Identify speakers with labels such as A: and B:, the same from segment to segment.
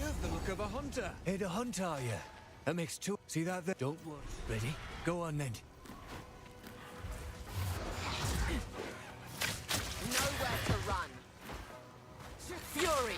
A: have the look of a hunter.
B: Hey, the hunt are you? A mixed two. See that there? Don't worry. Ready? Go on then.
C: Nowhere to run. Fury!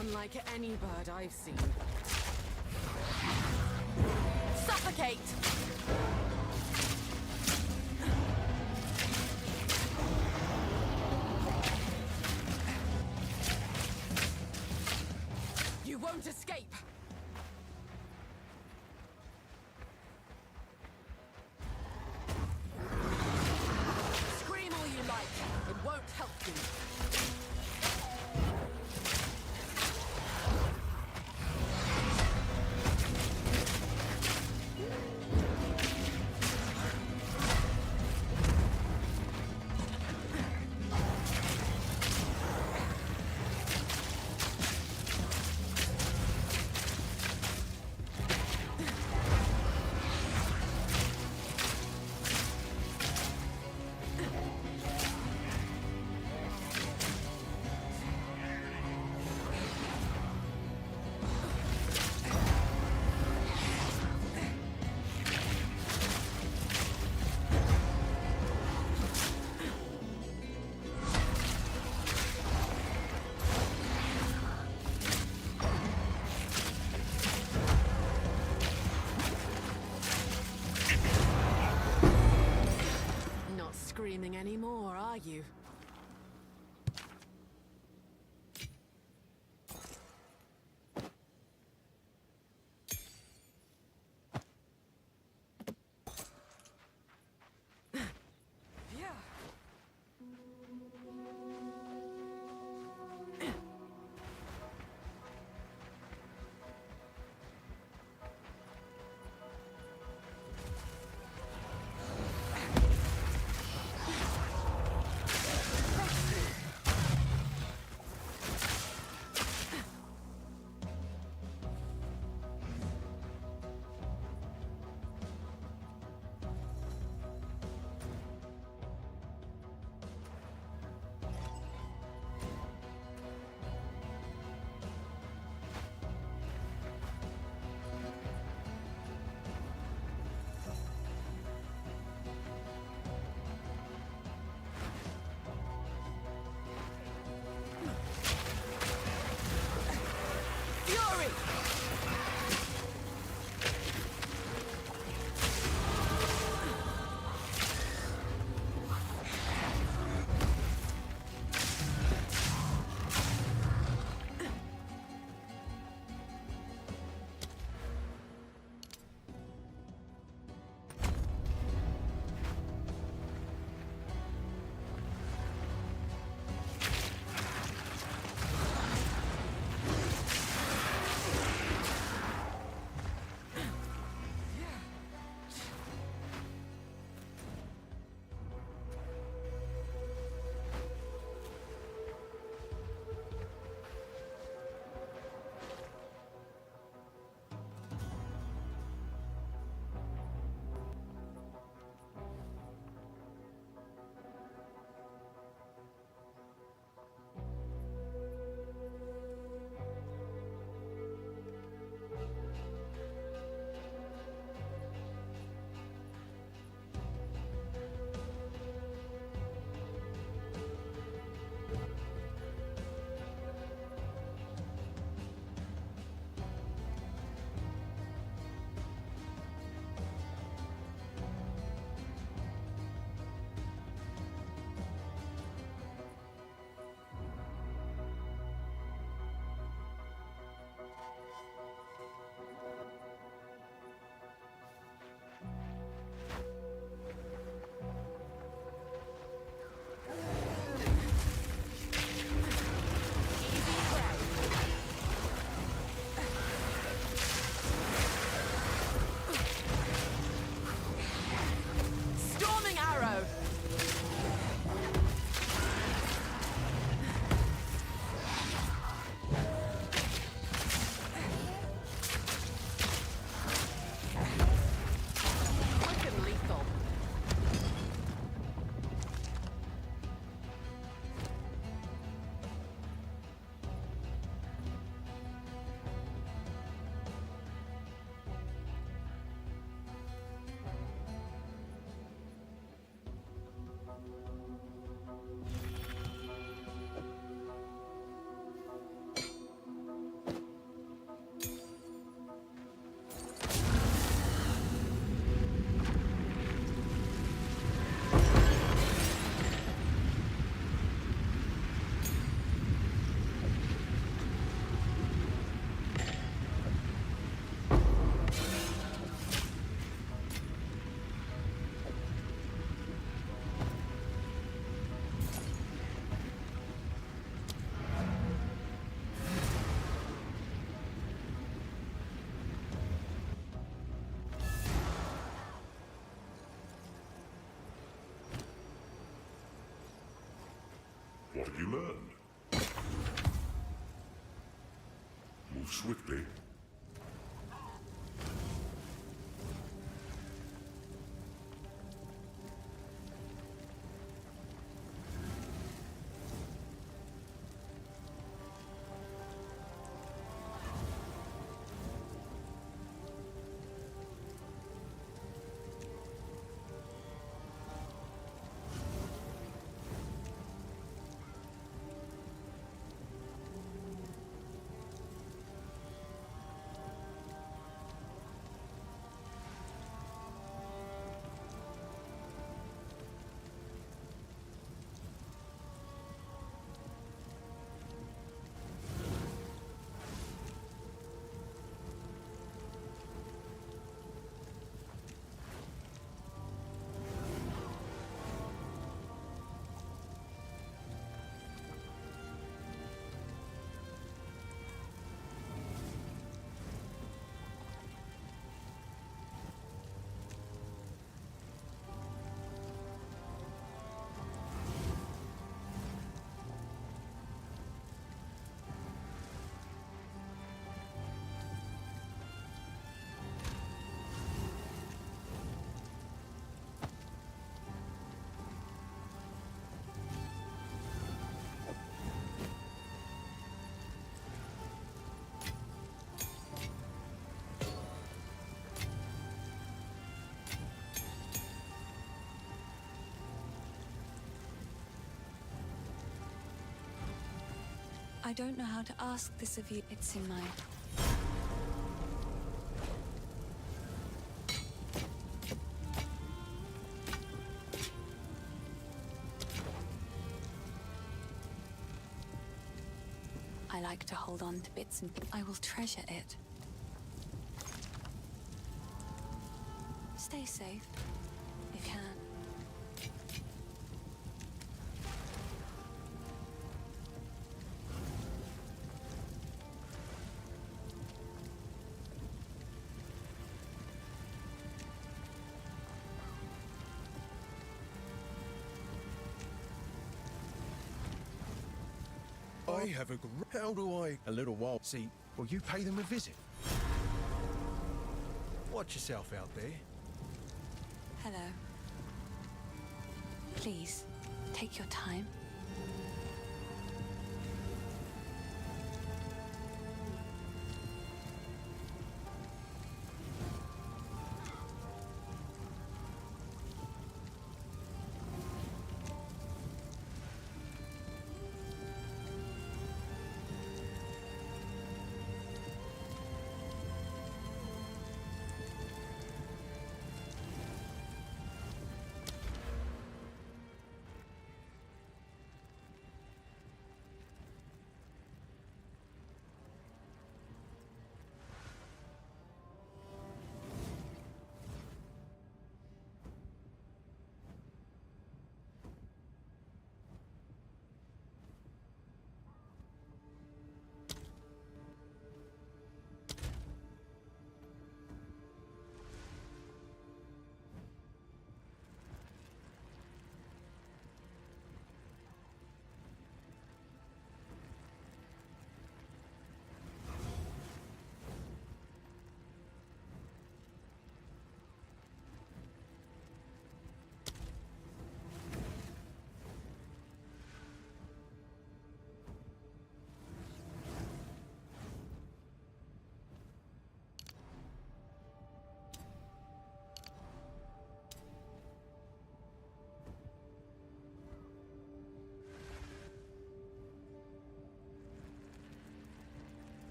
C: unlike any bird I've seen. Suffocate! You won't escape! Scream all you like. It won't help you. Not screaming anymore, are you?
A: What have you learned? Move swiftly.
D: I don't know how to ask this of you. It's in my... I like to hold on to bits and I will treasure it. Stay safe, if you can.
E: I have a... How do I... A little while. See, will you pay them a visit? Watch yourself out there.
D: Hello. Please, take your time.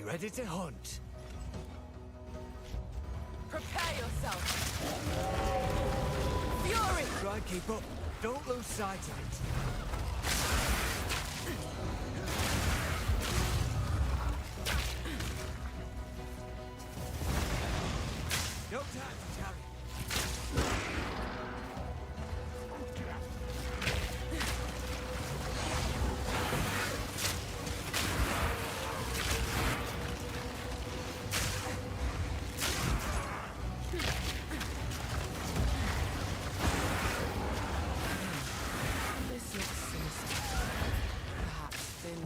B: ready to hunt.
C: Prepare yourself. Fury!
B: Try and keep up. Don't lose sight of it. No time to tarry.
C: This looks sinister. Perhaps thin.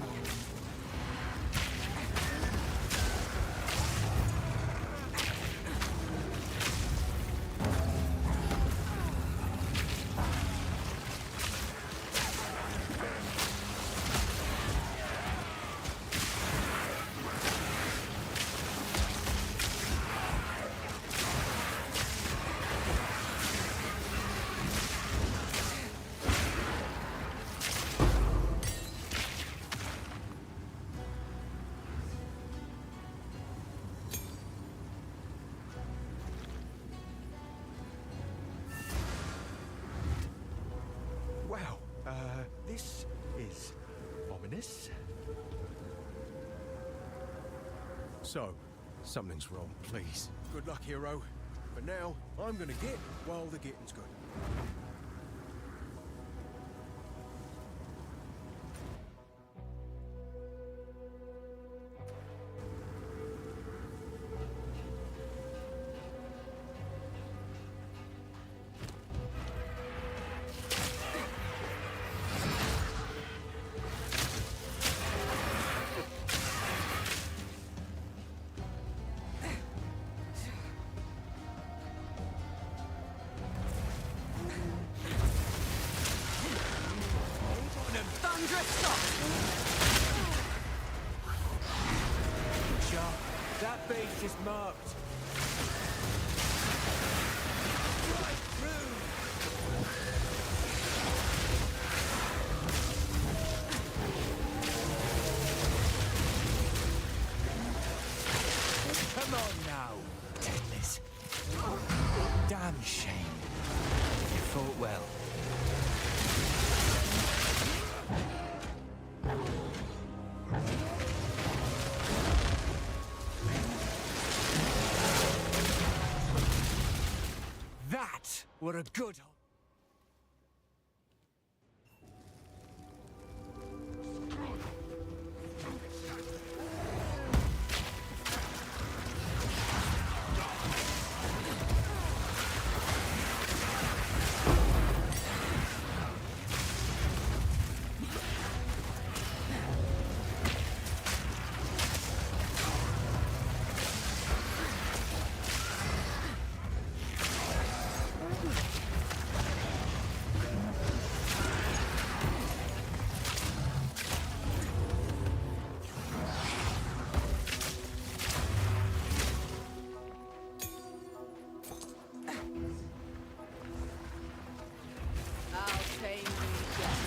E: Wow, this is ominous. So, something's wrong, please. Good luck, hero. But now, I'm gonna get while the getting's good.
C: Thunderous shot!
B: Sharp. That beast is marked. Right through. Come on now, Tailors. Damn shame. You fought well. That were a good one.
C: I'll tame you yet.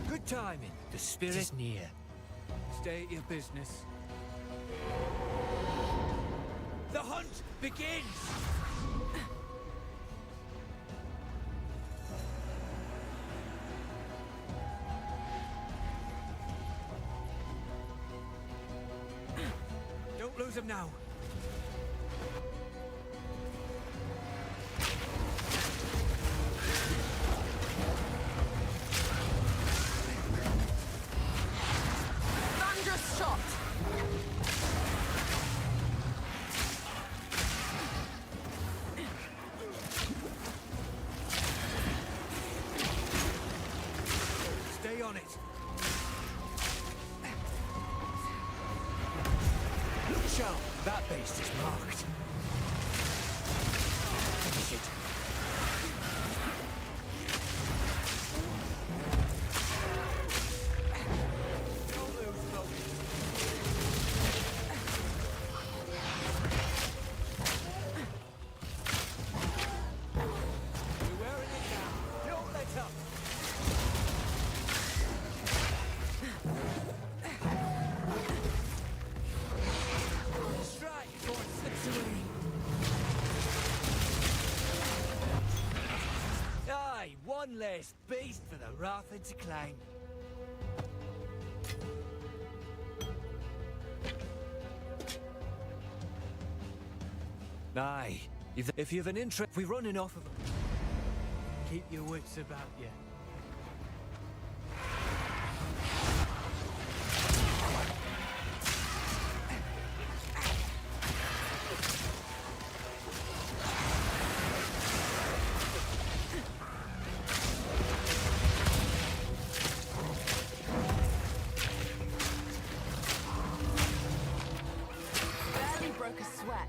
B: Good timing. The spirit is near. Stay at your business. The hunt begins! Don't lose him now.
C: Thunderous shot!
B: Show! That beast is marked. Finish it. Don't lose focus. We're wearing it now. Don't let up. Strike before it slips away. Aye, one less beast for the Wrathen to claim. Aye, if you've an interest, we're running off of them. Keep your wits about you.
C: Barely broke a sweat.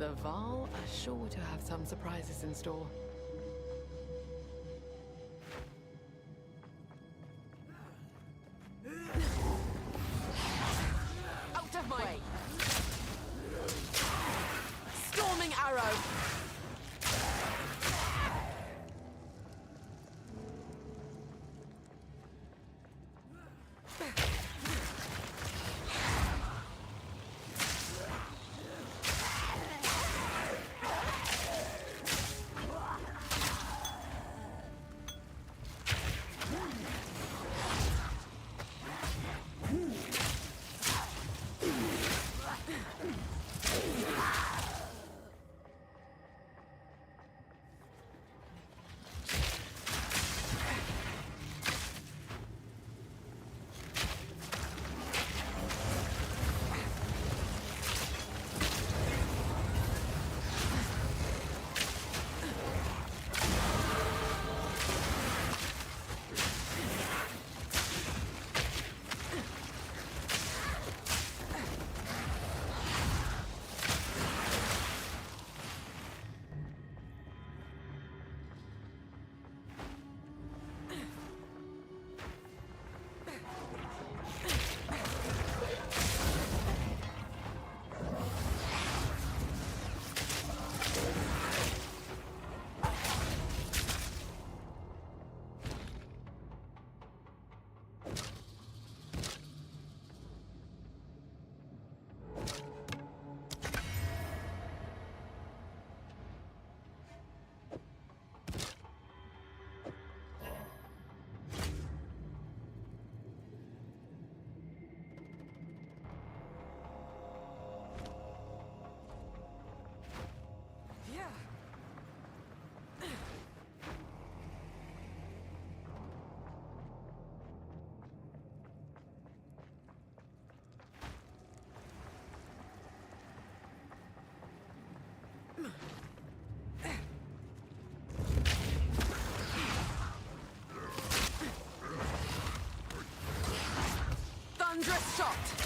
F: The Val are sure to have some surprises in store.
C: Out of my way! Storming arrow! Thunderous shot!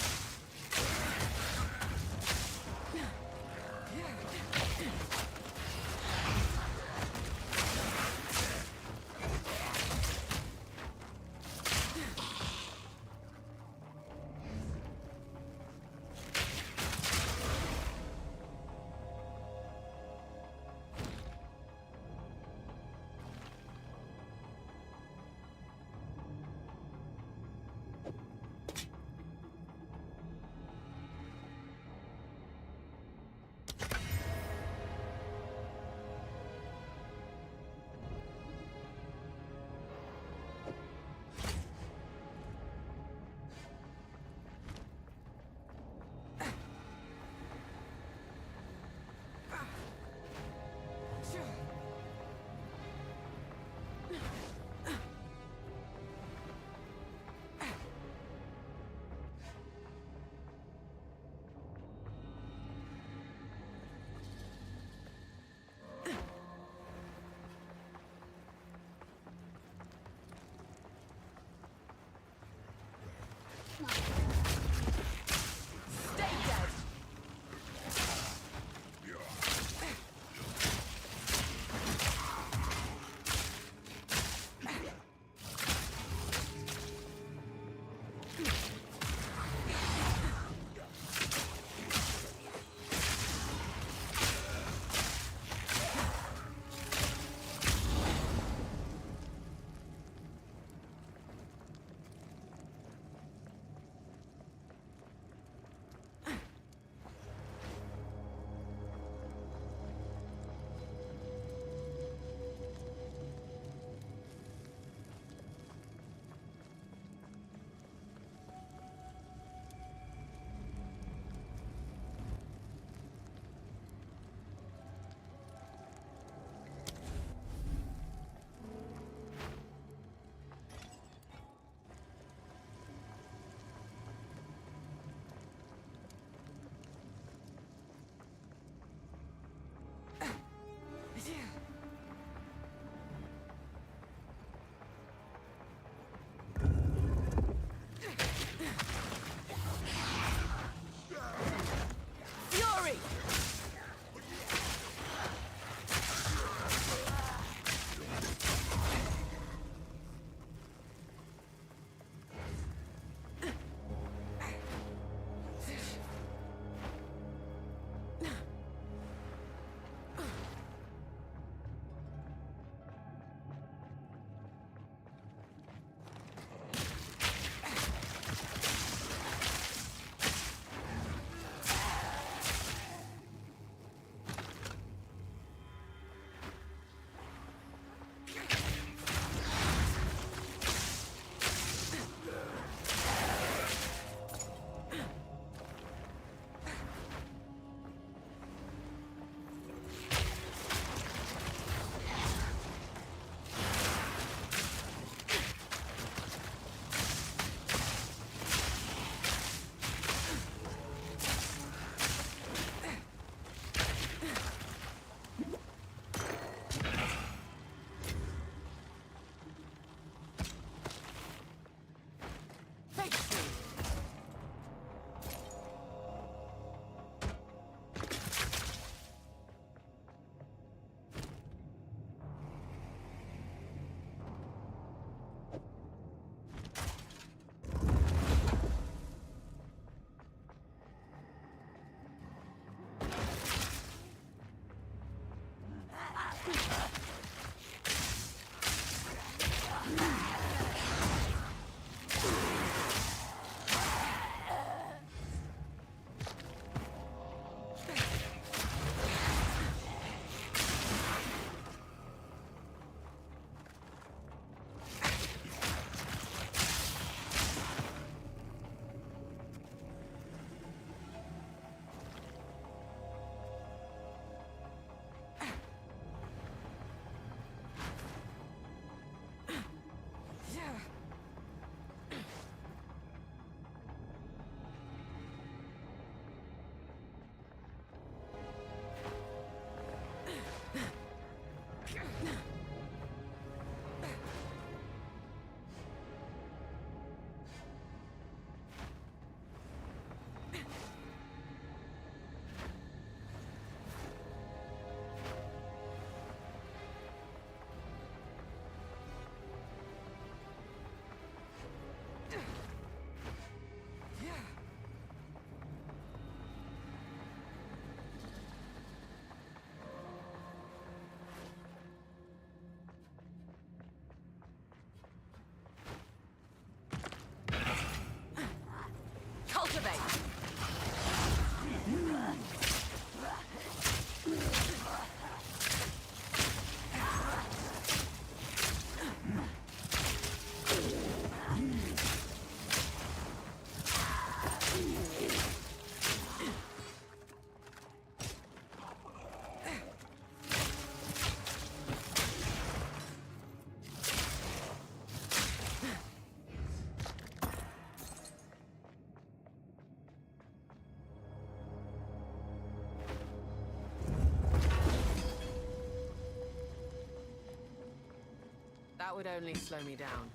F: would only slow me down.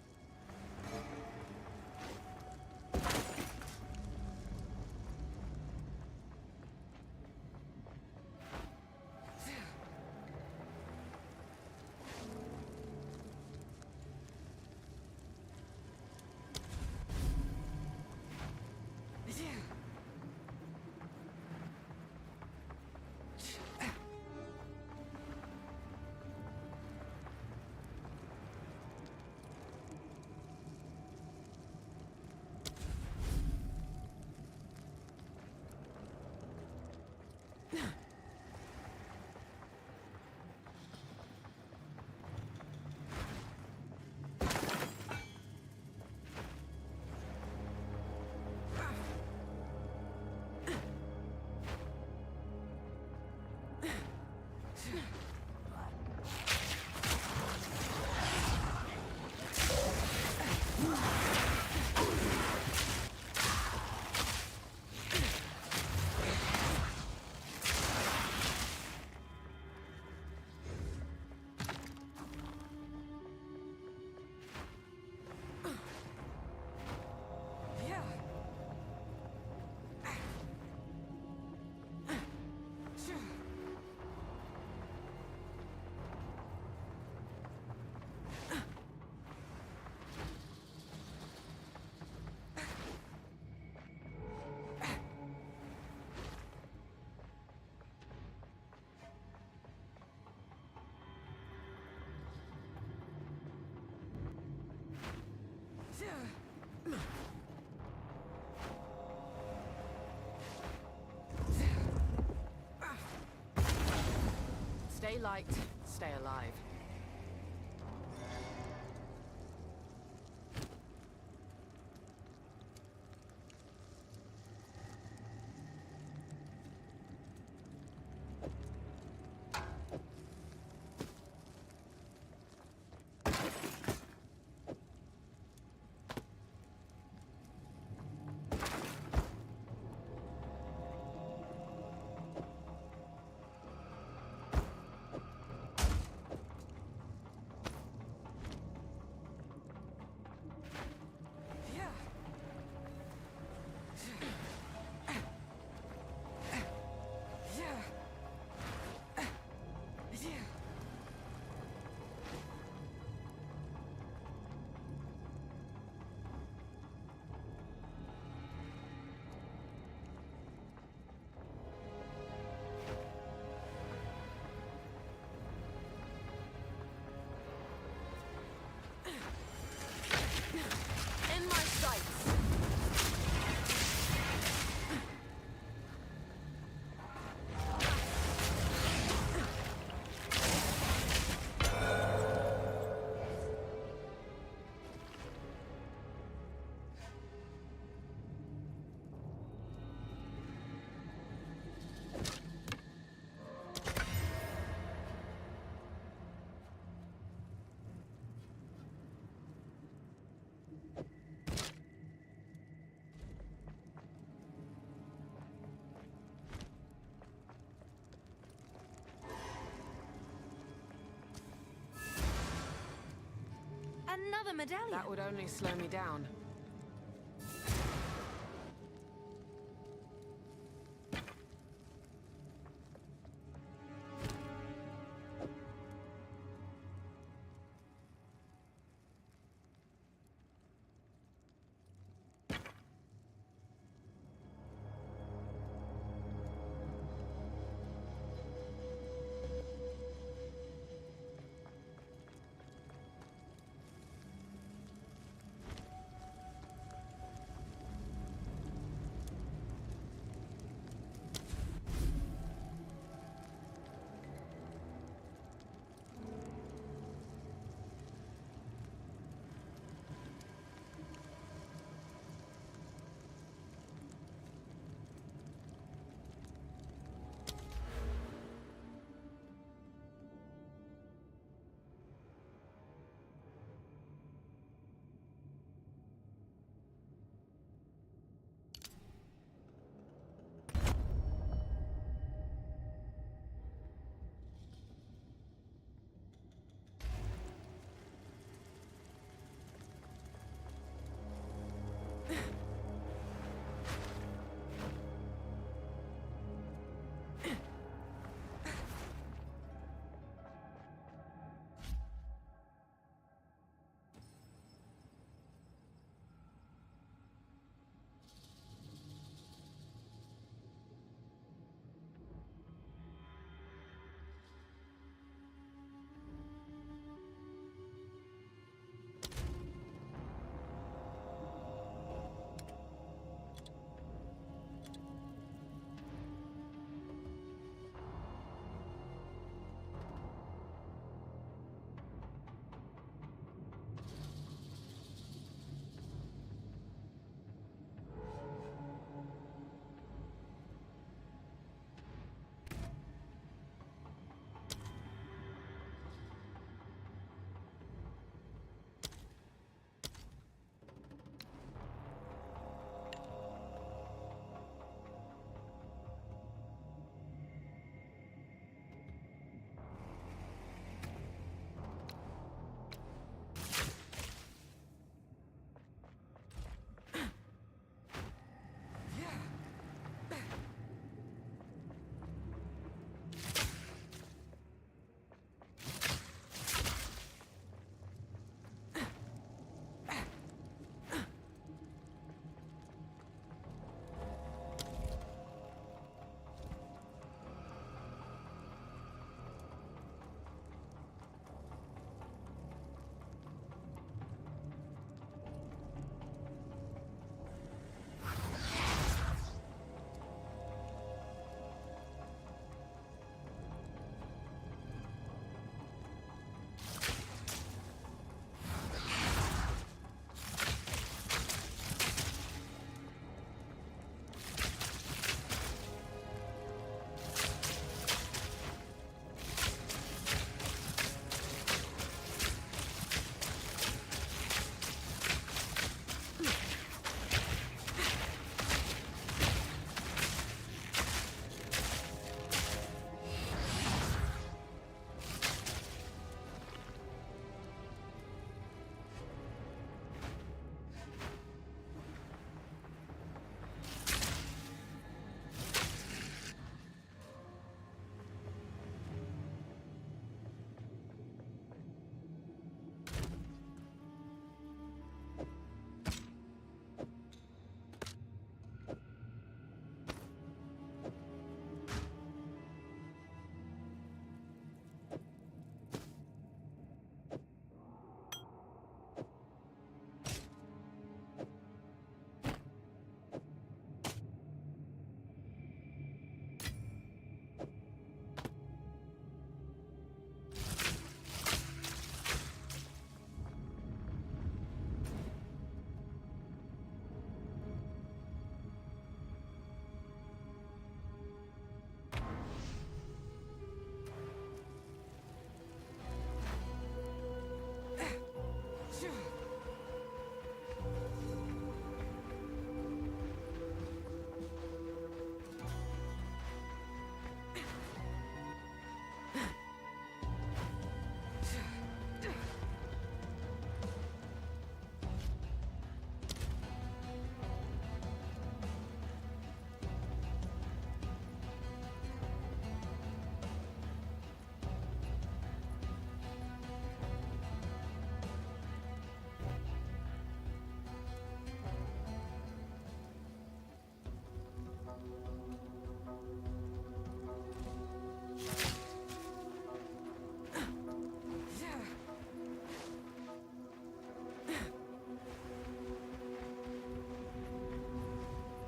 F: Stay light, stay alive. In my sights!
C: Another medallion.
F: That would only slow me down.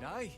B: Aye.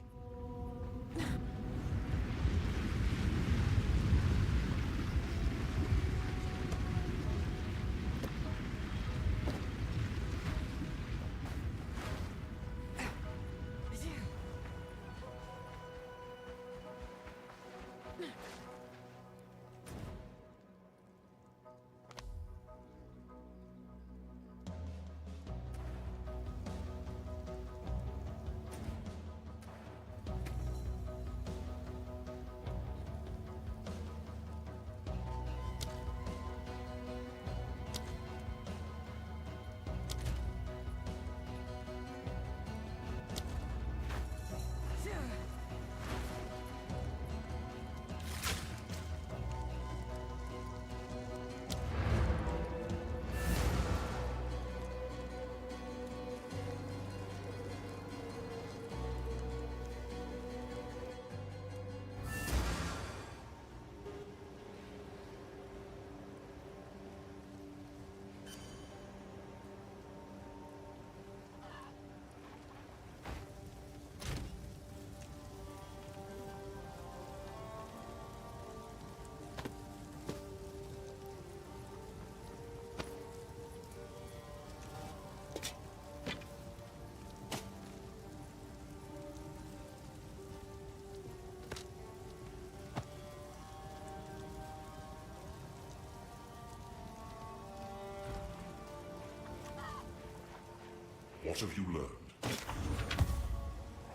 A: What have you learned?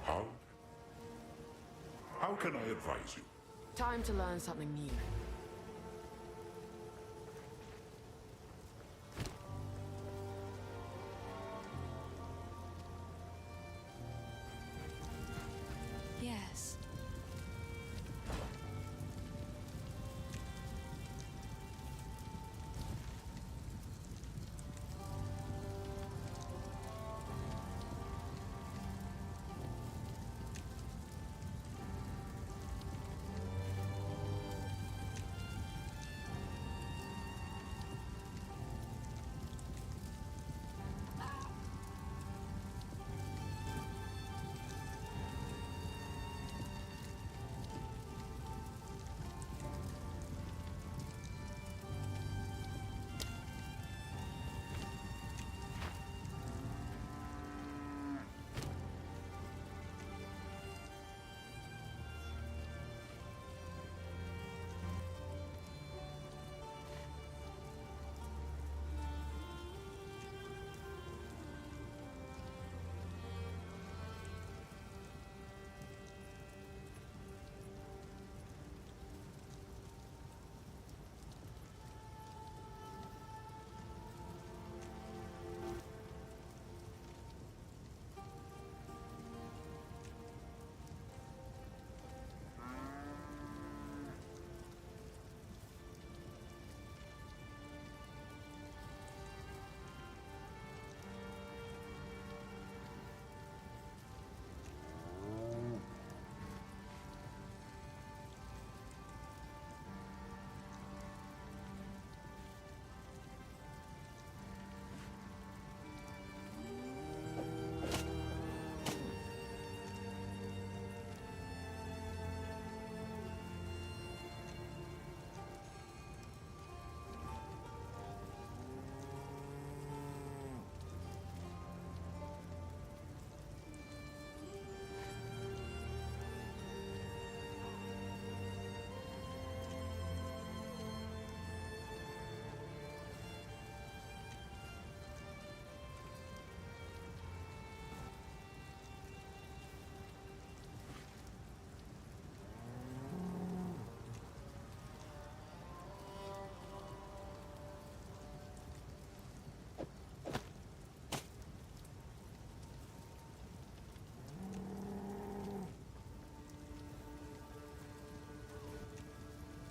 A: How? How can I advise you?
F: Time to learn something new.
D: Yes.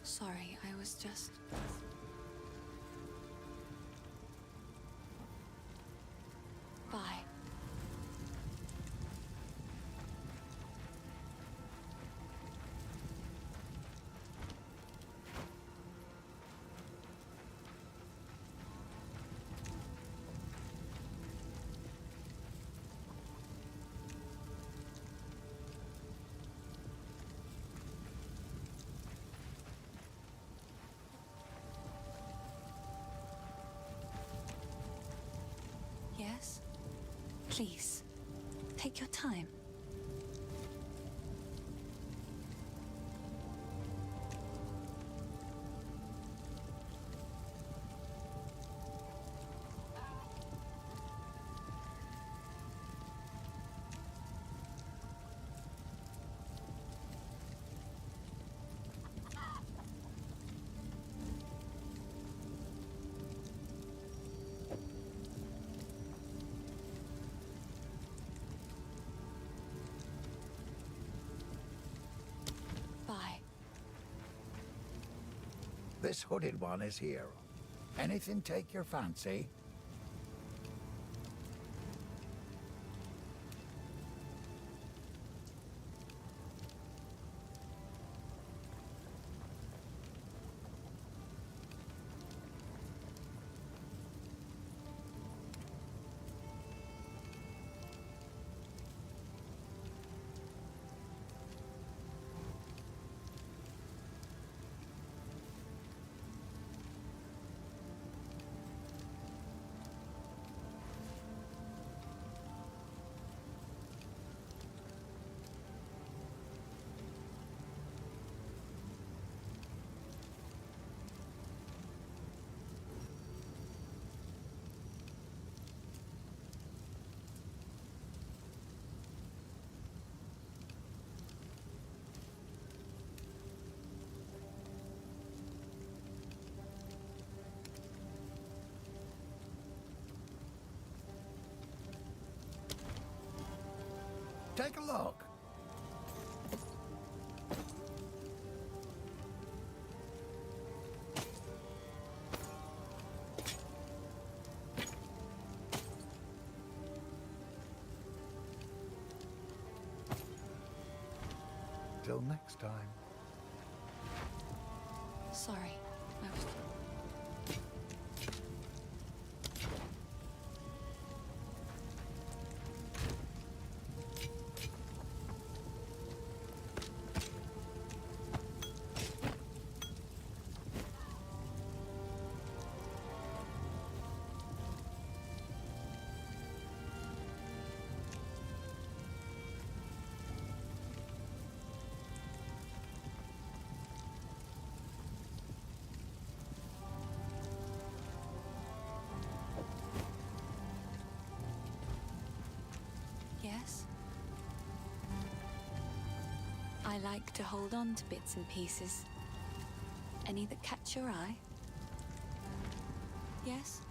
D: Sorry, I was just... Bye. Please, take your time. Bye.
G: This hooded one is here. Anything take your fancy? Take a look. Till next time.
D: Sorry, I was... Yes? I like to hold on to bits and pieces. Any that catch your eye? Yes?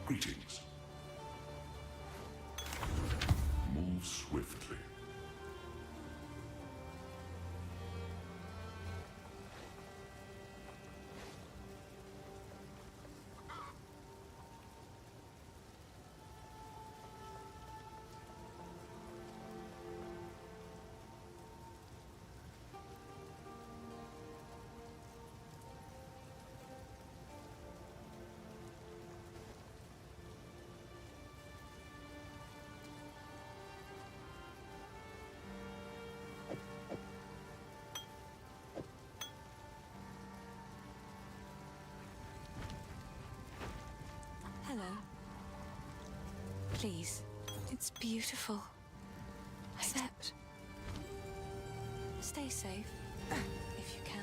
A: Greetings. Move swiftly.
D: Hello. Please. It's beautiful. Except... Stay safe. If you can.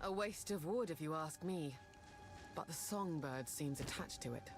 F: A waste of wood, if you ask me. But the songbird seems attached to it.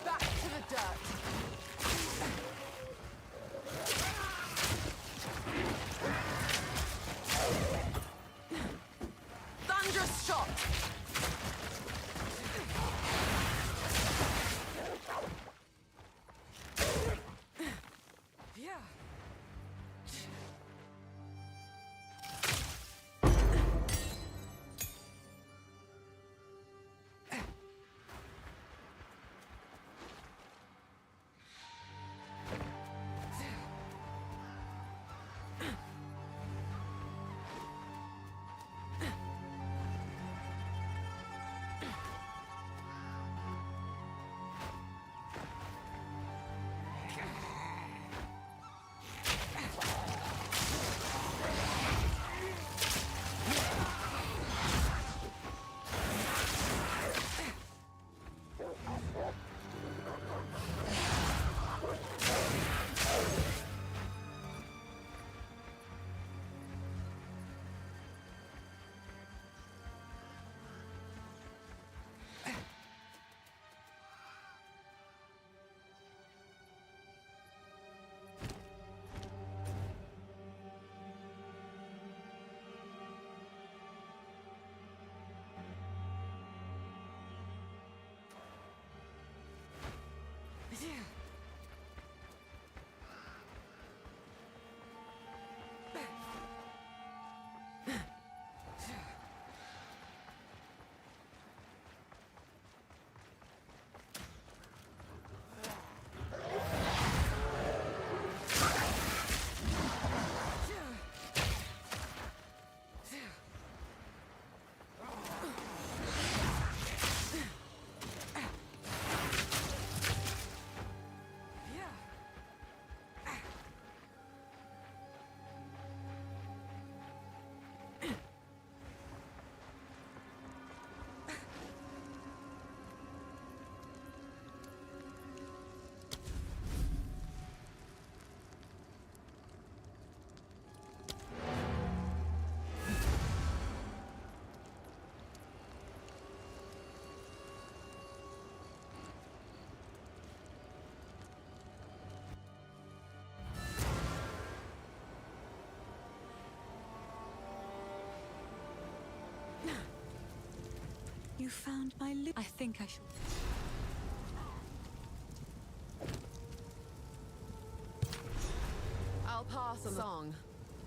C: Back to the dirt. Thunderous shot. Yeah.
D: You found my loot. I think I should.
F: I'll pass on the song,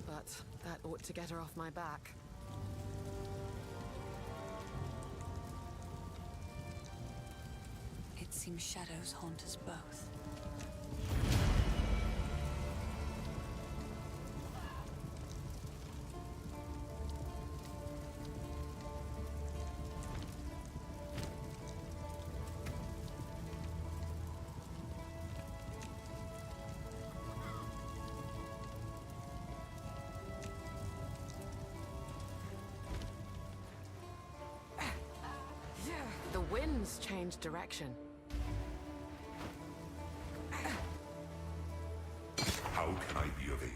F: but that ought to get her off my back.
D: It seems shadows haunt us both.
F: The wind's changed direction.
A: How can I be of aid?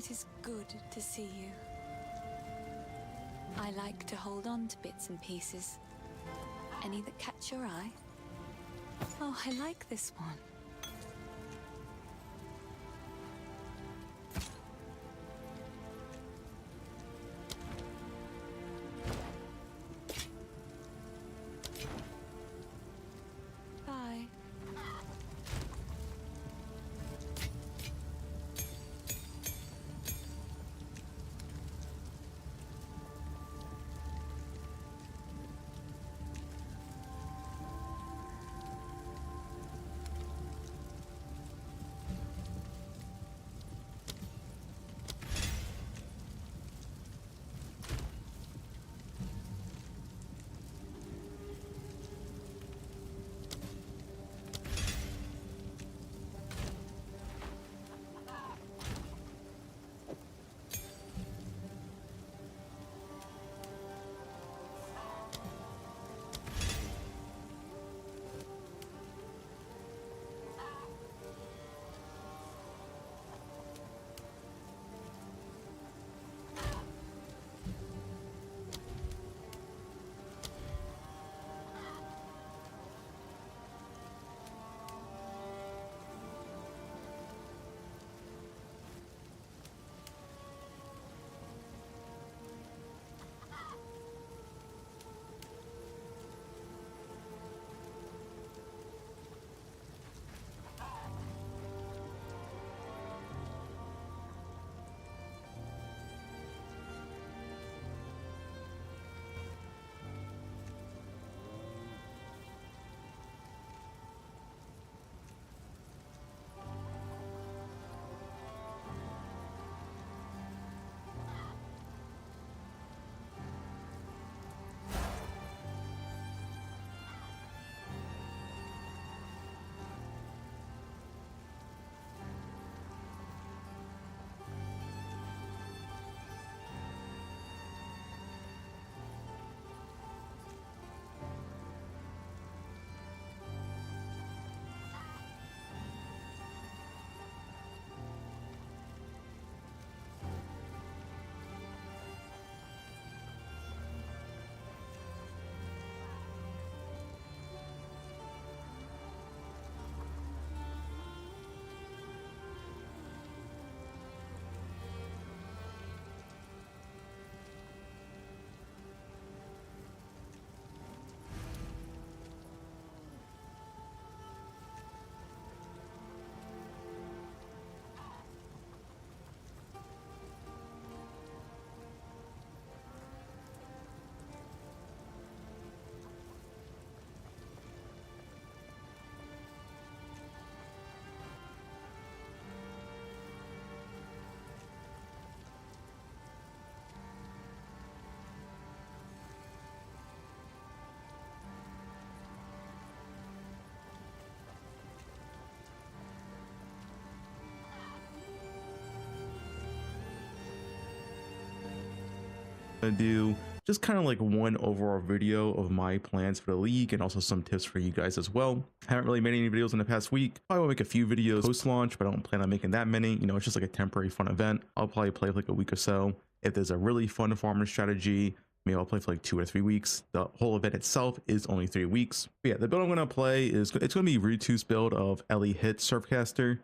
D: It is good to see you. I like to hold on to bits and pieces. Any that catch your eye? Oh, I like this one. Bye.
H: Gonna do just kind of like one overall video of my plans for the league and also some tips for you guys as well. I haven't really made any videos in the past week. Probably will make a few videos post launch, but I don't plan on making that many. You know, it's just like a temporary fun event. I'll probably play for like a week or so. If there's a really fun farmer strategy, maybe I'll play for like 2 or 3 weeks. The whole event itself is only 3 weeks. But yeah, the build I'm gonna play is it's gonna be Rutu's build of Ellie Hit Surfcaster.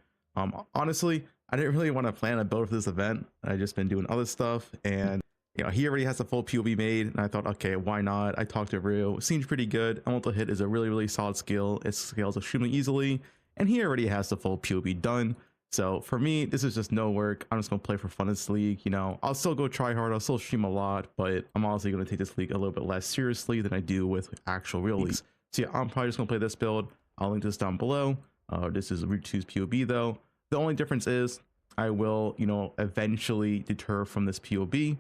H: Honestly, I didn't really want to plan a build for this event. I just been doing other stuff, and you know, he already has a full POB made, and I thought, okay, why not? I talked to Rue, it seems pretty good. Elemental Hit is a really solid skill. It scales extremely easily, and he already has the full POB done. So for me, this is just no work. I'm just gonna play for fun in this league. You know, I'll still go try hard, I'll still stream a lot, but I'm honestly gonna take this league a little bit less seriously than I do with actual real leagues. So yeah, I'm probably just gonna play this build. I'll link this down below. This is Route 2's POB though. The only difference is I will, you know, eventually deter from this POB.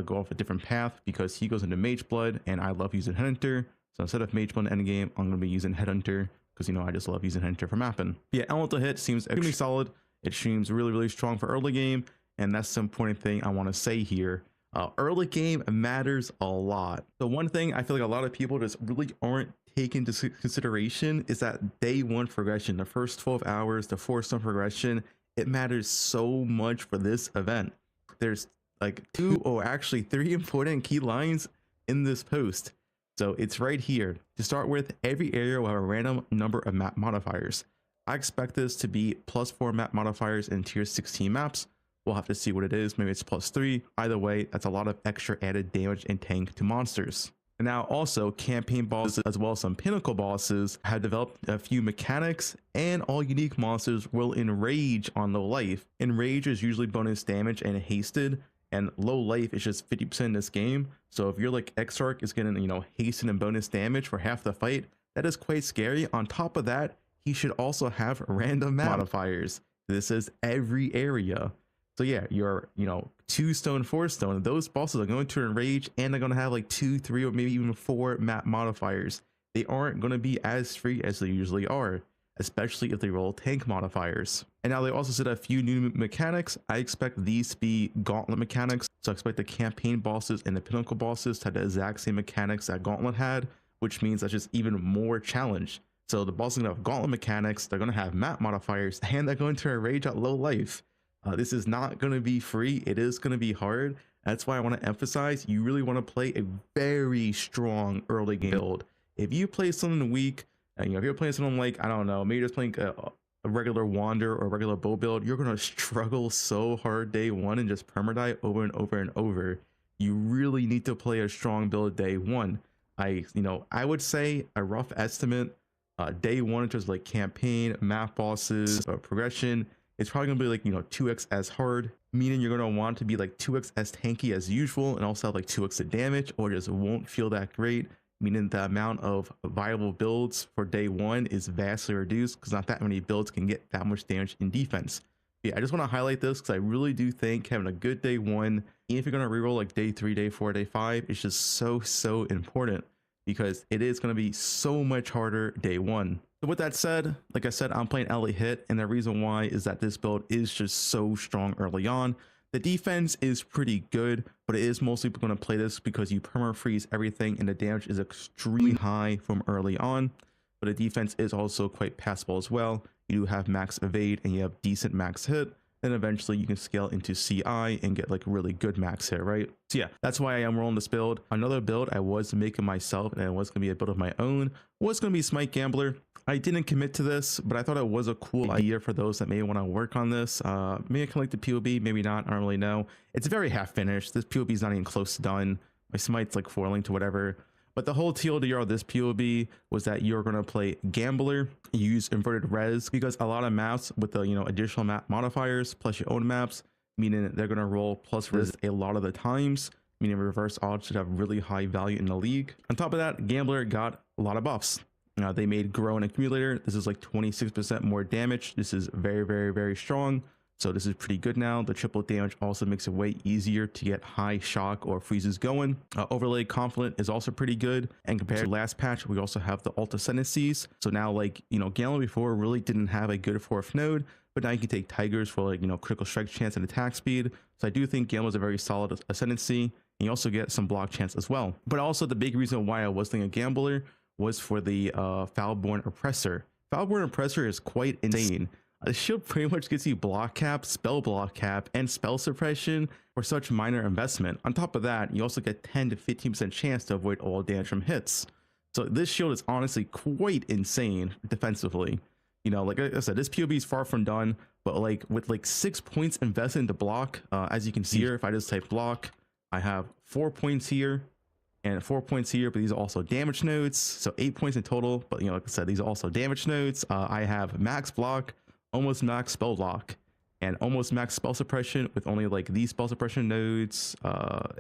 H: Go off a different path because he goes into Mage Blood, and I love using Headhunter. So instead of Mage Blood endgame, I'm going to be using Headhunter because, you know, I just love using Headhunter for mapping. Yeah, Elemental Hit seems extremely solid. It seems really strong for early game, and that's the important thing I want to say here. Early game matters a lot. The one thing I feel like a lot of people just really aren't taking into consideration is that day 1 progression, the first 12 hours, the 4-star progression it matters so much for this event. There's like 2 or actually 3 important key lines in this post. So it's right here. To start with, every area will have a random number of map modifiers. I expect this to be +4 map modifiers in tier 16 maps. We'll have to see what it is. Maybe it's +3. Either way, that's a lot of extra added damage and tank to monsters. And now also campaign bosses as well as some pinnacle bosses have developed a few mechanics, and all unique monsters will enrage on low life. Enrage is usually bonus damage and hasted, and low life is just 50% in this game. So if you're like Exarch is getting, you know, hasten and bonus damage for half the fight, that is quite scary. On top of that, he should also have random modifiers. This is every area. So yeah, your, you know, 2 stone, 4 stone, those bosses are going to enrage, and they're going to have like 2, 3, or maybe even 4 map modifiers. They aren't going to be as free as they usually are, especially if they roll tank modifiers. And now they also said a few new mechanics. I expect these to be gauntlet mechanics. So I expect the campaign bosses and the pinnacle bosses to have the exact same mechanics that gauntlet had, which means that's just even more challenge. So the bosses are going to have gauntlet mechanics, they're going to have map modifiers, and they're going to enrage at low life. This is not going to be free. It is going to be hard. That's why I want to emphasize, you really want to play a very strong early game build. If you play something weak, and, you know, if you're playing something like, I don't know, maybe just playing a regular wander or a regular bow build, you're going to struggle so hard day 1 and just permadie over and over and over. You really need to play a strong build day 1. I would say a rough estimate, day 1 in terms of like campaign, map bosses, progression, it's probably gonna be like, you know, 2x as hard, meaning you're gonna want to be like 2x as tanky as usual and also have like 2x the damage, or just won't feel that great, meaning the amount of viable builds for day 1 is vastly reduced because not that many builds can get that much damage in defense. Yeah, I just want to highlight this because I really do think having a good day 1, even if you're gonna reroll like day 3, day 4, day 5, it's just so important because it is gonna be so much harder day 1. So with that said, like I said, I'm playing LA Hit, and the reason why is that this build is just so strong early on. The defense is pretty good, but it is mostly going to play this because you perma freeze everything and the damage is extremely high from early on. But the defense is also quite passable as well. You do have max evade and you have decent max hit. Then eventually you can scale into CI and get like really good max hit, right? So yeah, that's why I am rolling this build. Another build I was making myself, and it was going to be a build of my own, was going to be Smite Gambler. I didn't commit to this, but I thought it was a cool idea for those that may want to work on this. Maybe I can like the POB, maybe not, I don't really know. It's very half finished. This POB is not even close to done. My Smite's like foiling to whatever. But the whole TLDR of this POB was that you're going to play Gambler, you use inverted res, because a lot of maps with the, you know, additional map modifiers plus your own maps, meaning they're going to roll plus res a lot of the times, meaning reverse odds should have really high value in the league. On top of that, Gambler got a lot of buffs. They made Grow and Accumulator. This is like 26% more damage. This is very strong. So this is pretty good now. The triple damage also makes it way easier to get high shock or freezes going. Overlay Confident is also pretty good. And compared to last patch, we also have the alt ascendancies. So now, like, you know, Gambler before really didn't have a good 4th node, but now you can take Tigers for, like, you know, critical strike chance and attack speed. So I do think Gambler is a very solid ascendancy. And you also get some block chance as well. But also the big reason why I was thinking Gambler was for the Foulborn Oppressor. Foulborn Oppressor is quite insane. The shield pretty much gives you block cap, spell block cap, and spell suppression for such minor investment. On top of that, you also get 10 to 15% chance to avoid all damage from hits. So this shield is honestly quite insane defensively. You know, like I said, this POB is far from done, but like with like 6 points invested into block, as you can see here, if I just type block, I have 4 points here and 4 points here, but these are also damage nodes. So 8 points in total, but you know, like I said, these are also damage nodes. I have max block, almost max spell block, and almost max spell suppression with only like these spell suppression nodes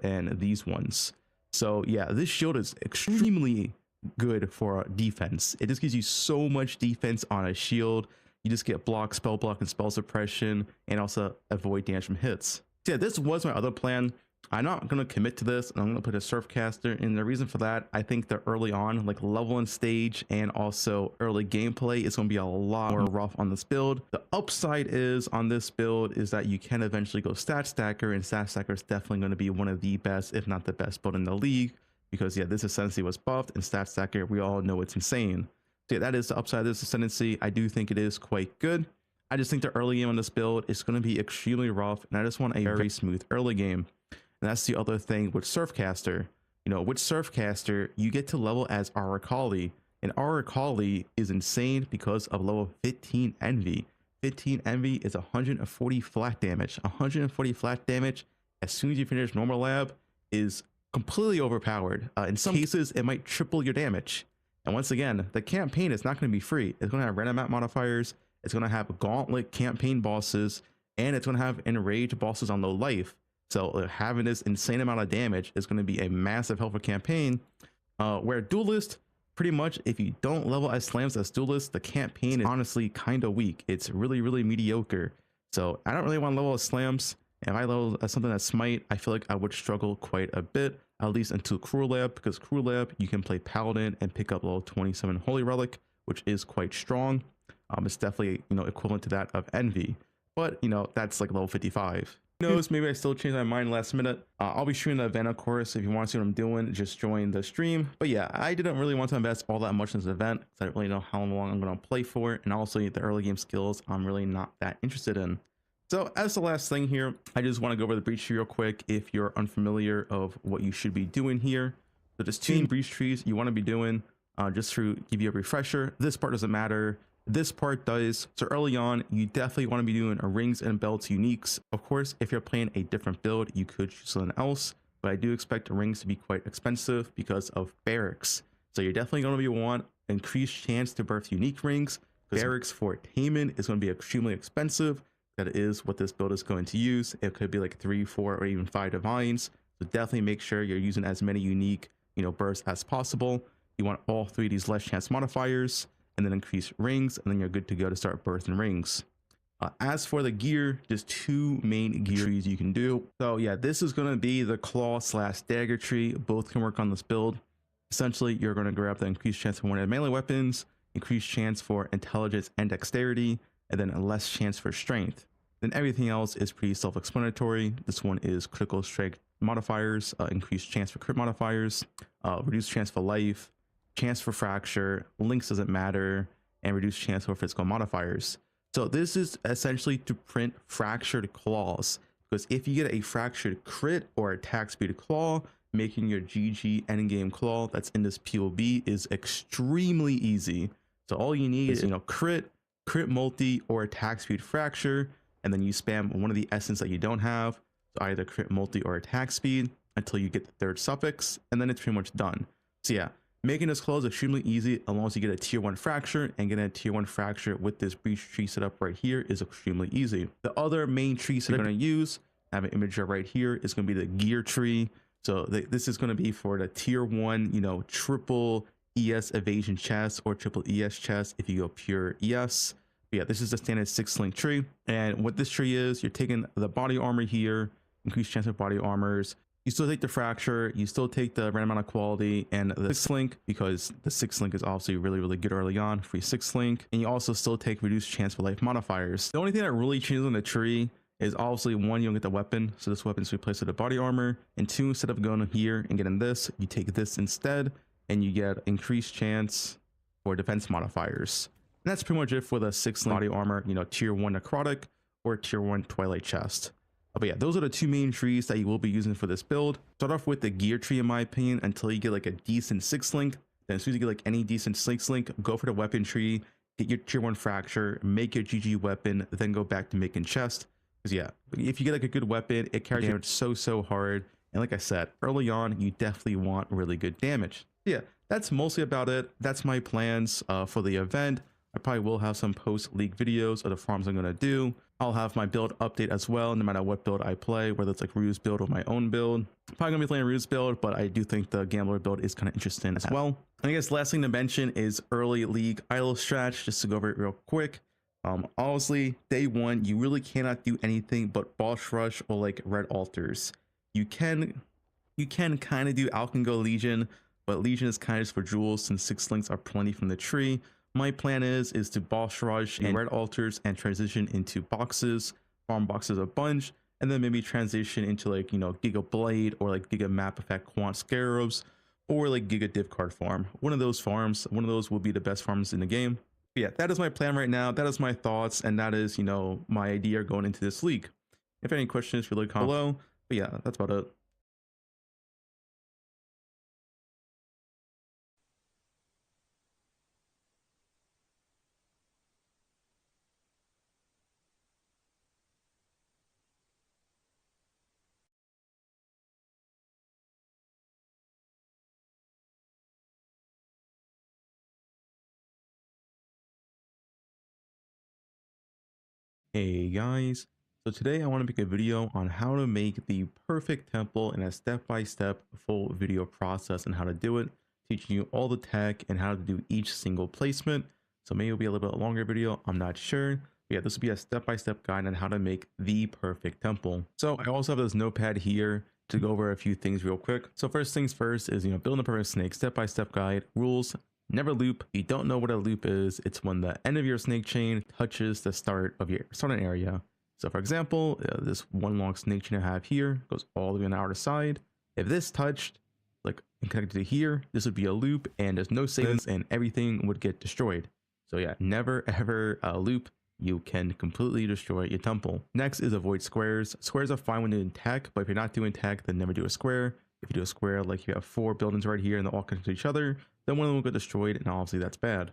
H: and these ones. So yeah, this shield is extremely good for defense. It just gives you so much defense on a shield. You just get block, spell block, and spell suppression, and also avoid damage from hits. So yeah, this was my other plan. I'm not going to commit to this, and I'm going to put a Surfcaster, and the reason for that, I think the early on, like level and stage and also early gameplay is going to be a lot more rough on this build. The upside is on this build is that you can eventually go Stat Stacker, and Stat Stacker is definitely going to be one of the best, if not the best build in the league, because yeah, this Ascendancy was buffed, and Stat Stacker, we all know it's insane. So yeah, that is the upside of this Ascendancy. I do think it is quite good. I just think the early game on this build is going to be extremely rough, and I just want a very smooth early game. And that's the other thing with Surfcaster. You know, with Surfcaster, you get to level as Arakali, and Arakali is insane because of level 15 Envy. 15 Envy is 140 flat damage. 140 flat damage as soon as you finish normal lab is completely overpowered. In some cases, it might triple your damage. And once again, the campaign is not going to be free. It's going to have random map modifiers. It's going to have gauntlet campaign bosses, and it's going to have enraged bosses on low life. So having this insane amount of damage is going to be a massive help for campaign. Where Duelist, pretty much if you don't level as slams as Duelist, the campaign is honestly kind of weak. It's really, really mediocre. So I don't really want to level as slams. If I level as something as Smite, I feel like I would struggle quite a bit, at least until Cruel Lab, because Cruel Lab, you can play Paladin and pick up level 27 Holy Relic, which is quite strong. It's definitely, you know, equivalent to that of Envy, but you know, that's like level 55. Who knows, maybe I still change my mind last minute. I'll be streaming the event, of course. If you want to see what I'm doing, just join the stream. But yeah, I didn't really want to invest all that much in this event because I don't really know how long I'm going to play for, and also the early game skills I'm really not that interested in. So as the last thing here, I just want to go over the breach tree real quick if you're unfamiliar of what you should be doing here. So there's two main breach trees you want to be doing, just to give you a refresher. This part doesn't matter. This part does. So early on, you definitely want to be doing a rings and belts uniques. Of course, if you're playing a different build, you could choose something else, but I do expect rings to be quite expensive because of barracks. So you're definitely going to be want increased chance to birth unique rings. Barracks for Taman is going to be extremely expensive. That is what this build is going to use. It could be like 3, 4, or even 5 divines. So definitely make sure you're using as many unique, you know, bursts as possible. You want all 3 of these less chance modifiers, and then increase rings, and then you're good to go to start birthing rings. As for the gear, there's 2 main gear trees you can do. So yeah, this is going to be the claw / dagger tree. Both can work on this build. Essentially, you're going to grab the increased chance for one of the melee weapons, increased chance for intelligence and dexterity, and then a less chance for strength. Then everything else is pretty self-explanatory. This one is critical strength modifiers, increased chance for crit modifiers, reduced chance for life, chance for fracture, links doesn't matter, and reduced chance for physical modifiers. So this is essentially to print fractured claws, because if you get a fractured crit or attack speed claw, making your GG endgame claw that's in this POB is extremely easy. So all you need is, you know, crit multi, or attack speed fracture, and then you spam one of the essence that you don't have, so either crit multi or attack speed, until you get the 3rd suffix, and then it's pretty much done. So yeah, making this claw is extremely easy as long as you get a tier 1 fracture, and getting a tier 1 fracture with this breach tree setup right here is extremely easy. The other main trees you're going to use, I have an image right here, is going to be the gear tree. So this is going to be for the tier 1, you know, triple ES evasion chest or triple ES chest if you go pure ES. But yeah, this is the standard 6-link tree, and what this tree is, you're taking the body armor here, increased chance of body armors. You still take the fracture, you still take the random amount of quality and the 6-link, because the 6-link is obviously really, really good early on, free 6-link, and you also still take reduced chance for life modifiers. The only thing that really changes on the tree is obviously 1, you don't get the weapon, so this weapon is replaced with the body armor, and 2, instead of going here and getting this, you take this instead, and you get increased chance for defense modifiers. And that's pretty much it for the 6-link body armor, you know, tier 1 necrotic or tier 1 twilight chest. But yeah, those are the 2 main trees that you will be using for this build. Start off with the gear tree, in my opinion, until you get like a decent 6-link. Then as soon as you get like any decent 6-link, go for the weapon tree, get your tier 1 fracture, make your GG weapon, then go back to making chest. Because yeah, if you get like a good weapon, it carries damage so hard. And like I said, early on, you definitely want really good damage. Yeah, that's mostly about it. That's my plans for the event. I probably will have some post-league videos of the farms I'm going to do. I'll have my build update as well, no matter what build I play, whether it's like Rue's build or my own build. Probably going to be playing Rue's build, but I do think the Gambler build is kind of interesting as well. And I guess last thing to mention is early league idle strat, just to go over it real quick. Honestly, day 1, you really cannot do anything but boss rush or like red altars. You can kind of do Alkengo Legion, but Legion is kind of just for jewels since 6 links are plenty from the tree. My plan is to boss rush and red altars and transition into boxes, farm boxes a bunch, and then maybe transition into like, you know, Giga Blade or like Giga Map Effect Quant Scarabs or like Giga Div Card farm. One of those farms, one of those will be the best farms in the game. But yeah, that is my plan right now. That is my thoughts, and that is, you know, my idea going into this league. If any questions, feel like comment below. But yeah, that's about it. Hey guys, so today I want to make a video on how to make the perfect temple in a step-by-step full video process and how to do it, teaching you all the tech and how to do each single placement. So maybe it'll be a little bit longer video, I'm not sure. But yeah, this will be a step-by-step guide on how to make the perfect temple. So I also have this notepad here to go over a few things real quick. So first things first is, building the perfect snake, step-by-step guide, rules. Never loop. If you don't know what a loop is, it's when the end of your snake chain touches the start of your starting area. So for example, this one long snake chain I have here goes all the way on the outer side. If this touched, like, and connected to here, this would be a loop and there's no savings and everything would get destroyed. So yeah, never ever loop. You can completely destroy your temple. Next is avoid squares. Squares are fine when doing tech, but if you're not doing tech, then never do a square. If you do a square, like you have 4 buildings right here and they're all connected to each other, then one of them will get destroyed, and obviously that's bad.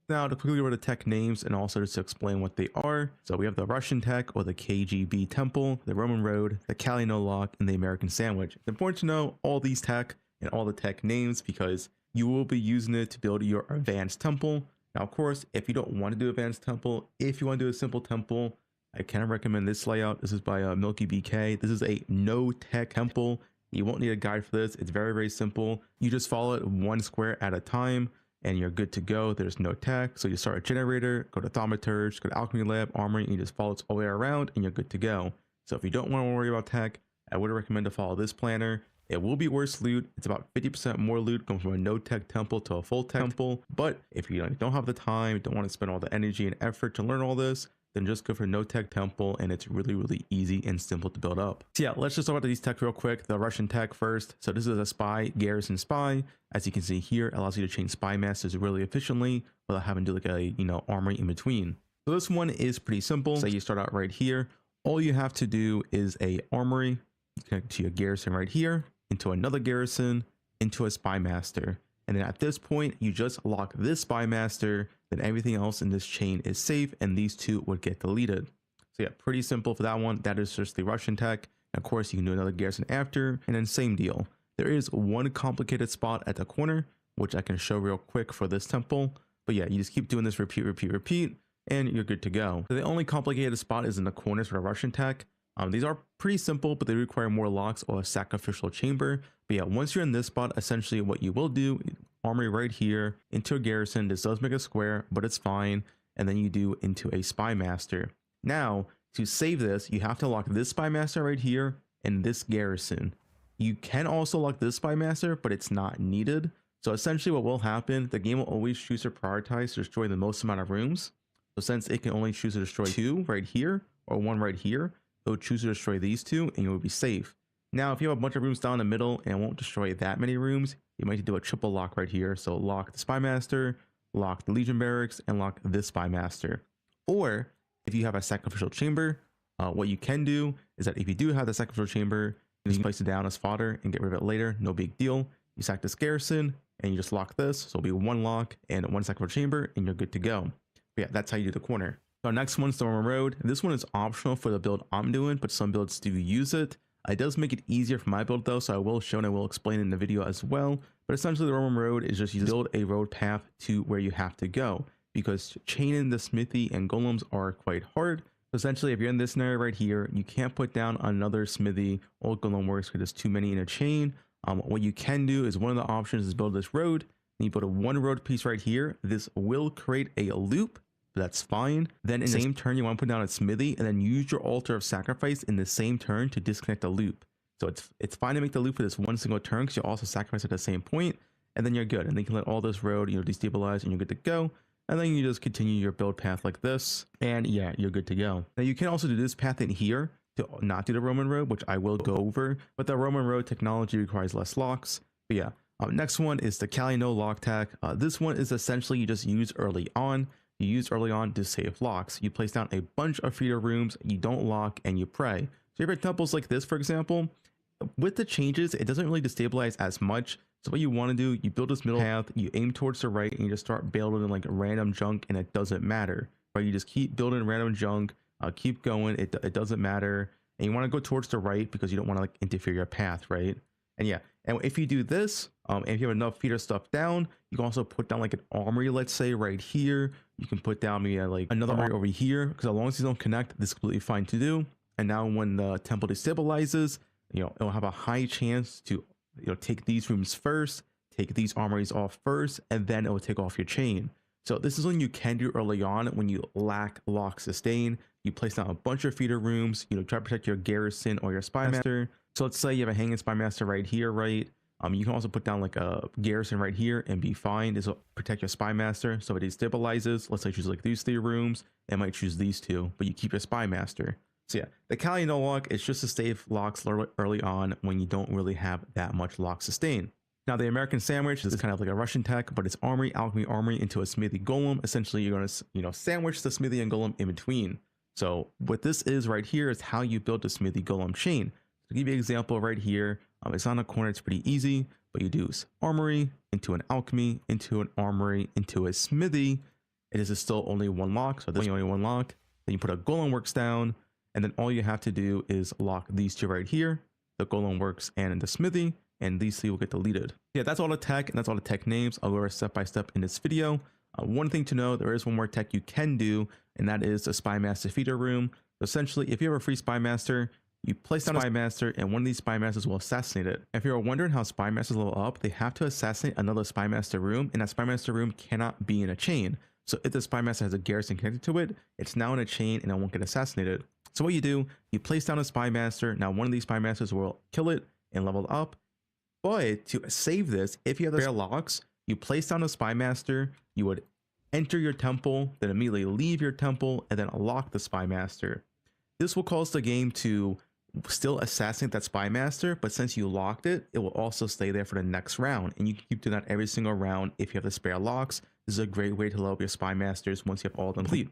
H: Now to quickly go to tech names and also just to explain what they are. So we have the Russian tech, or the KGB temple, the Roman road, the Kalino lock, and the American sandwich. It's important to know all these tech and all the tech names because you will be using it to build your advanced temple. Now of course, if you don't want to do advanced temple, if you want to do a simple temple, I can recommend this layout. This is by Milky BK. This is a no tech temple. You won't need a guide for this. It's very, very simple. You just follow it one square at a time and you're good to go. There's no tech. So you start a generator, go to thaumaturge, go to alchemy lab, armory, and you just follow it all the way around and you're good to go. So if you don't want to worry about tech, I would recommend to follow this planner. It will be worse loot. It's about 50% more loot going from a no tech temple to a full tech temple. But if you don't have the time, don't want to spend all the energy and effort to learn all this, then just go for no tech temple, and it's really, really easy and simple to build up. So yeah, let's just talk about these tech real quick. The Russian tech first. So this is a spy, garrison spy. As you can see here, it allows you to change spy masters really efficiently without having to do like a armory in between. So this one is pretty simple. So you start out right here. All you have to do is a armory, connect to your garrison right here, into another garrison, into a spy master. And then at this point, you just lock this spy master, then everything else in this chain is safe and these two would get deleted. So yeah, pretty simple for that one. That is just the Russian tech. And of course, you can do another garrison after, and then same deal. There is one complicated spot at the corner, which I can show real quick for this temple. But yeah, you just keep doing this, repeat, repeat, repeat, and you're good to go. So the only complicated spot is in the corners for the Russian tech. These are pretty simple, but they require more locks or a sacrificial chamber. But yeah, once you're in this spot, essentially what you will do, armory right here, into a garrison. This does make a square, but it's fine. And then you do into a spy master. Now, to save this, you have to lock this spy master right here and this garrison. You can also lock this spy master, but it's not needed. So essentially what will happen, the game will always choose to prioritize to destroy the most amount of rooms. So since it can only choose to destroy 2 right here or 1 right here, it will choose to destroy these 2 and you will be safe. Now, if you have a bunch of rooms down the middle and it won't destroy that many rooms, you might do a triple lock right here. So lock the spy master, lock the legion barracks, and lock this spy master. Or if you have a sacrificial chamber, what you can do is that if you do have the sacrificial chamber, you just place it down as fodder and get rid of it later. No big deal. You sack this garrison and you just lock this. So it'll be 1 lock and 1 sacrificial chamber and you're good to go. But yeah, that's how you do the corner. So our next one's the Roman road. This one is optional for the build I'm doing, but some builds do use it. It does make it easier for my build though, so I will show and I will explain in the video as well. But essentially the Roman road is just you build a road path to where you have to go, because chaining the smithy and golems are quite hard. Essentially, if you're in this scenario right here, you can't put down another smithy or golem works because there's too many in a chain. What you can do is one of the options is build this road, and you put a 1 road piece right here. This will create a loop. That's fine. Then in the same turn, you want to put down a smithy and then use your altar of sacrifice in the same turn to disconnect the loop. So it's fine to make the loop for this one single turn because you also sacrifice at the same point, and then you're good. And then you can let all this road, destabilize, and you're good to go. And then you just continue your build path like this, and yeah, you're good to go. Now you can also do this path in here to not do the Roman road, which I will go over, but the Roman road technology requires less locks. But yeah, next one is the Kalino lock tech. This one is essentially you just use early on. you use early on to save locks. You place down a bunch of feeder rooms, you don't lock, and you pray. So if your temples like this, for example, with the changes, it doesn't really destabilize as much. So what you want to do, you build this middle path, you aim towards the right, and you just start building like random junk, and it doesn't matter, right? You just keep building random junk, keep going, it doesn't matter. And you want to go towards the right because you don't want to like interfere your path, right? And yeah, and if you do this, and if you have enough feeder stuff down, you can also put down like an armory, let's say right here. You can put down maybe like another armory over here, because as long as these don't connect, this is completely fine to do. And now when the temple destabilizes, it'll have a high chance to, take these rooms first, take these armories off first, and then it will take off your chain. So this is something you can do early on when you lack lock sustain. You place down a bunch of feeder rooms, try to protect your garrison or your spy master. So let's say you have a hanging spy master right here, right? You can also put down like a garrison right here and be fine. This will protect your spy master. So if it destabilizes, let's say choose like these 3 rooms, it might choose these 2, but you keep your spy master. So yeah, the Cali no lock is just to save locks early on when you don't really have that much lock sustain. Now the American sandwich is kind of like a Russian tech, but it's armory, alchemy, armory into a smithy golem. Essentially, you're going to sandwich the smithy and golem in between. So what this is right here is how you build a smithy golem chain. To give you an example right here, it's on a corner, it's pretty easy, but you do armory into an alchemy, into an armory, into a smithy. It is still only 1 lock, so this is only 1 lock. Then you put a golem works down, and then all you have to do is lock these 2 right here, the golem works and the smithy, and these 3 will get deleted. Yeah, that's all the tech, and that's all the tech names. I'll go over step by step in this video. One thing to know, there is one more tech you can do, and that is the spy master feeder room. Essentially, if you have a free spy master, you place down a spy master, and one of these spy masters will assassinate it. If you're wondering how spy masters level up, they have to assassinate another spy master room, and that spy master room cannot be in a chain. So if the spy master has a garrison connected to it, it's now in a chain and it won't get assassinated. So what you do, you place down a spy master. Now one of these spy masters will kill it and level up. But to save this, if you have the spare locks, you place down a spy master, you would enter your temple, then immediately leave your temple, and then lock the spy master. This will cause the game to still assassinate that spy master, but since you locked it, it will also stay there for the next round, and you can keep doing that every single round if you have the spare locks. This is a great way to level up your spy masters once you have all of them complete.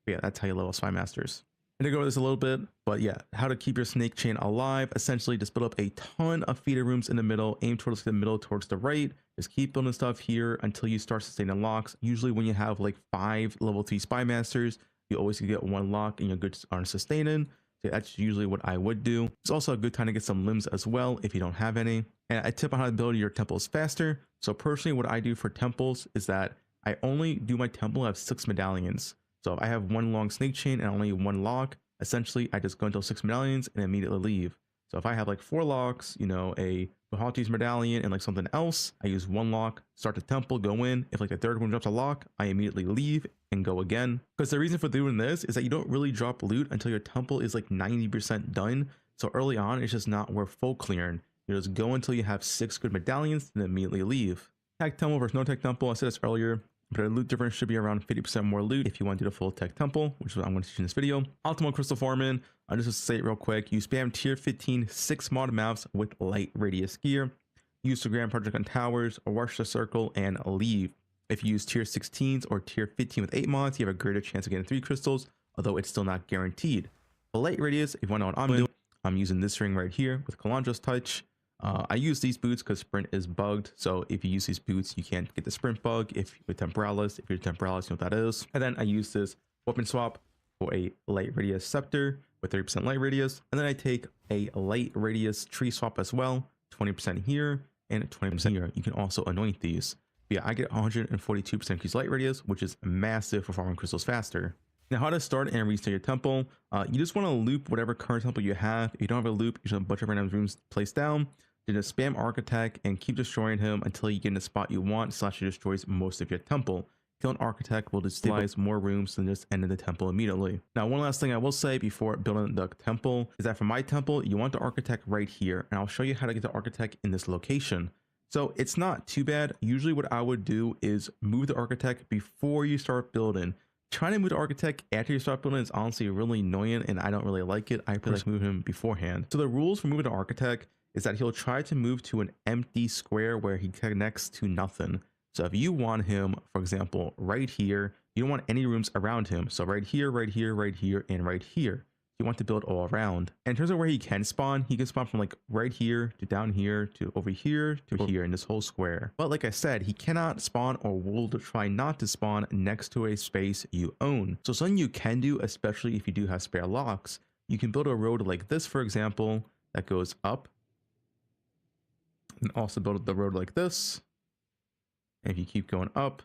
H: But yeah, that's how you level spy masters. I'm gonna go over this a little bit, but yeah, how to keep your snake chain alive. Essentially, just build up a ton of feeder rooms in the middle, aim towards the middle, towards the right. Just keep building stuff here until you start sustaining locks. Usually when you have like 5 level 3 spy masters, you always get 1 lock and you're good on sustaining. So that's usually what I would do. It's also a good time to get some limbs as well if you don't have any. And a tip on how to build your temples faster. So personally, what I do for temples is that I only do my temple have 6 medallions. So if I have 1 long snake chain and only 1 lock, essentially I just go until 6 medallions and immediately leave. So if I have like 4 locks, a Bahati's medallion and like something else, I use 1 lock, start the temple, go in. If like the 3rd one drops a lock, I immediately leave and go again. Because the reason for doing this is that you don't really drop loot until your temple is like 90% done. So early on, it's just not worth full clearing. You just go until you have 6 good medallions and immediately leave. Tech temple versus no tech temple, I said this earlier, but a loot difference should be around 50% more loot if you want to do the full tech temple, which is what I'm going to teach in this video. Optimal crystal farming, I'll just say it real quick. You spam tier 15 6 mod maps with light radius gear. Use the grand project on towers, rush the circle, and leave. If you use tier 16s or tier 15 with 8 mods, you have a greater chance of getting 3 crystals, although it's still not guaranteed. For light radius, if you want to know what I'm doing, I'm using this ring right here with Calandra's touch. I use these boots because sprint is bugged, so if you use these boots you can't get the sprint bug. If you're temporalis, you know what that is. And then I use this weapon swap for a light radius scepter with 30% light radius, and then I take a light radius tree swap as well, 20% here and 20% here. You can also anoint these. But yeah, I get 142% increased light radius, which is massive for farming crystals faster. Now, how to start and restart your temple. You just want to loop whatever current temple you have. If you don't have a loop, you just have a bunch of random rooms placed down. Then just spam Architect and keep destroying him until you get in the spot you want, / it destroys most of your temple. Kill an Architect will destabilize more rooms than just ending the temple immediately. Now, one last thing I will say before building the temple is that for my temple, you want the Architect right here, and I'll show you how to get the Architect in this location. So it's not too bad. Usually what I would do is move the Architect before you start building. Trying to move the Architect after you start building is honestly really annoying, and I don't really like it. I feel like moving him beforehand. So the rules for moving the Architect is that he'll try to move to an empty square where he connects to nothing. So if you want him, for example, right here, You don't want any rooms around him. So right here, right here, right here, and right here. You want to build all around. And in terms of where he can spawn from like right here to down here to over here to here in this whole square. But like I said, he cannot spawn or will try not to spawn next to a space you own. So something you can do, especially if you do have spare locks, you can build a road like this, for example, that goes up. And also build the road like this. And if you keep going up,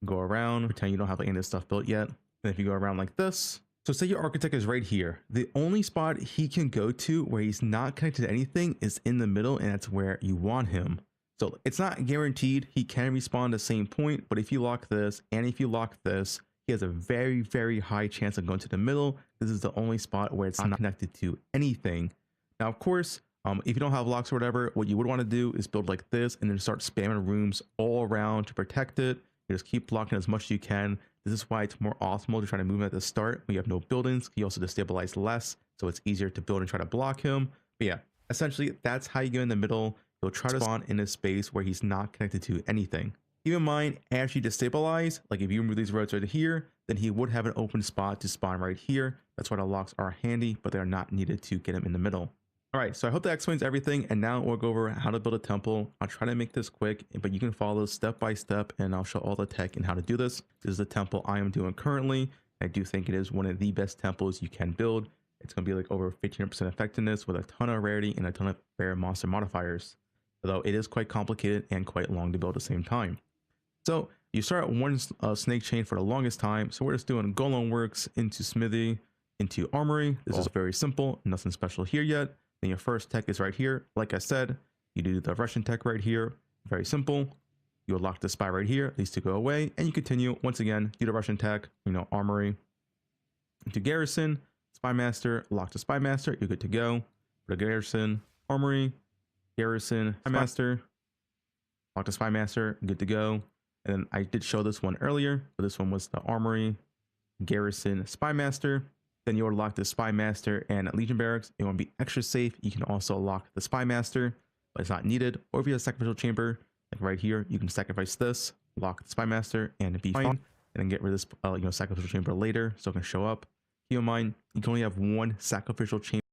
H: go around, pretend you don't have like any of this stuff built yet. And if you go around like this, so say your architect is right here. The only spot he can go to where he's not connected to anything is in the middle, and that's where you want him. So it's not guaranteed he can respawn the same point, but if you lock this and if you lock this, he has a very, very high chance of going to the middle. This is the only spot where it's not connected to anything. Now, of course, if you don't have locks or whatever, what you would want to do is build like this and then start spamming rooms all around to protect it. You just keep blocking as much as you can. This is why it's more optimal to try to move him at the start when you have no buildings. He also destabilizes less, so it's easier to build and try to block him. But yeah, essentially that's how you get in the middle. You'll try to spawn in a space where he's not connected to anything. Keep in mind, as you destabilize, like if you remove these roads right here, then he would have an open spot to spawn right here. That's why the locks are handy, but they're not needed to get him in the middle. All right, so I hope that explains everything, and now we'll go over how to build a temple. I'll try to make this quick, but you can follow step by step, and I'll show all the tech and how to do this. This is the temple I am doing currently. I do think it is one of the best temples you can build. It's going to be like over 15% effectiveness with a ton of rarity and a ton of rare monster modifiers, although it is quite complicated and quite long to build at the same time. So you start one snake chain for the longest time. So we're just doing golem works into smithy, into armory. This is very simple, nothing special here yet. Then your first tech is right here. Like I said, you do the Russian tech right here. Very simple. You unlock the spy right here, these two go away, and you continue once again, do the Russian tech, armory into garrison, spy master, lock the spy master, you're good to go. For the garrison, armory, garrison, spy master, lock the spy master, good to go. And then I did show this one earlier, but this one was the armory, garrison, spy master. Then you would lock the spy master and legion barracks. You want to be extra safe. You can also lock the spy master, but it's not needed. Or if you have a sacrificial chamber, like right here, you can sacrifice this, lock the spy master, and be fine. And then get rid of this, sacrificial chamber later, so it can show up. Keep in mind, you can only have one sacrificial chamber.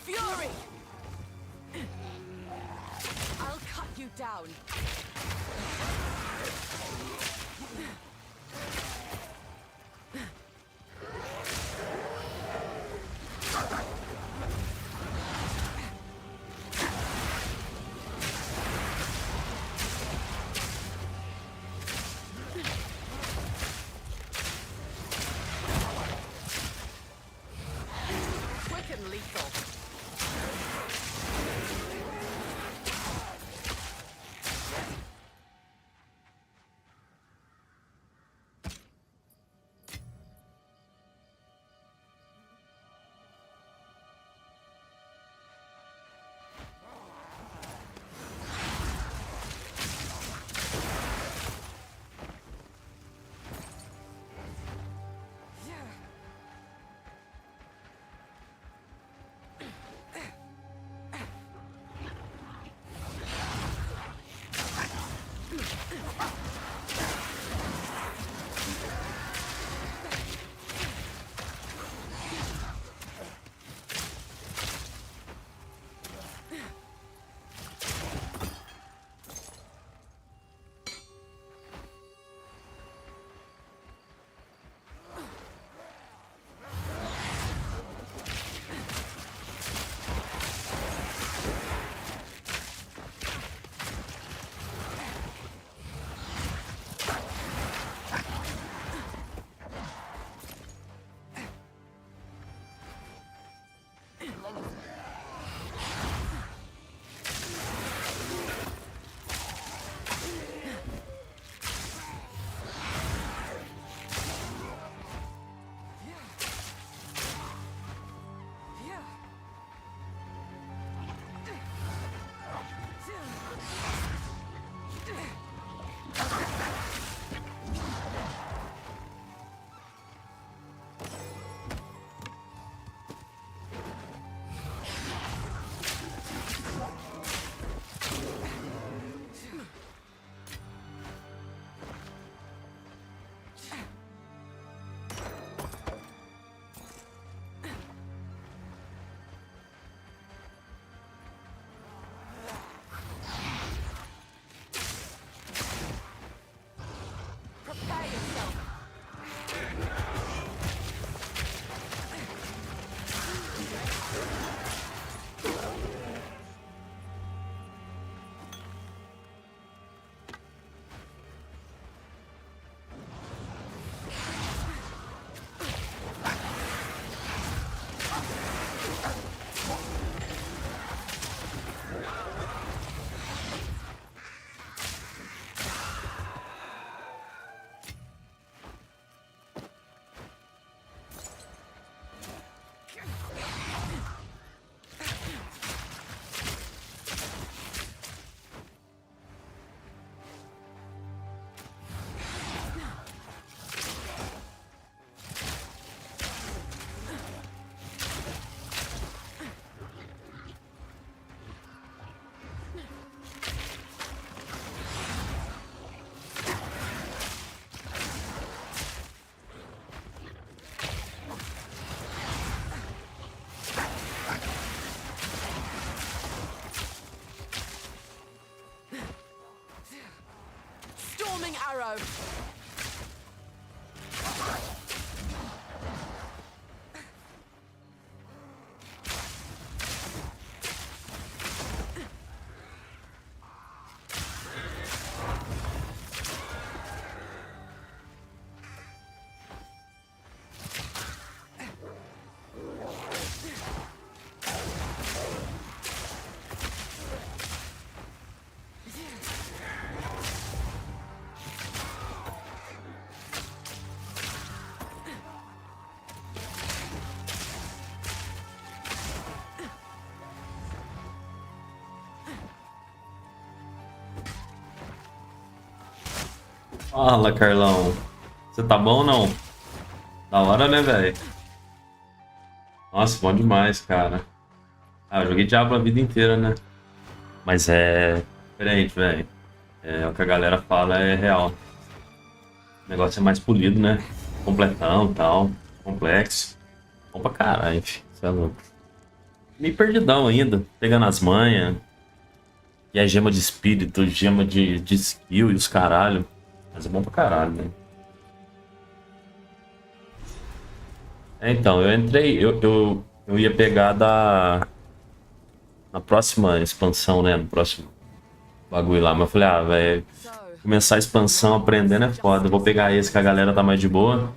C: Fury! I'll cut you down. Quick and lethal. Storming arrow.
I: Fala, Carlão. Você tá bom ou não? Da hora, né, velho? Nossa, bom demais, cara. Ah, eu joguei Diablo a vida inteira, né? Mas é diferente, velho. É o que a galera fala é real. O negócio é mais polido, né? Completão e tal. Complexo. Bom pra caralho, filho. Você é louco. Meio perdidão ainda. Pegando as manhas. E a gema de espírito, gema de skill e os caralho. Mas é bom pra caralho, né? É, então, eu entrei. Eu ia pegar na próxima expansão, né? No próximo bagulho lá. Mas eu falei, ah, velho. Começar a expansão aprendendo é foda. Eu vou pegar esse que a galera tá mais de boa.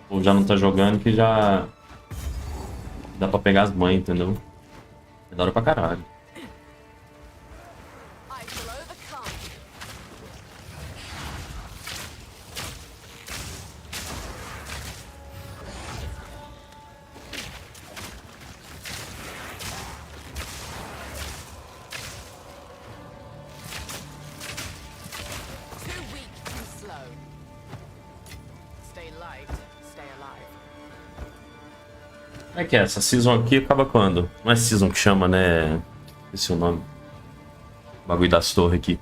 I: Ou já não tá jogando, que já dá pra pegar as mães, entendeu? É da hora pra caralho.
C: I shall overcome. 'Too weak, too slow. Stay light, stay alive.
I: Como é que é? Essa season aqui acaba quando? Não é season que chama, né? Esse é o nome. O bagulho das torres aqui.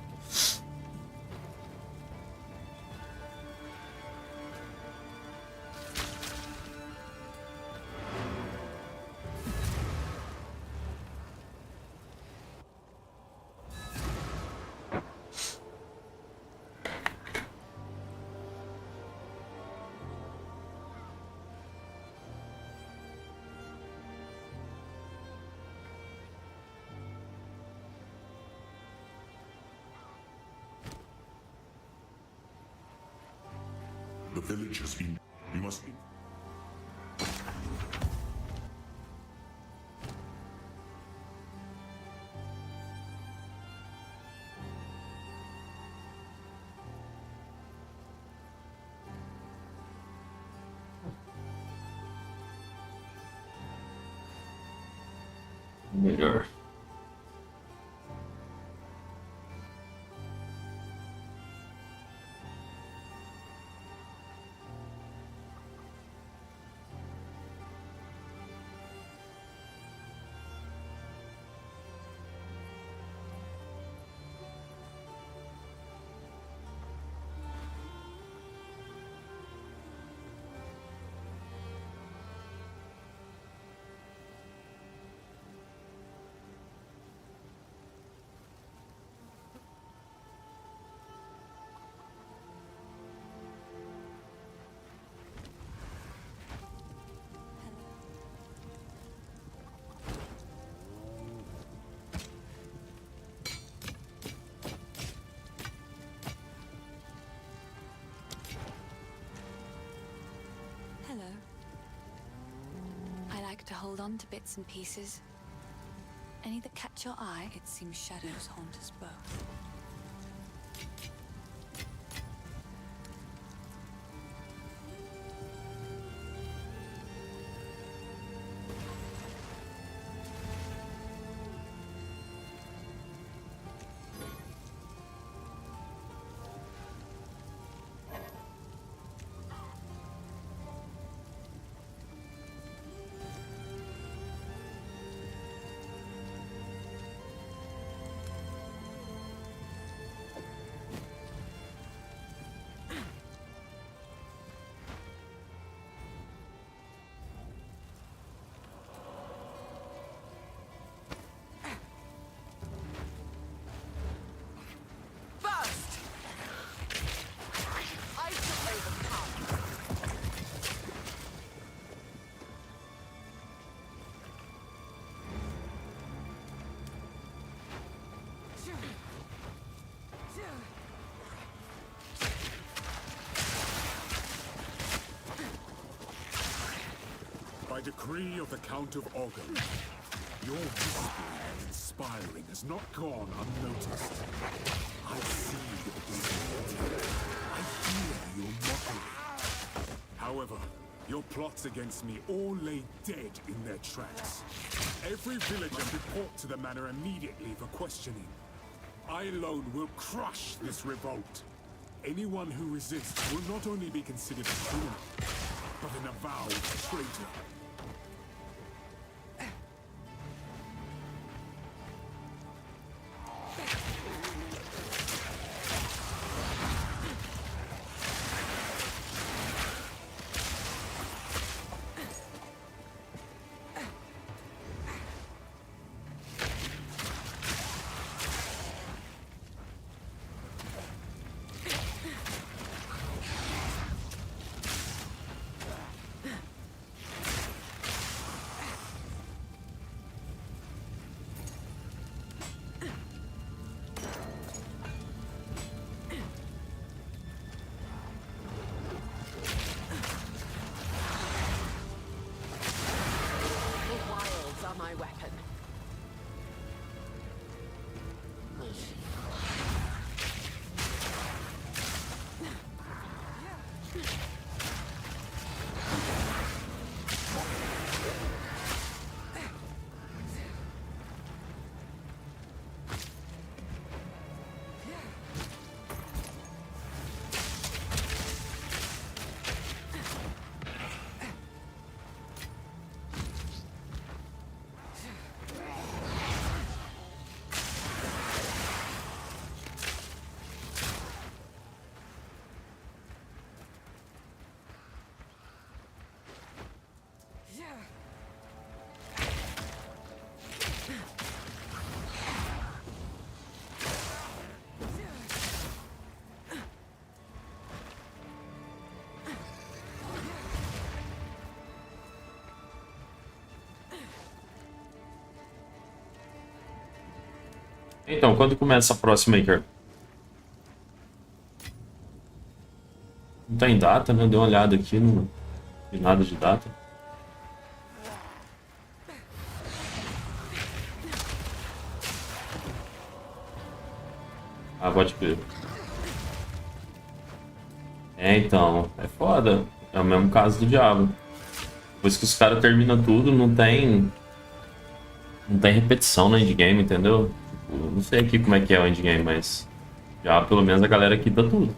A: The village has been... We must be...
I: Melhor.
D: to hold on to bits and pieces. Any that catch your eye, it seems shadows haunt us both.
C: Burst! I shall overcome.
A: By decree of the Count of Ogre, your whispering and inspiring has not gone unnoticed. I see your disability. I hear your mockery. However, your plots against me all lay dead in their tracks. Every villager report to the manor immediately for questioning. I alone will crush this revolt. Anyone who resists will not only be considered a criminal, but an avowed traitor.
I: Então, quando começa a próxima aí, cara? Não tem data, né? Dei uma olhada aqui, não vi nada de data. Ah, pode ver. É, então, é foda. É o mesmo caso do Diablo. Depois que os caras terminam tudo, não tem repetição no endgame, entendeu? Tipo, não sei aqui como é que é o endgame, mas já pelo menos a galera aqui dá tudo.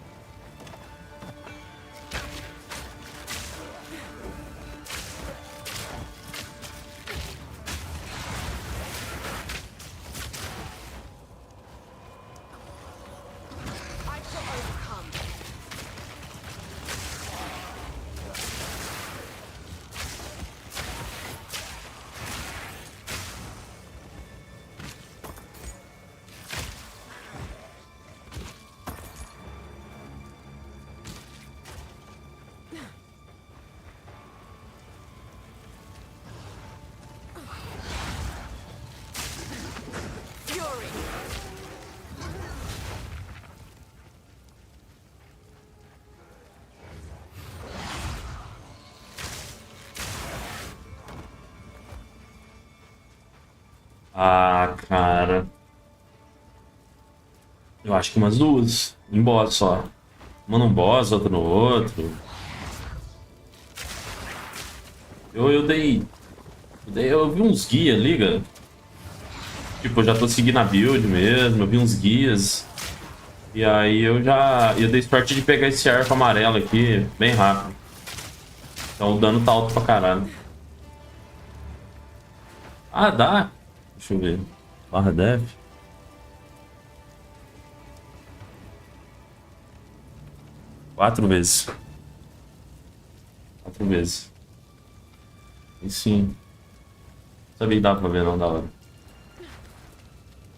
I: Ah, cara. Eu acho que umas duas. Em boss só. Uma num boss, outra no outro. Eu vi uns guias, liga? Tipo, eu já tô seguindo a build mesmo, eu vi uns guias. E aí eu dei sorte de pegar esse arco amarelo aqui bem rápido. Então o dano tá alto pra caralho. Ah, dá? Deixa eu ver. Barra def. Quatro vezes. 4 vezes. E sim. Sabia que dava pra ver, não, da hora.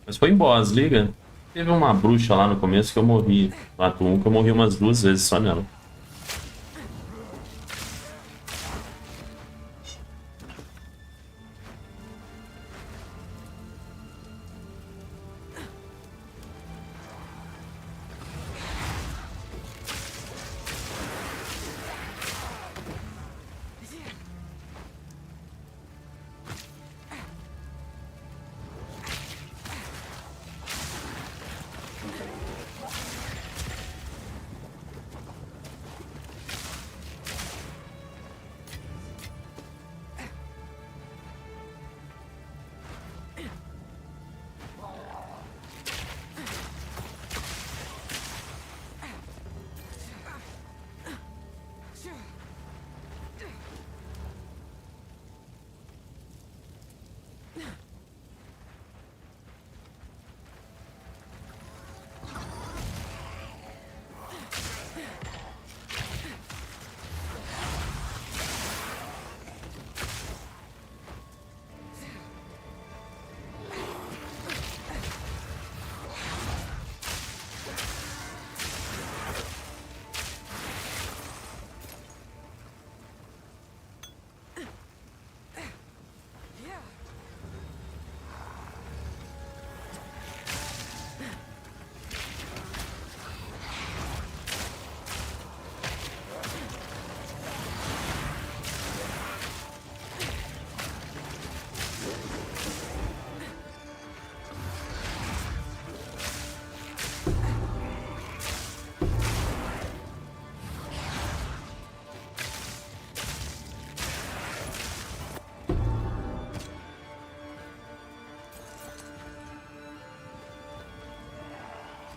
I: Mas foi em boss, liga. Teve uma bruxa lá no começo que eu morri. Lá do 1 que eu morri umas 2 vezes só nela.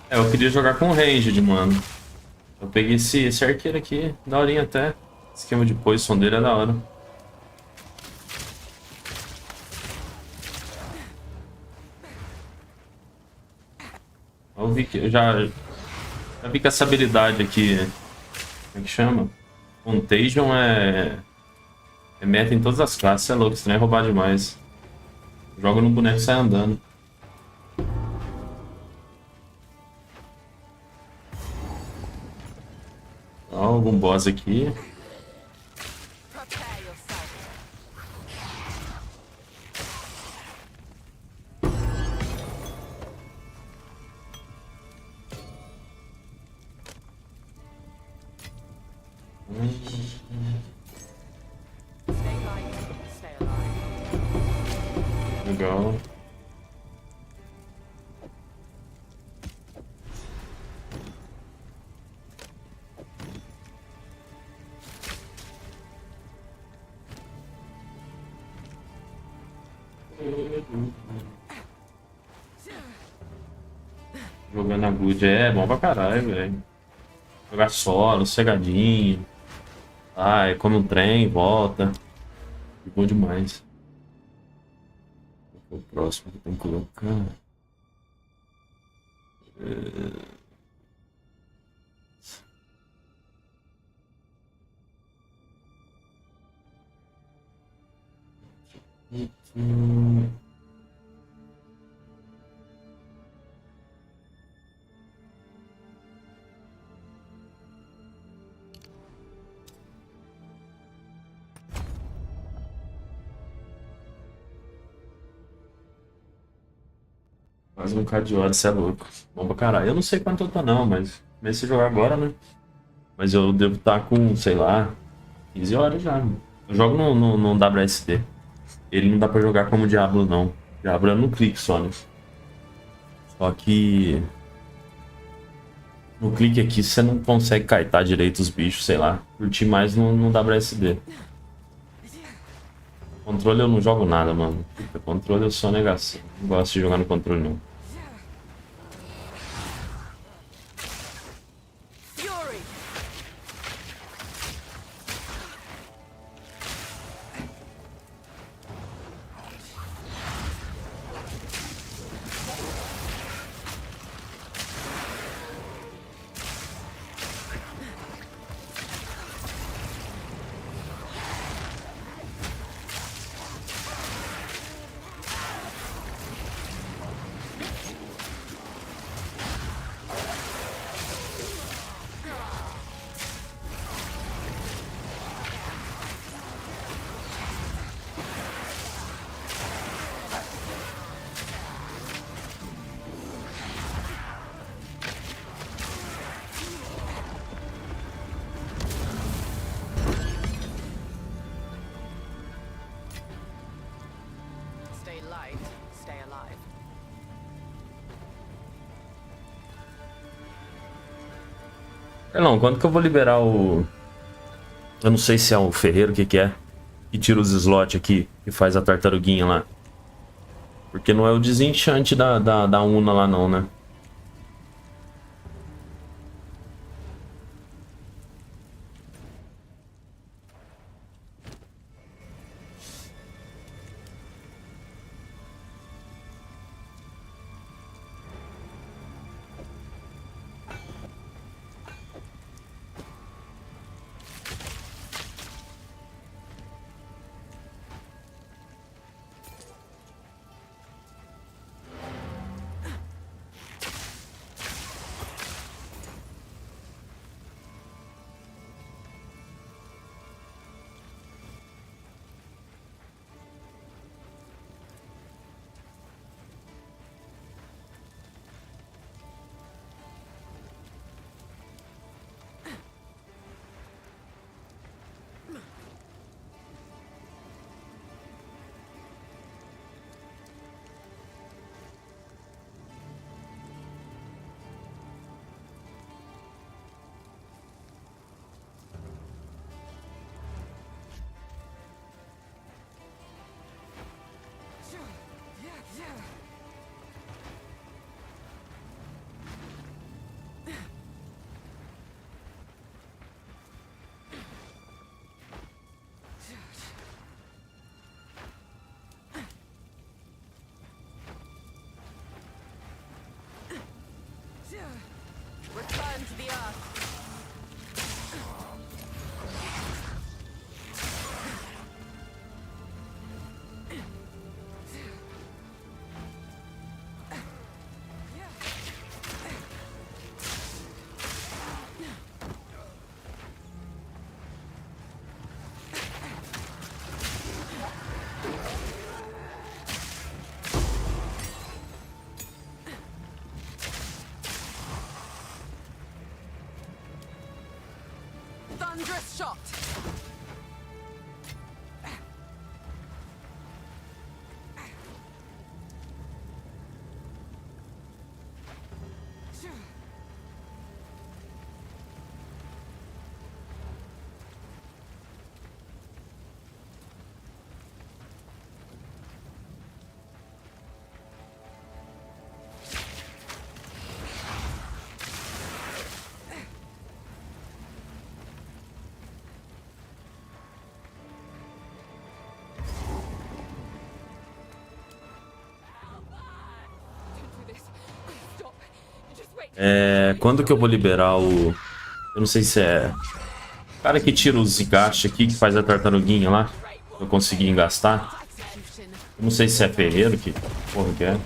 I: É, eu queria jogar com ranged, mano. Eu peguei esse arqueiro aqui, daorinha até. O esquema de poison dele é da hora. Eu vi que já vi que essa habilidade aqui, como é que chama? Contagion é meta em todas as classes, é louco, estranho é roubar demais. Joga no boneco e sai andando. Ó, algum boss aqui.
C: Prepare yourself. Stay light, stay alive.
I: Legal. Jogando a good é bom pra caralho, velho. Jogar solo, cegadinho. Ai, come um trem, volta. Bom demais. O próximo que tem que colocar. Mais um bocado de hora, você é louco. Bom pra caralho. Eu não sei quanto eu tô não, mas comecei a jogar agora, né? Mas eu devo estar com, sei lá, 15 horas já. Eu jogo no WSD. Ele não dá pra jogar como Diablo, não. Diablo no clique só, né? Só que no clique aqui você não consegue kaitar direito os bichos, sei lá. Curtir mais no WSD. Controle eu não jogo nada, mano. Controle eu sou negação. Não gosto de jogar no controle, não.
C: Stay light, stay alive.
I: Não, quando que eu vou liberar o... Eu não sei se é o ferreiro, o que que é. Que tira os slots aqui, que faz a tartaruguinha lá. Porque não é o desenchante da Una lá não, né?
C: Return to the earth. Thunderous shot.
I: Quando que eu vou liberar o... Eu não sei se é... O cara que tira os engastes aqui, que faz a tartaruguinha lá. Pra eu conseguir engastar. Eu não sei se é ferreiro que... Porra que é.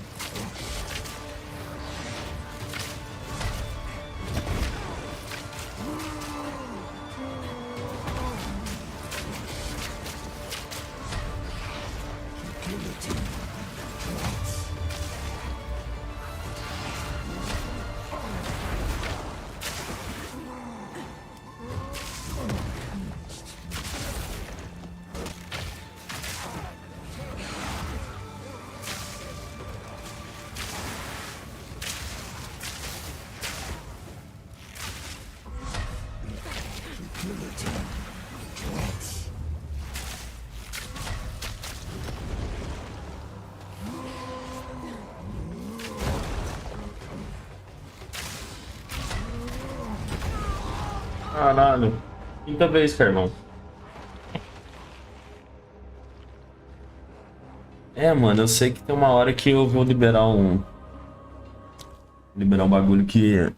I: Caralho. Quinta vez, Carlão. É, mano, eu sei que tem uma hora que eu vou liberar um... Liberar um bagulho que...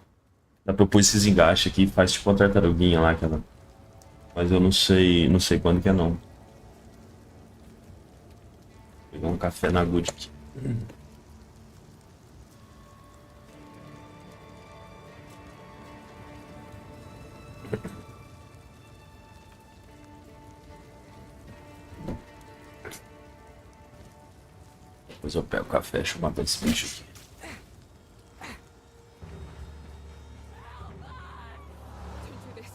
I: Dá pra eu pôr esses engaixes aqui e faz tipo uma tartaruguinha lá, cara. Mas eu não sei quando que é, não. Vou pegar um café na Good aqui. Depois eu pego o café, deixa eu matar esse bicho aqui.
C: Don't do this.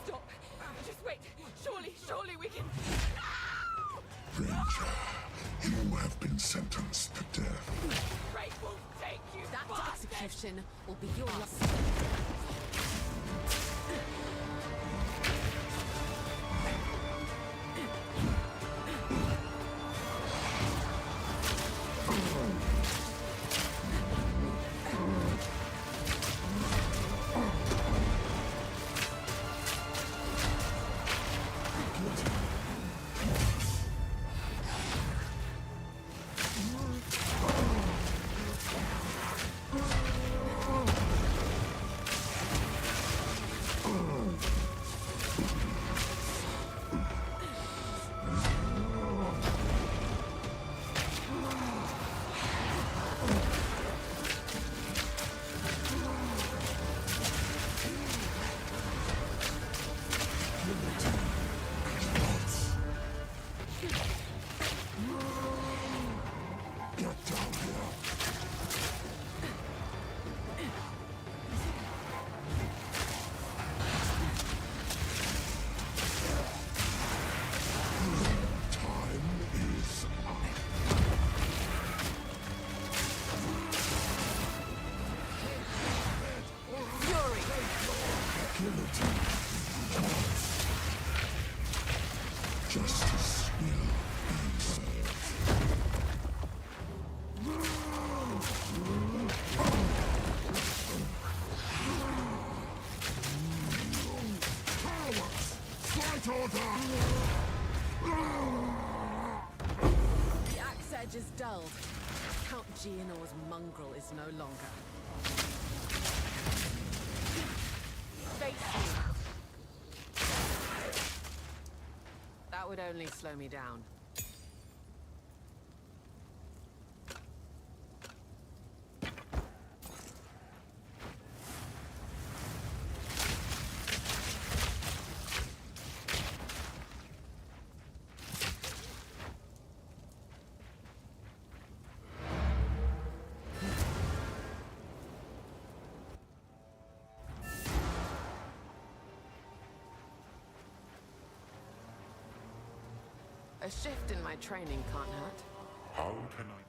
C: Stop. Just wait. Surely we can.
A: Ranger, you have been sentenced to death.
C: Great will take you.
F: That execution will be your last.
A: Justice will be served. Fight order!
F: The axe edge is dulled. Count Geonor's mongrel is no longer. Face me. That would only slow me down. A shift in my training can't hurt.
A: How can I?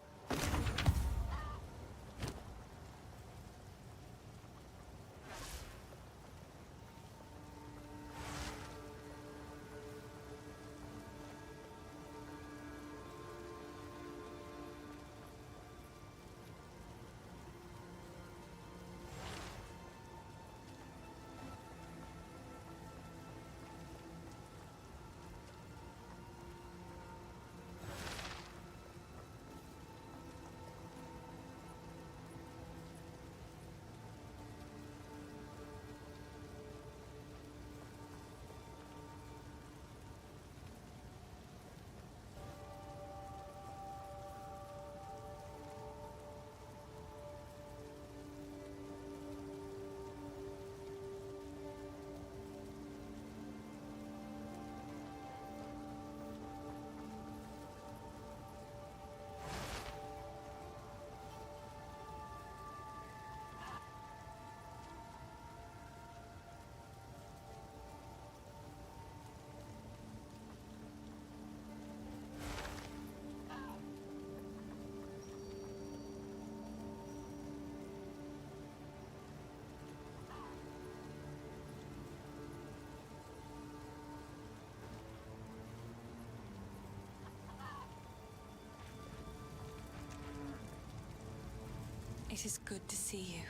D: It is good to see you.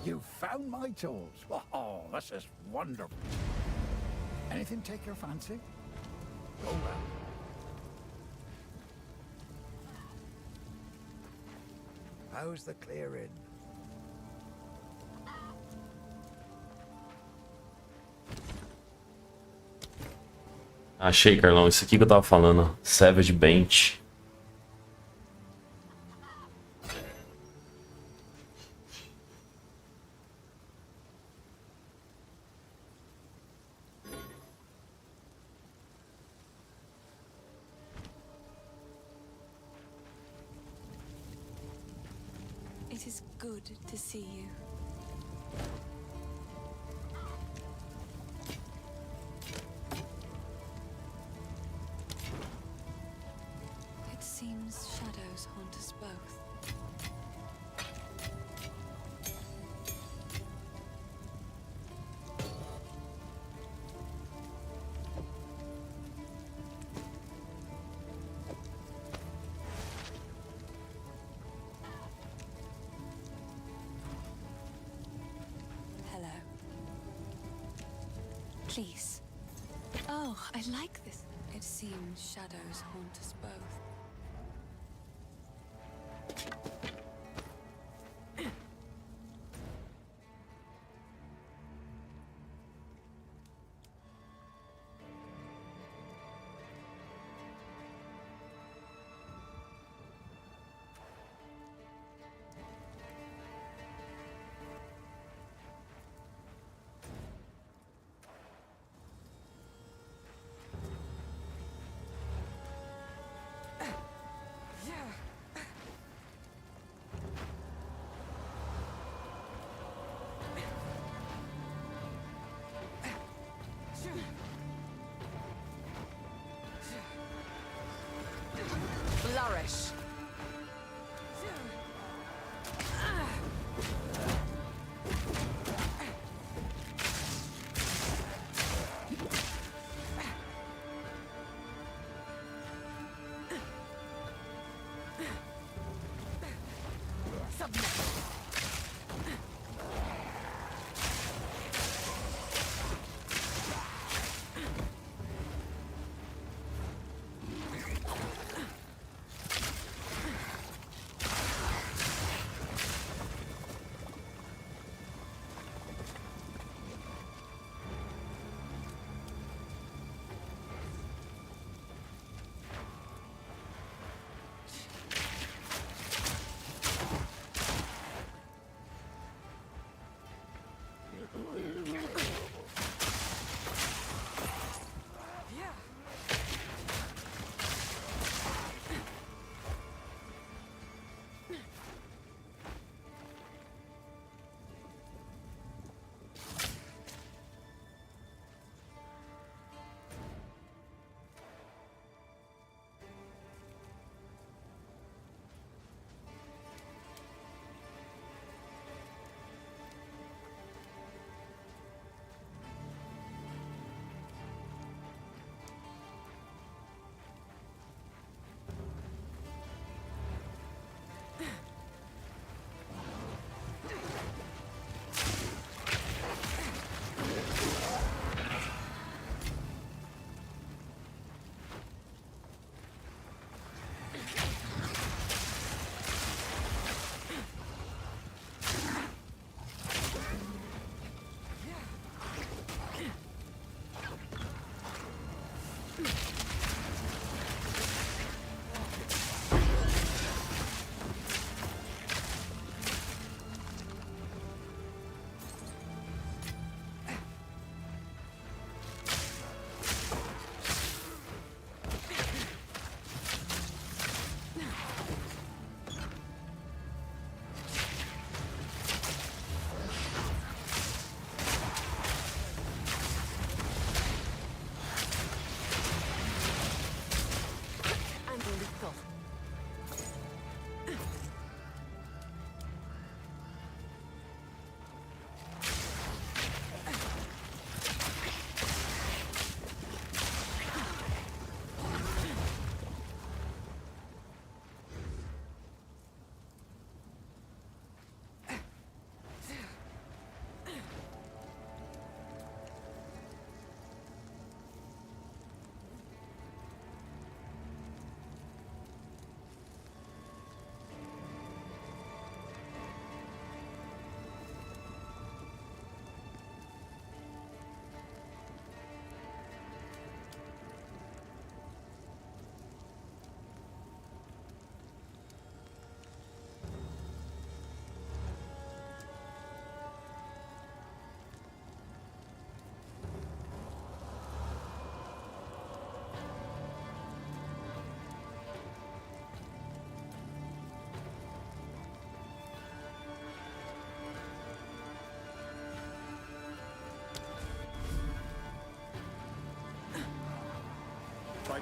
G: You found my tools. Oh, this is wonderful. Anything take your fancy? Oh, well. How's the clearing?
I: Achei, Carlão. Isso aqui que eu tava falando, ó. Savage Bench.
D: It is good to see you. It seems shadows haunt us both. Hello. Please. Oh, I like this. It seems shadows haunt us both.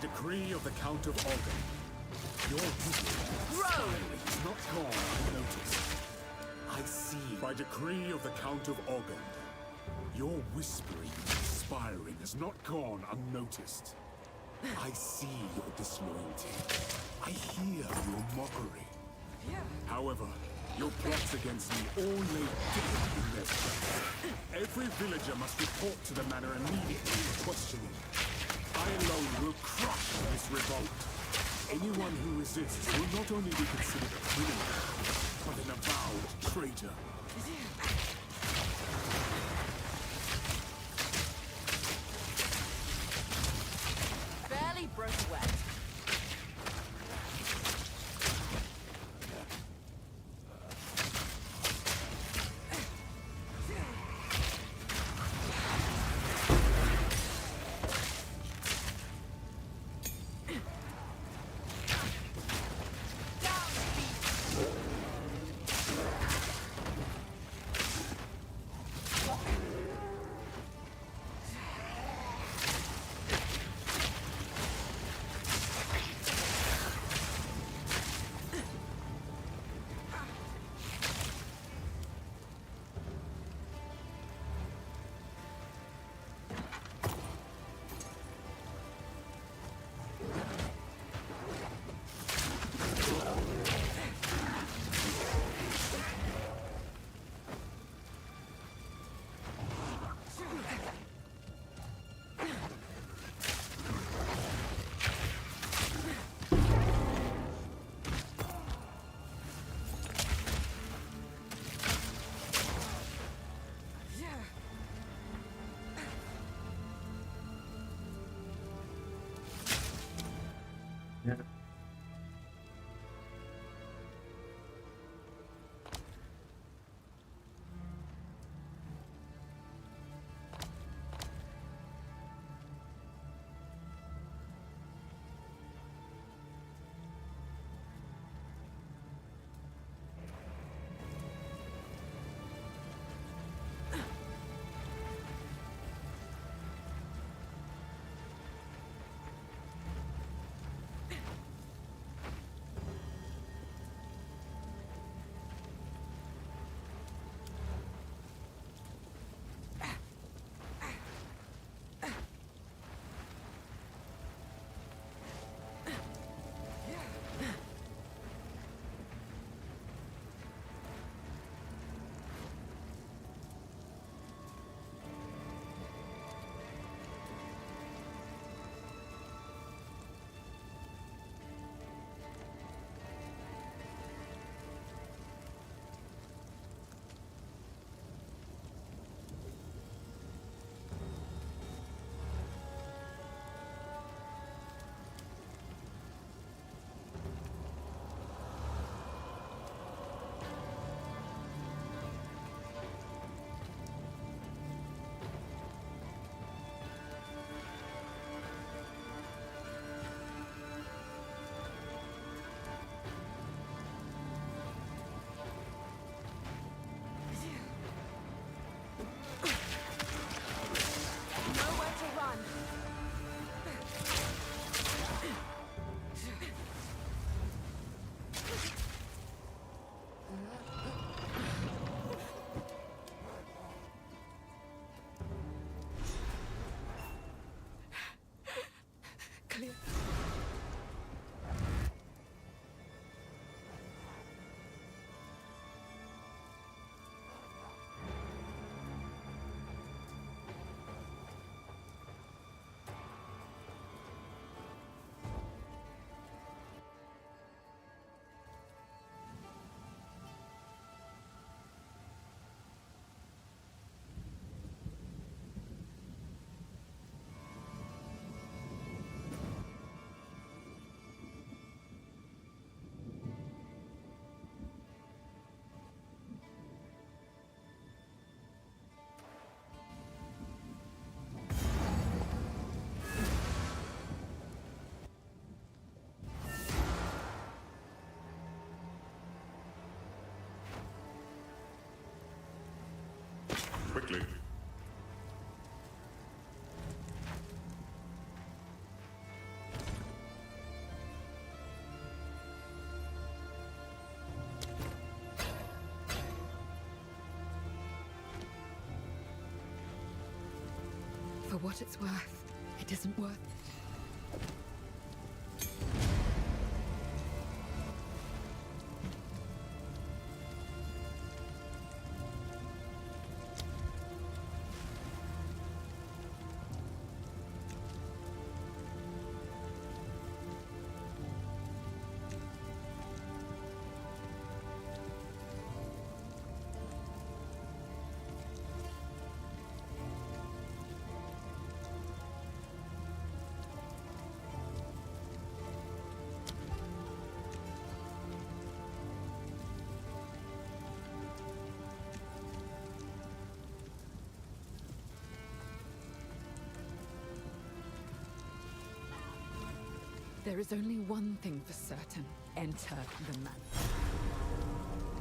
A: decree of the Count of Organ, your whispering is not gone unnoticed. I see. By decree of the Count of Organ, your whispering and aspiring has not gone unnoticed. I see your disloyalty. I hear your mockery. However, your plots against me all lay dead in their tracks. Every villager must report to the manor immediately for questioning. I alone will crush this revolt. Anyone who resists will not only be considered a criminal, but an avowed traitor.
C: Barely broke wet.
I: Yeah.
A: Quickly.
F: what it's worth, it isn't worth. There is only one thing for certain. Enter the man.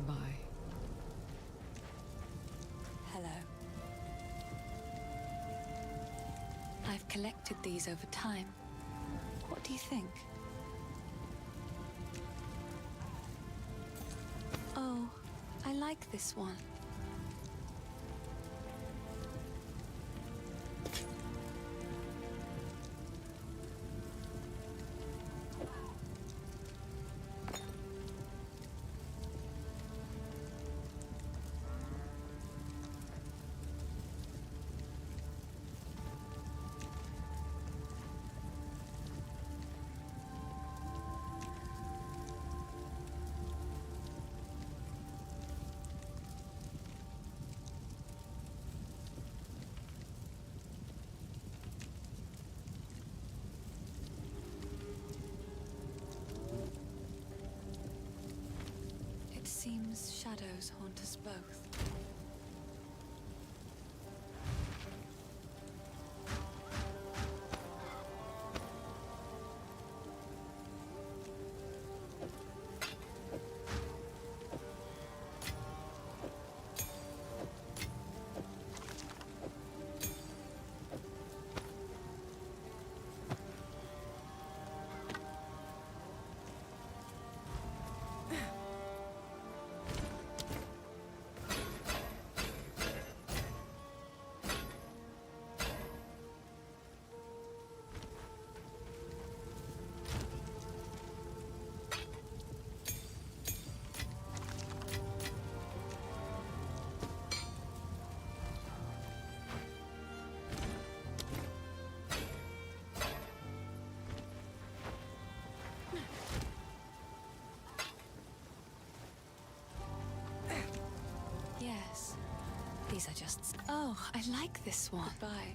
F: Bye.
D: Hello. I've collected these over time. What do you think? Oh, I like this one. It seems shadows haunt us both. Yes. These are just... Oh, I like this one. Bye.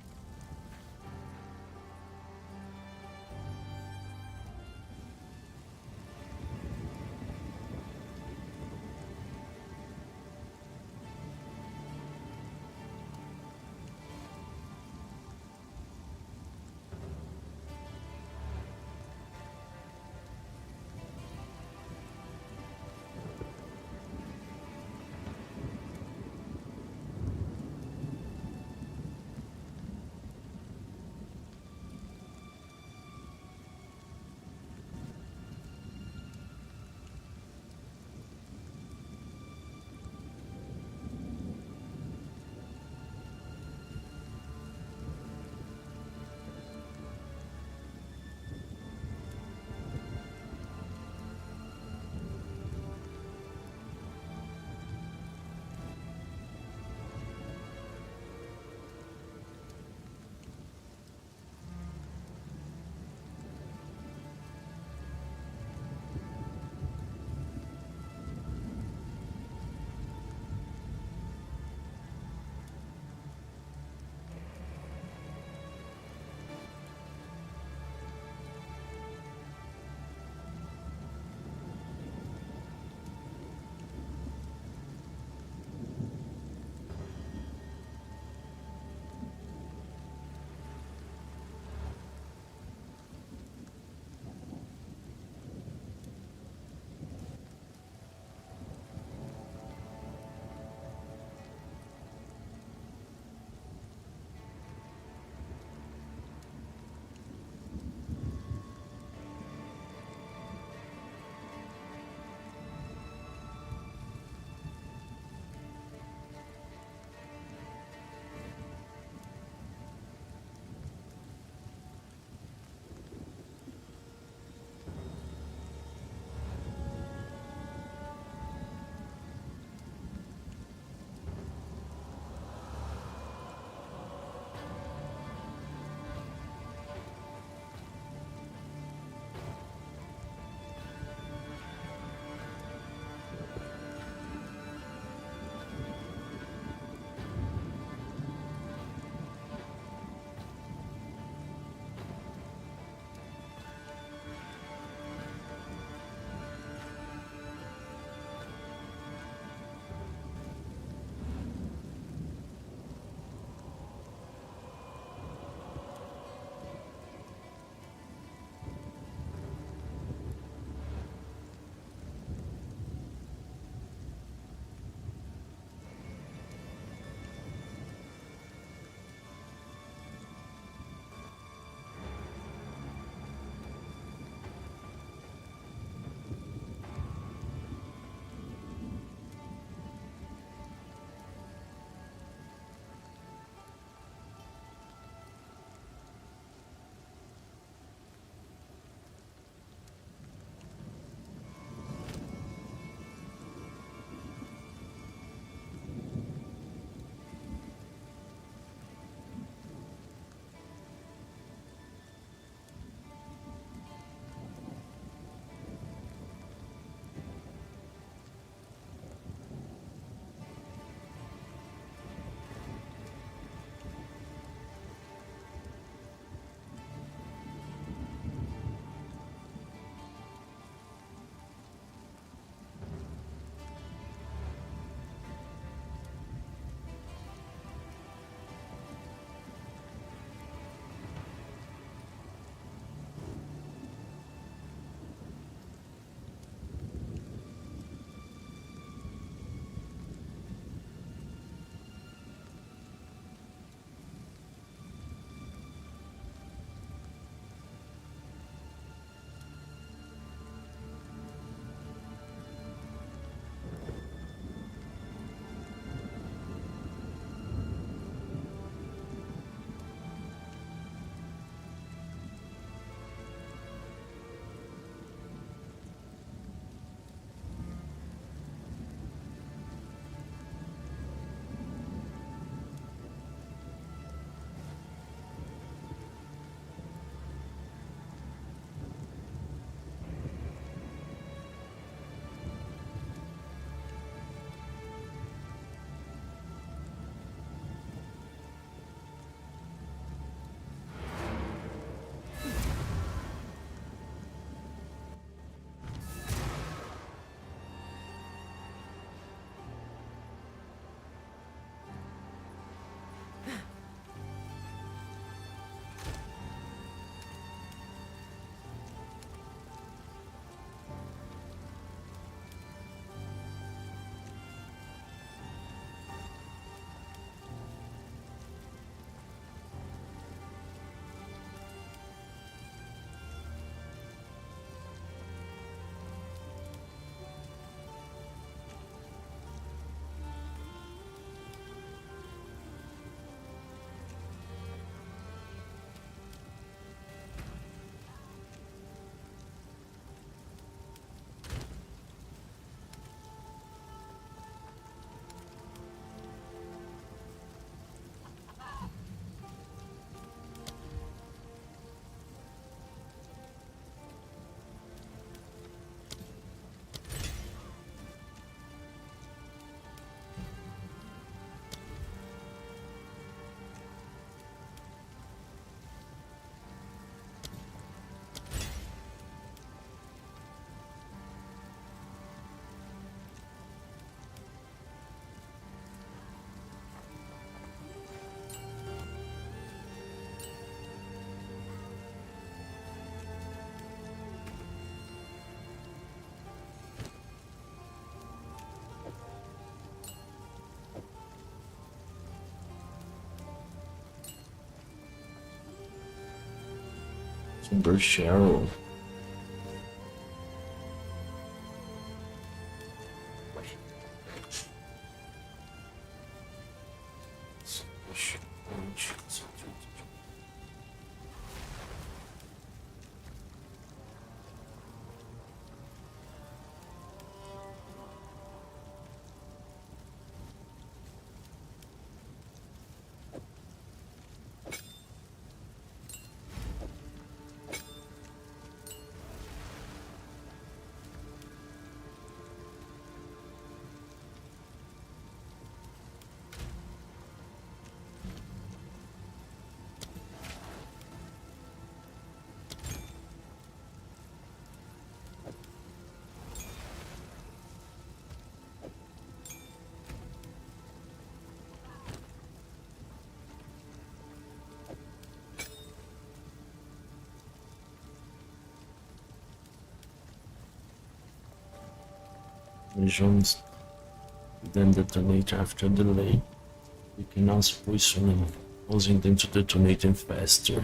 I: Poisonburst arrow. Visions then detonate after delay. You can also poison causing them to detonate them faster.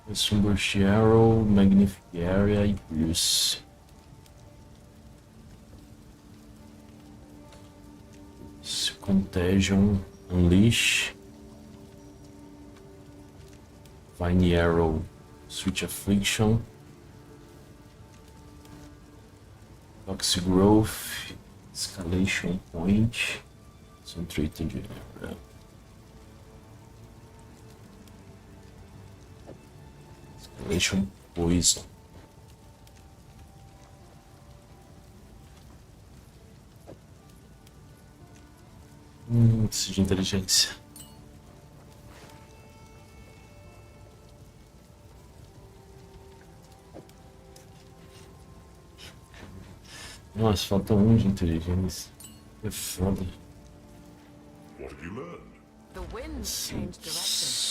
I: Poisonburst arrow, magnific area, use. Contagion, unleash. Vine arrow, switch affliction. Toxic growth, escalation point, concentrated area. Escalation poison. Preciso de inteligência. Nossa, falta um de inteligência. É foda.
A: What have you learned?
C: The wind changed direction.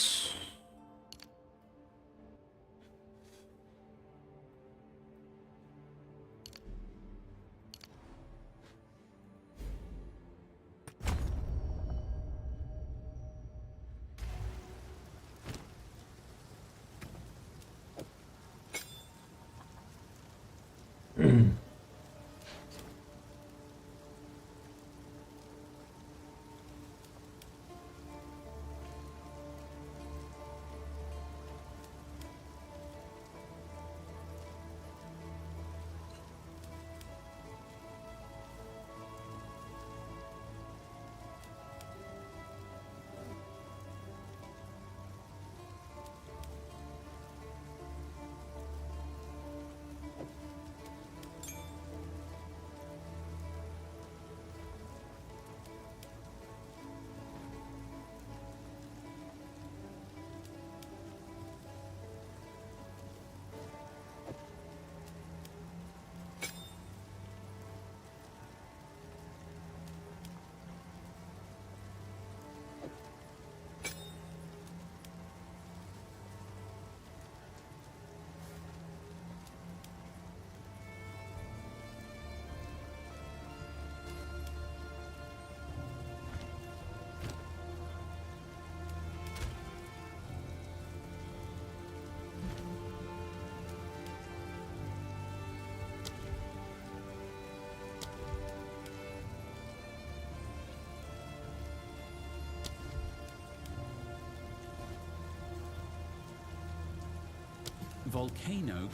J: Volcano.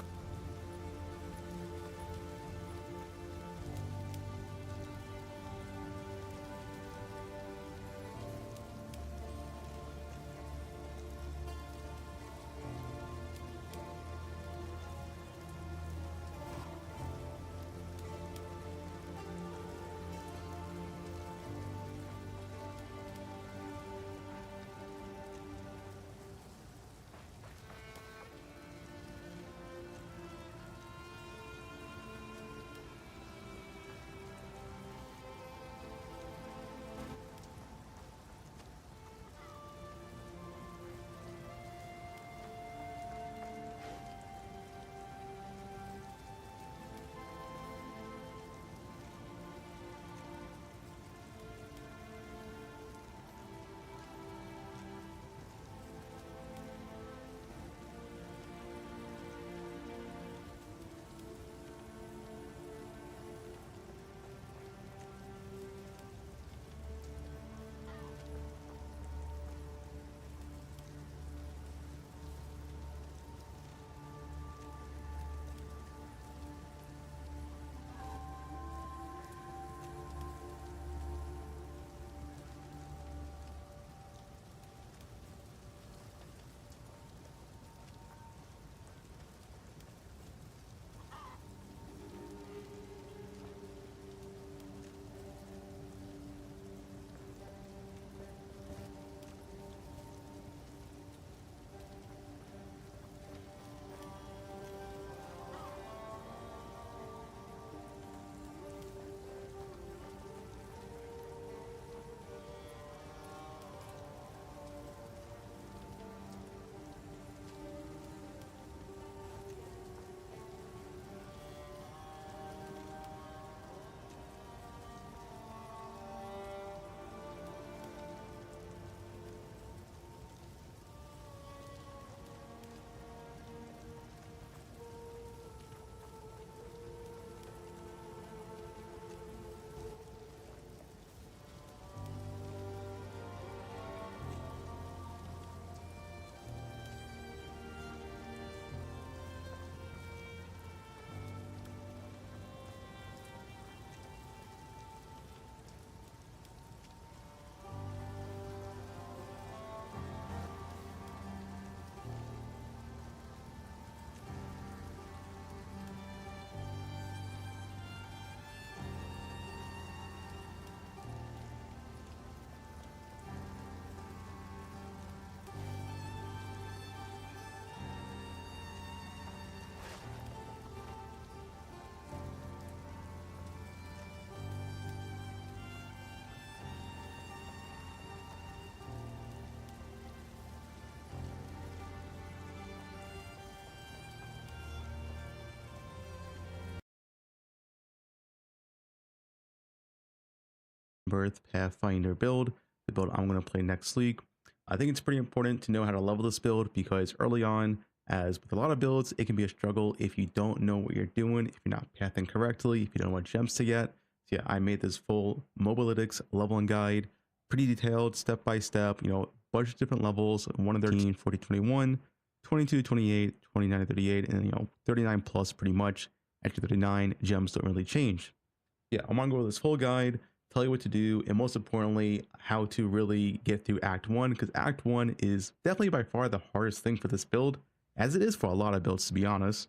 H: Poisonburst Pathfinder build, the build I'm going to play next league. I think it's pretty important to know how to level this build because early on, as with a lot of builds, it can be a struggle if you don't know what you're doing, if you're not pathing correctly, if you don't know what gems to get. So yeah, I made this full mobalytics leveling guide, pretty detailed, step by step, bunch of different levels, 1 to 13, 40, 21, 22, 28, 29, 38, and 39 plus pretty much. After 39, gems don't really change. Yeah, I'm gonna go over this whole guide, tell you what to do, and most importantly, how to really get through Act 1, because Act 1 is definitely by far the hardest thing for this build, as it is for a lot of builds, to be honest.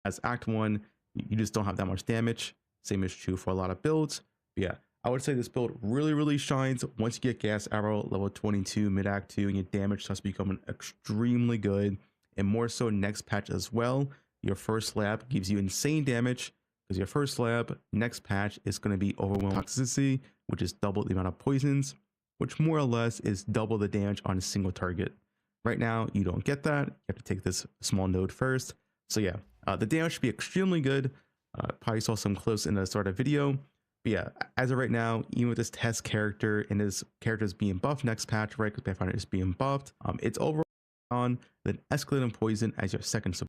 H: As Act 1, you just don't have that much damage. Same is true for a lot of builds. But yeah, I would say this build really shines once you get Gas Arrow level 22 mid Act 2, and your damage starts becoming extremely good, and more so next patch as well. Your first lab gives you insane damage because your first lab next patch is going to be overwhelming toxicity, which is double the amount of poisons, which more or less is double the damage on a single target. Right now, you don't get that. You have to take this small node first. So yeah, the damage should be extremely good. Probably saw some clips in the start of the video. But yeah, as of right now, even with this test character and his characters being buffed next patch, right? Because Pathfinder is being buffed, it's overall on then escalating poison as your second support.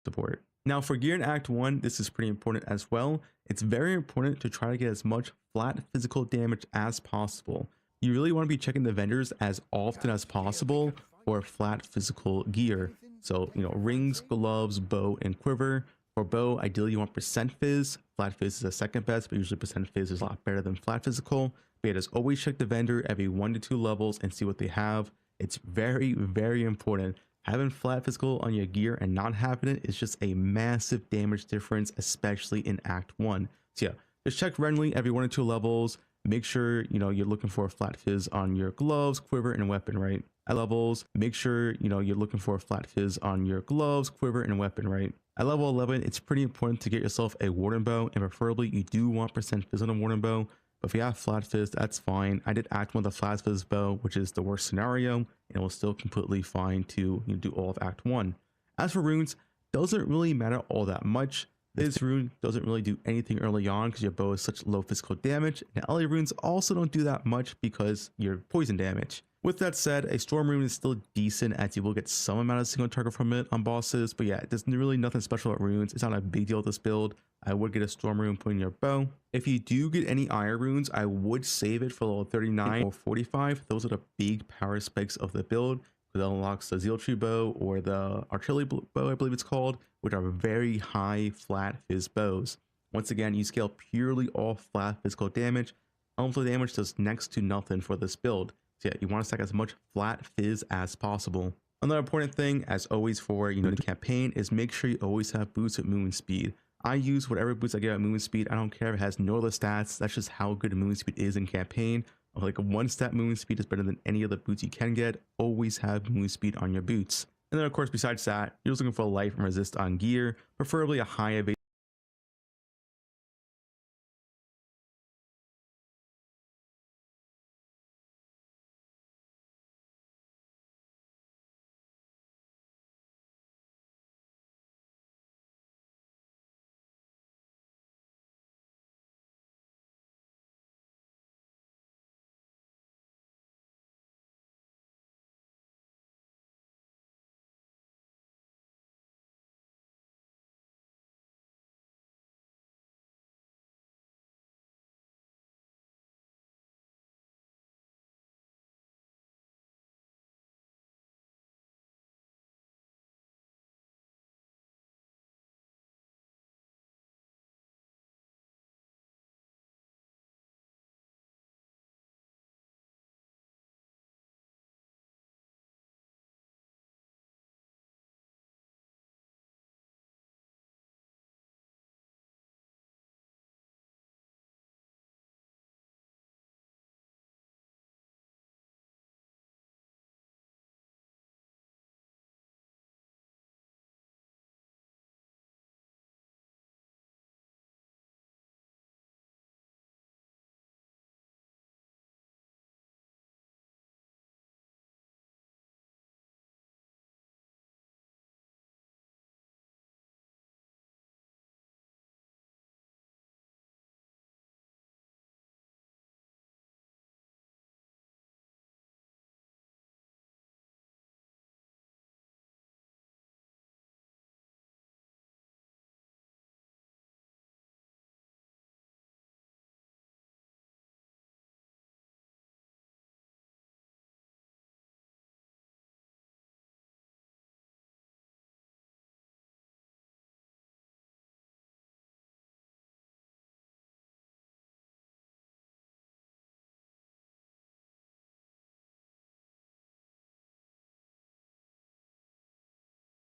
H: support. Now for gear in Act 1, this is pretty important as well. It's very important to try to get as much flat physical damage as possible. You really want to be checking the vendors as often as possible for flat physical gear. So, rings, gloves, bow, and quiver. For bow, ideally you want percent fizz. Flat fizz is the second best, but usually percent fizz is a lot better than flat physical. But yeah, just always check the vendor every 1 to 2 levels and see what they have. It's very, very important. Having flat physical on your gear and not having it is just a massive damage difference, especially in Act 1. So yeah, just check randomly every 1 or 2 levels. Make sure, you're looking for a flat fizz on your gloves, quiver, and weapon, right? At levels, make sure, you're looking for a flat fizz on your gloves, quiver, and weapon, right? At level 11, it's pretty important to get yourself a warden bow, and preferably you do want percent fizz on a warden bow. But if you have flat fizz, that's fine. I did Act 1 with a flat fizz bow, which is the worst scenario, and it was still completely fine to do all of Act 1. As for runes, doesn't really matter all that much. This rune doesn't really do anything early on because your bow is such low physical damage, and LA runes also don't do that much because you're poison damage. With that said, a storm rune is still decent as you will get some amount of single target from it on bosses, but yeah, there's really nothing special about runes. It's not a big deal with this build. I would get a storm rune put in your bow. If you do get any iron runes, I would save it for level 39 or 45. Those are the big power spikes of the build. That unlocks the Zeal Tree bow or the artillery bow, I believe it's called, which are very high flat fizz bows. Once again, you scale purely off flat physical damage. Elemental damage does next to nothing for this build. So yeah, you want to stack as much flat fizz as possible. Another important thing, as always for the campaign, is make sure you always have boots at movement speed. I use whatever boots I get at movement speed. I don't care if it has no other stats. That's just how good movement speed is in campaign. Like a 1-stat movement speed is better than any other boots you can get. Always have movement speed on your boots. And then of course, besides that, you're just looking for life and resist on gear, preferably a high evasion.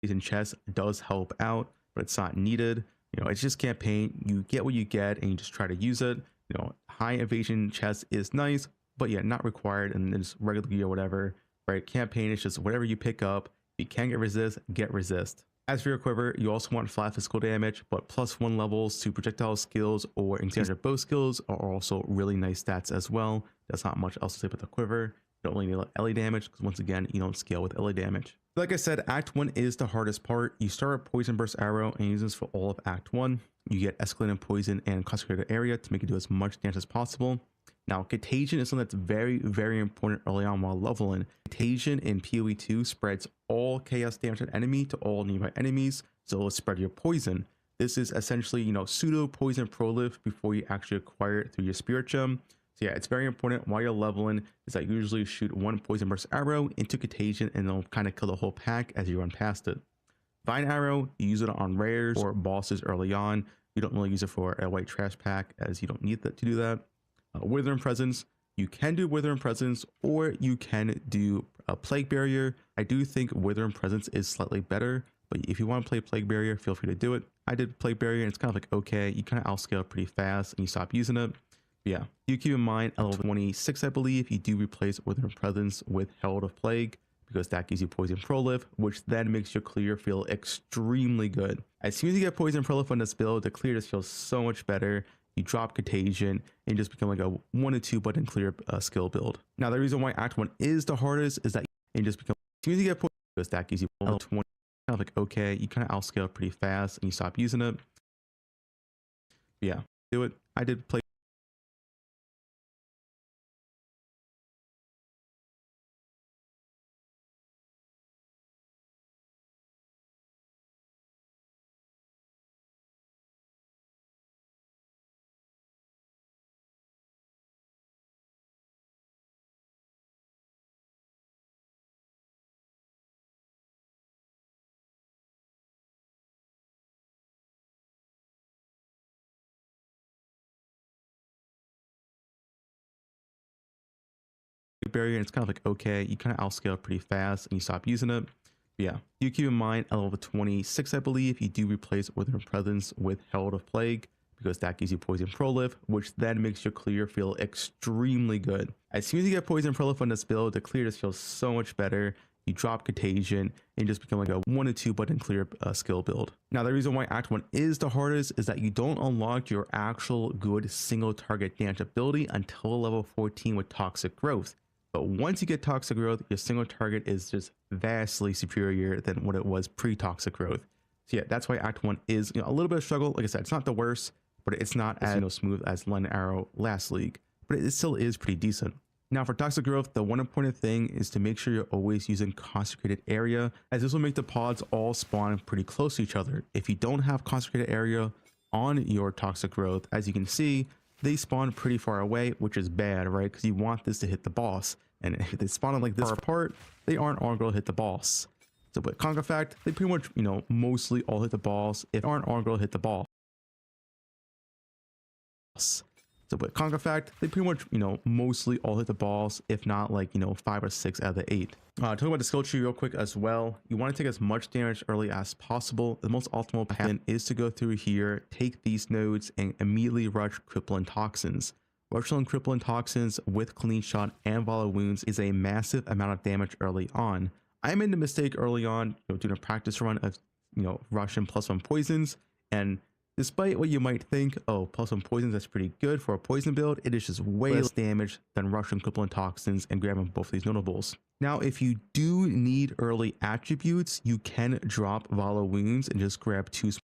H: In chess does help out, but it's not needed. It's just campaign. You get what you get and you just try to use it. High evasion chess is nice, but yeah, not required. And then just regular gear, whatever, right? Campaign is just whatever you pick up. If you can get resist. As for your quiver, you also want flat physical damage, but +1 levels to projectile skills or encounter bow skills are also really nice stats as well. There's not much else to say about the quiver. You don't really need LA damage because once again, you don't scale with LA damage. Like I said, Act 1 is the hardest part. You start with Poisonburst Arrow and use this for all of Act 1. You get escalated poison and concentrated area to make it do as much damage as possible. Now, Contagion is something that's very, very important early on while leveling. Contagion in PoE 2 spreads all chaos damage to enemy to all nearby enemies, so it'll spread your poison. This is essentially, pseudo poison prolift before you actually acquire it through your spirit gem. So yeah, it's very important while you're leveling is that you usually shoot one Poisonburst arrow into Contagion and it'll kind of kill the whole pack as you run past it. Vine arrow, you use it on rares or bosses early on. You don't really use it for a white trash pack as you don't need that to do that. Withering Presence, you can do Withering Presence or you can do a Plague Barrier. I do think Withering Presence is slightly better, but if you want to play Plague Barrier, feel free to do it. I did Plague Barrier and it's kind of like okay, you kind of outscale pretty fast and you stop using it. But yeah, you keep in mind at level 26, I believe, you do replace Withering Presence with Herald of Plague because that gives you Poison Prolift, which then makes your clear feel extremely good. As soon as you get Poison Prolift on this build, the clear just feels so much better. You drop Contagion and just become like a 1 to 2 button clear skill build. Now the reason why Act 1 is the hardest is that you just become, as soon as you get Poison, because that gives you level 20, kind of like okay, you kind of outscale pretty fast and you stop using it. But yeah, do it. I did play. Barrier and it's kind of like okay, you kind of outscale pretty fast and you stop using it. But yeah, you keep in mind at level 26, I believe, you do replace Withering Presence with Herald of Plague because that gives you Poison Prolift, which then makes your clear feel extremely good. As soon as you get Poison Prolift on this build, the clear just feels so much better. You drop Contagion and just become like a 1 to 2 button clear skill build. Now the reason why Act 1 is the hardest is that you don't unlock your actual good single target damage ability until level 14 with Toxic Growth. But once you get Toxic Growth, your single target is just vastly superior than what it was pre-Toxic Growth. So yeah, that's why Act 1 is a little bit of struggle. Like I said, it's not the worst, but it's not as smooth as Len Arrow last league, but it still is pretty decent. Now for Toxic Growth, the one important thing is to make sure you're always using Consecrated Area, as this will make the pods all spawn pretty close to each other. If you don't have Consecrated Area on your Toxic Growth, as you can see, they spawn pretty far away, which is bad, right? Because you want this to hit the boss. And if they spawn like this apart, they aren't all going to hit the boss. So with Conquefact, they pretty much, mostly all hit the boss. If aren't all going to hit the boss. So with Conquefact, they pretty much, mostly all hit the boss. If not like, 5 or 6 out of the 8. Talk about the skill tree real quick as well. You want to take as much damage early as possible. The most optimal path is to go through here, take these nodes, and immediately rush Crippling Toxins. Rushing Crippling Toxins with Clean Shot and Volley Wounds is a massive amount of damage early on. I made the mistake early on, doing a practice run of, rushing +1 poisons, and despite what you might think, oh, +1 poisons, that's pretty good for a poison build, it is just way less damage than rushing Crippling Toxins and grabbing both of these notables. Now, if you do need early attributes, you can drop Volley Wounds and just grab 2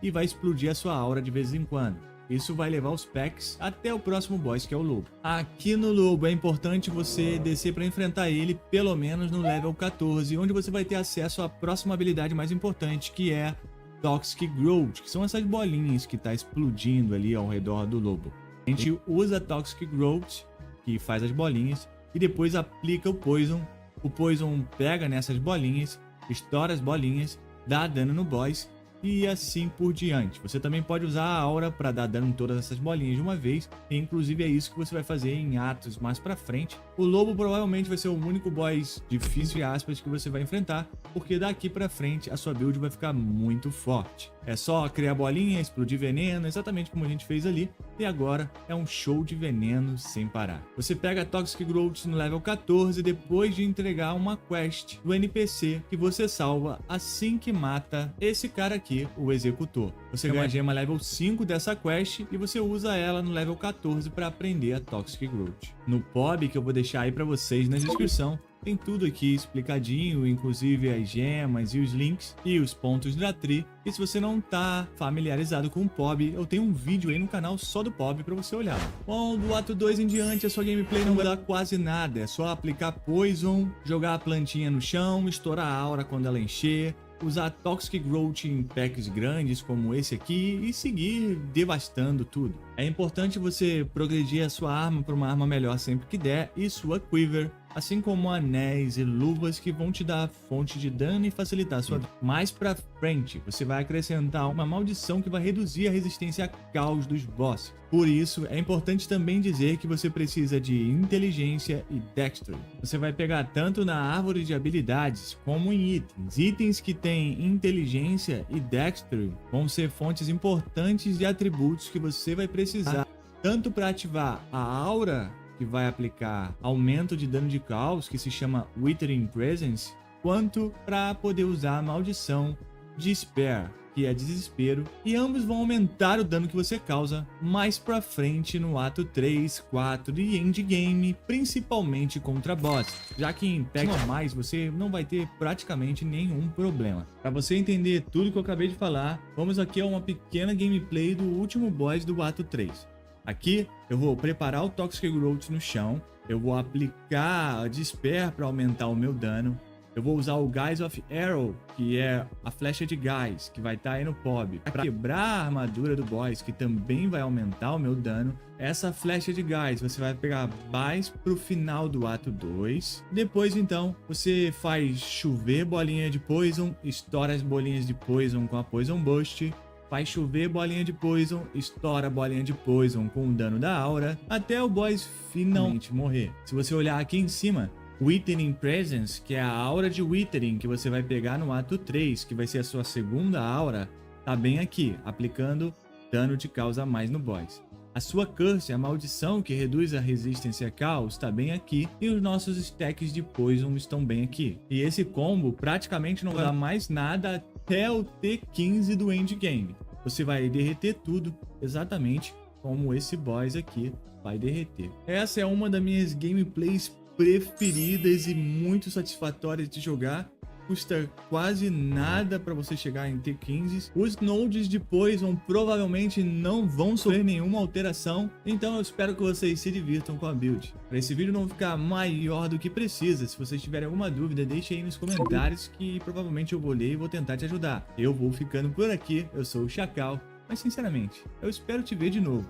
J: e vai explodir a sua aura de vez em quando. Isso vai levar os packs até o próximo boss, que é o Lobo. Aqui no Lobo é importante você descer para enfrentar ele pelo menos no level 14, onde você vai ter acesso à próxima habilidade mais importante, que é Toxic Growth, que são essas bolinhas que tá explodindo ali ao redor do Lobo. A gente usa Toxic Growth, que faz as bolinhas, e depois aplica o Poison. O Poison pega nessas bolinhas, estoura as bolinhas, dá dano no boss, e assim por diante. Você também pode usar a aura para dar dano em todas essas bolinhas de uma vez, e inclusive é isso que você vai fazer em atos mais pra frente. O lobo provavelmente vai ser o único boss difícil e aspas que você vai enfrentar, porque daqui pra frente a sua build vai ficar muito forte. É só criar bolinha, explodir veneno, exatamente como a gente fez ali, e agora é um show de veneno sem parar. Você pega a Toxic Growth no level 14 depois de entregar uma quest do NPC que você salva assim que mata esse cara aqui, o executor. Você ganha uma gema level 5 dessa quest e você usa ela no level 14 para aprender a Toxic Growth. No POB, que eu vou deixar aí para vocês na descrição, tem tudo aqui explicadinho, inclusive as gemas e os links e os pontos da tri. E se você não tá familiarizado com o POB, eu tenho um vídeo aí no canal só do POB para você olhar. Bom, do ato 2 em diante a sua gameplay não vai dar quase nada, é só aplicar Poison, jogar a plantinha no chão, estourar a aura quando ela encher, usar Toxic Growth em packs grandes como esse aqui e seguir devastando tudo. É importante você progredir a sua arma para uma arma melhor sempre que der e sua Quiver, assim como anéis e luvas que vão te dar fonte de dano e facilitar a sua vida. Mais pra frente, você vai acrescentar uma maldição que vai reduzir a resistência a caos dos bosses. Por isso, é importante também dizer que você precisa de inteligência e dexterity. Você vai pegar tanto na árvore de habilidades como em itens. Itens que têm inteligência e dexterity vão ser fontes importantes de atributos que você vai precisar, tanto para ativar a aura que vai aplicar aumento de dano de caos, que se chama Withering Presence, quanto para poder usar a maldição Despair, que é desespero, e ambos vão aumentar o dano que você causa mais pra frente no ato 3, 4 e endgame, principalmente contra boss, já que em packs normais você não vai ter praticamente nenhum problema. Para você entender tudo que eu acabei de falar, vamos aqui a uma pequena gameplay do último boss do ato 3. Aqui eu vou preparar o Toxic Growth no chão, eu vou aplicar a Despair para aumentar o meu dano, eu vou usar o Guise of Arrow, que é a flecha de gás, que vai estar aí no POB, para quebrar a armadura do boss, que também vai aumentar o meu dano. Essa flecha de gás você vai pegar mais pro final do ato 2. Depois, então, você faz chover bolinha de Poison, estoura as bolinhas de Poison com a Poisonburst, faz chover bolinha de Poison, estoura a bolinha de Poison com o dano da aura, até o boss finalmente morrer. Se você olhar aqui em cima, Withering Presence, que é a aura de Withering que você vai pegar no ato 3, que vai ser a sua segunda aura, tá bem aqui, aplicando dano de caos a mais no boss. A sua Curse, a maldição que reduz a resistência a caos, está bem aqui, e os nossos stacks de Poison estão bem aqui. E esse combo praticamente não dá mais nada até o T15 do endgame. Você vai derreter tudo exatamente como esse boss aqui vai derreter. Essa é uma das minhas gameplays preferidas e muito satisfatórias de jogar. Custa quase nada para você chegar em T15. Os nodes de Poison provavelmente não vão sofrer nenhuma alteração, então eu espero que vocês se divirtam com a build. Para esse vídeo não ficar maior do que precisa, se vocês tiverem alguma dúvida, deixe aí nos comentários que provavelmente eu vou ler e vou tentar te ajudar. Eu vou ficando por aqui, eu sou o Chacal, mas sinceramente, eu espero te ver de novo.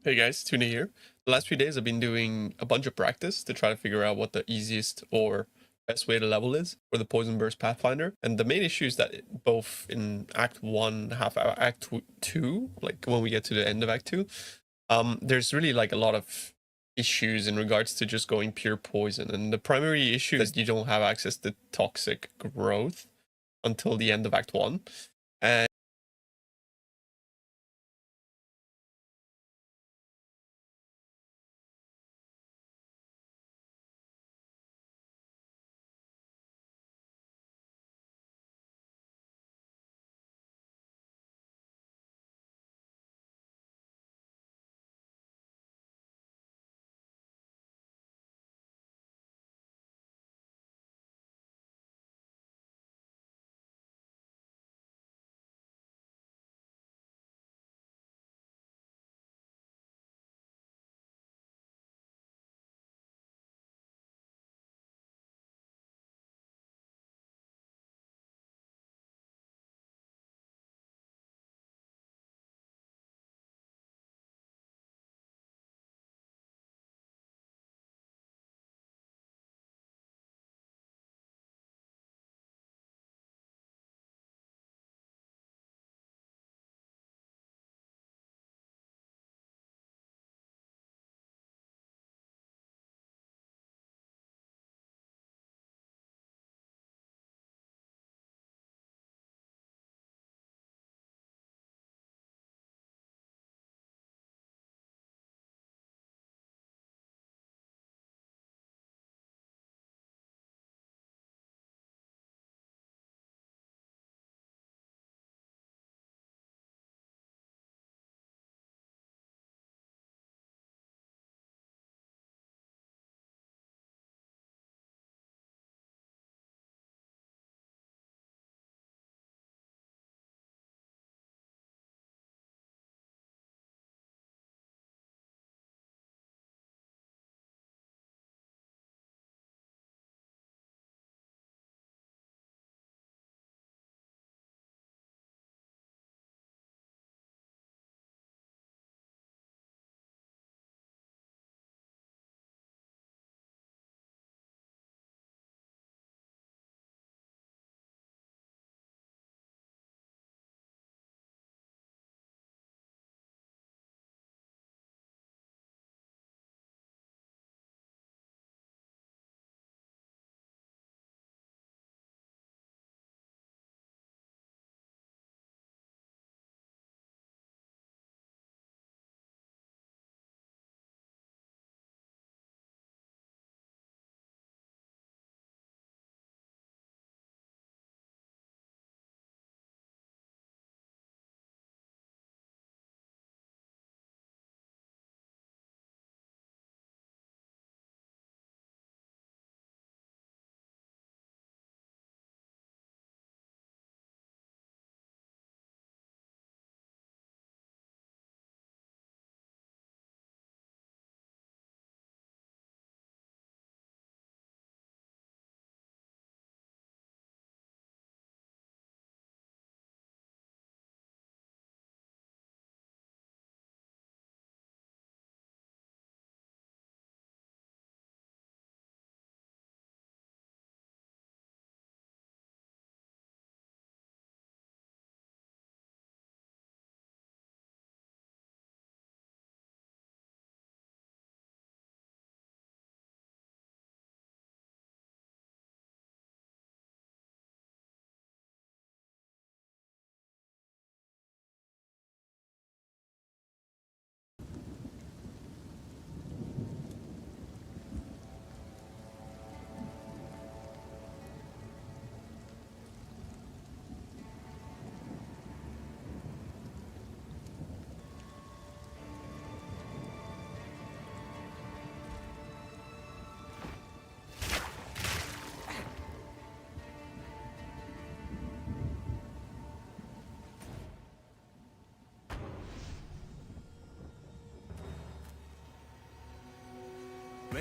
K: Hey guys, Tuna here. The last few days I've been doing a bunch of practice to try to figure out what the easiest or best way to level is for the Poisonburst Pathfinder. And the main issue is that both in Act 1, half Act 2, like when we get to the end of Act 2, there's really like a lot of issues in regards to just going pure poison. And the primary issue is you don't have access to toxic growth until the end of Act 1. And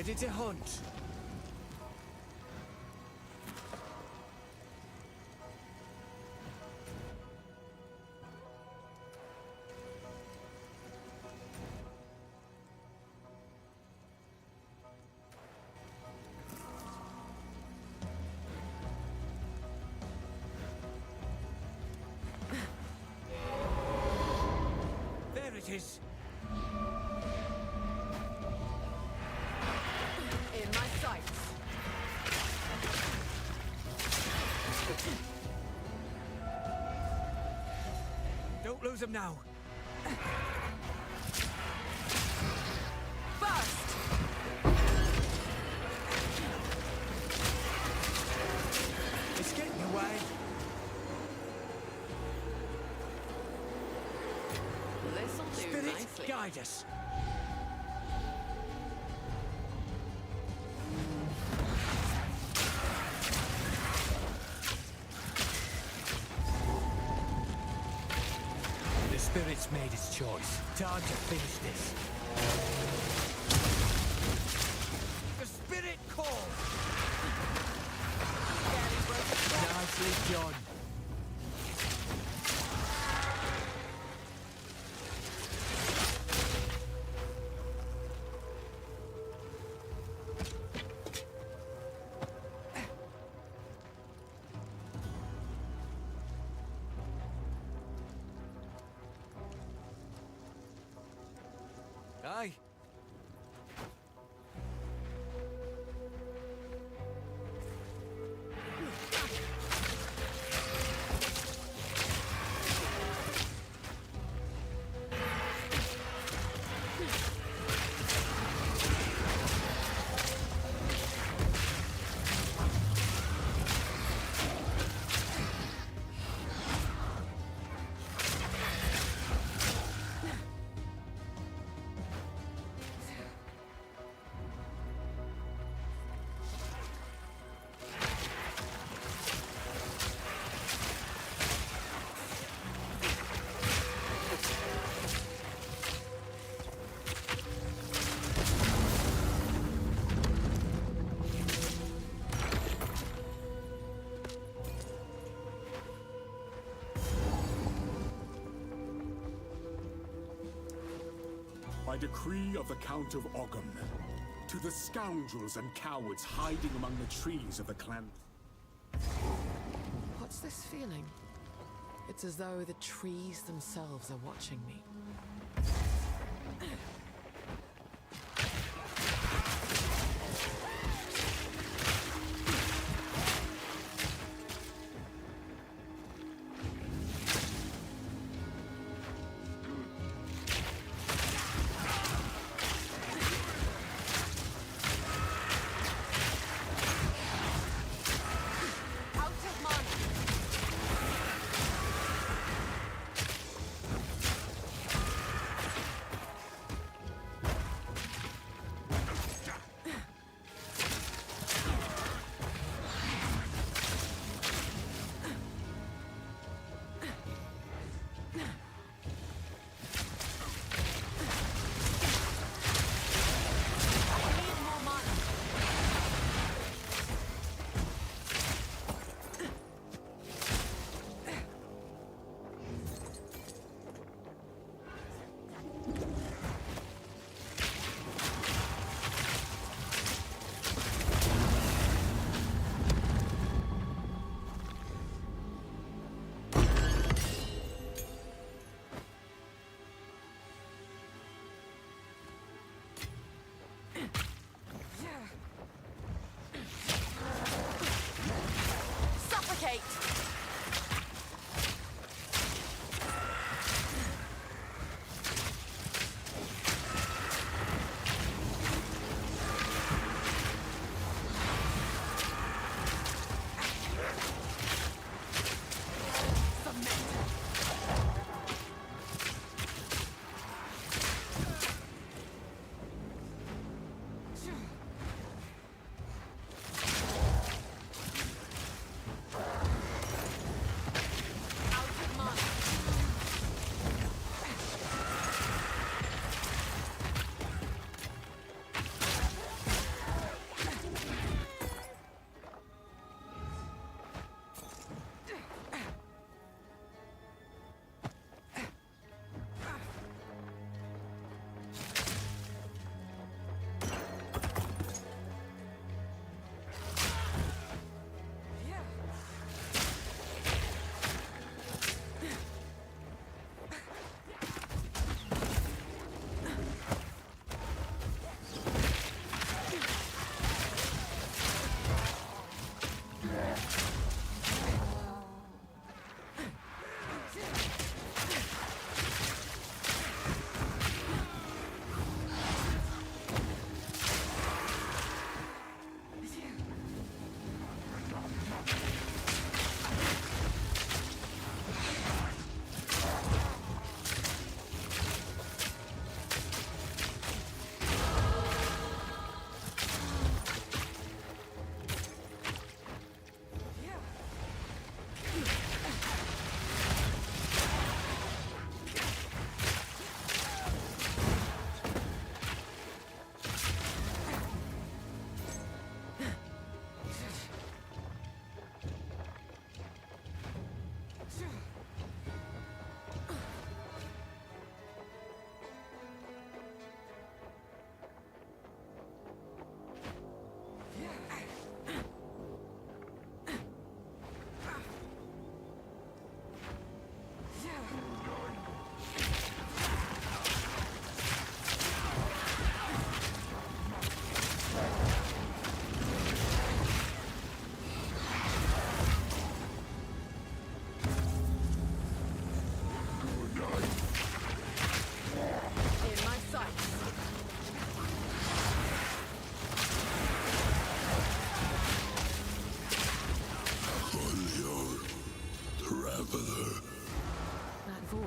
B: Ready to hunt. There it is.
F: In my sights.
B: Don't lose him now.
F: Burst!
B: It's getting away.
C: This'll do
B: Spirit,
C: nicely.
B: guide us. The spirit's made its choice. Time to finish this. The spirit calls. Nicely done. Aye.
A: By decree of the Count of Ogham, to the scoundrels and cowards hiding among the trees of the clan.
F: What's this feeling? It's as though the trees themselves are watching me.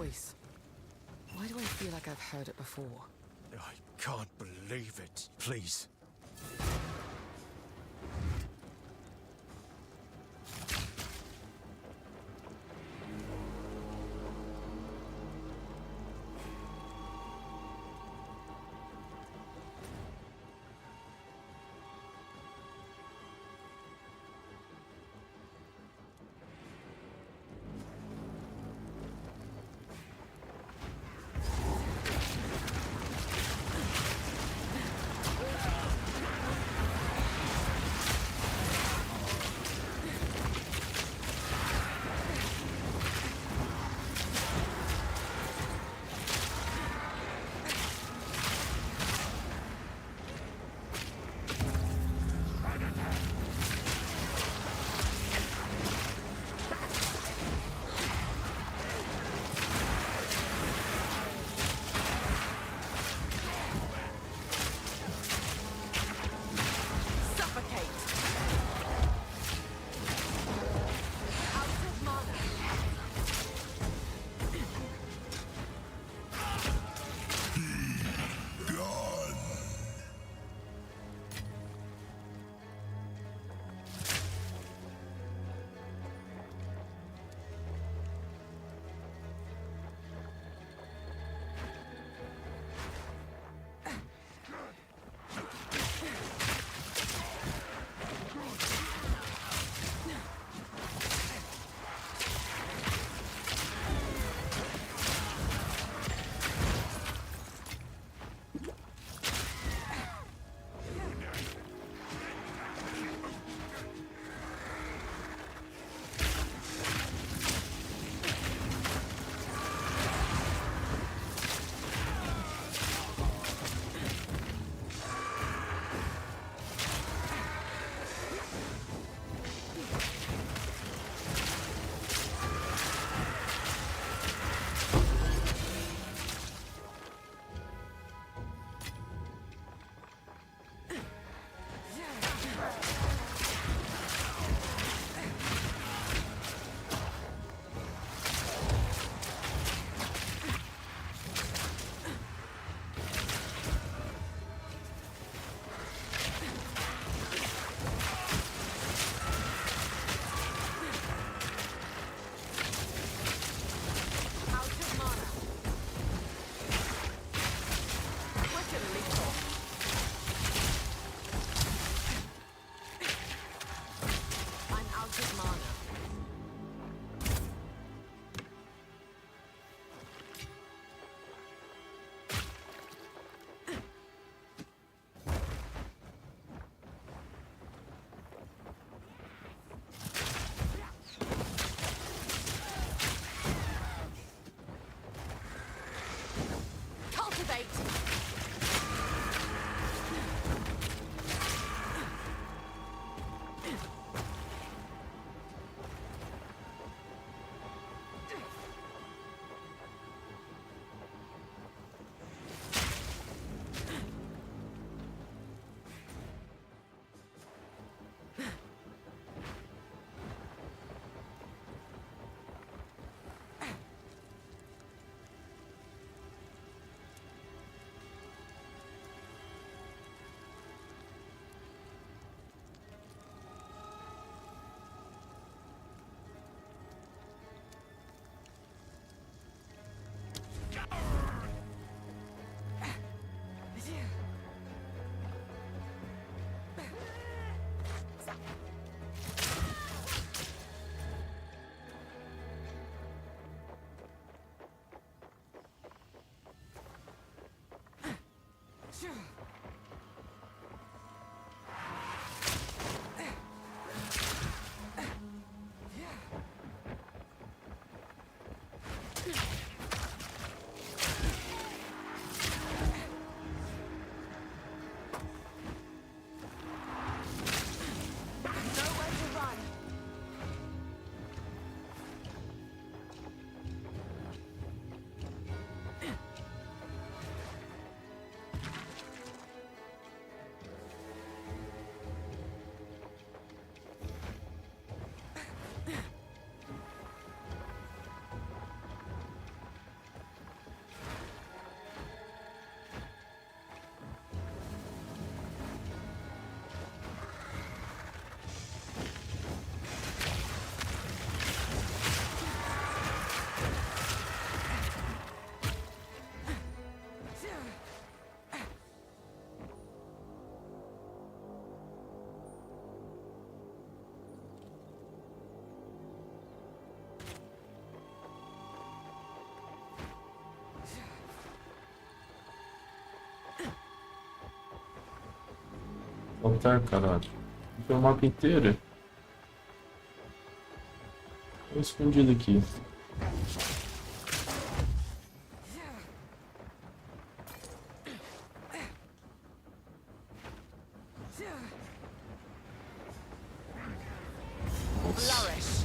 F: voice. Why do I feel like I've heard it before?
E: I can't believe it. Please.
I: Voltar, caralho. Foi o mapa inteiro. Tô escondido aqui.
C: Flourish.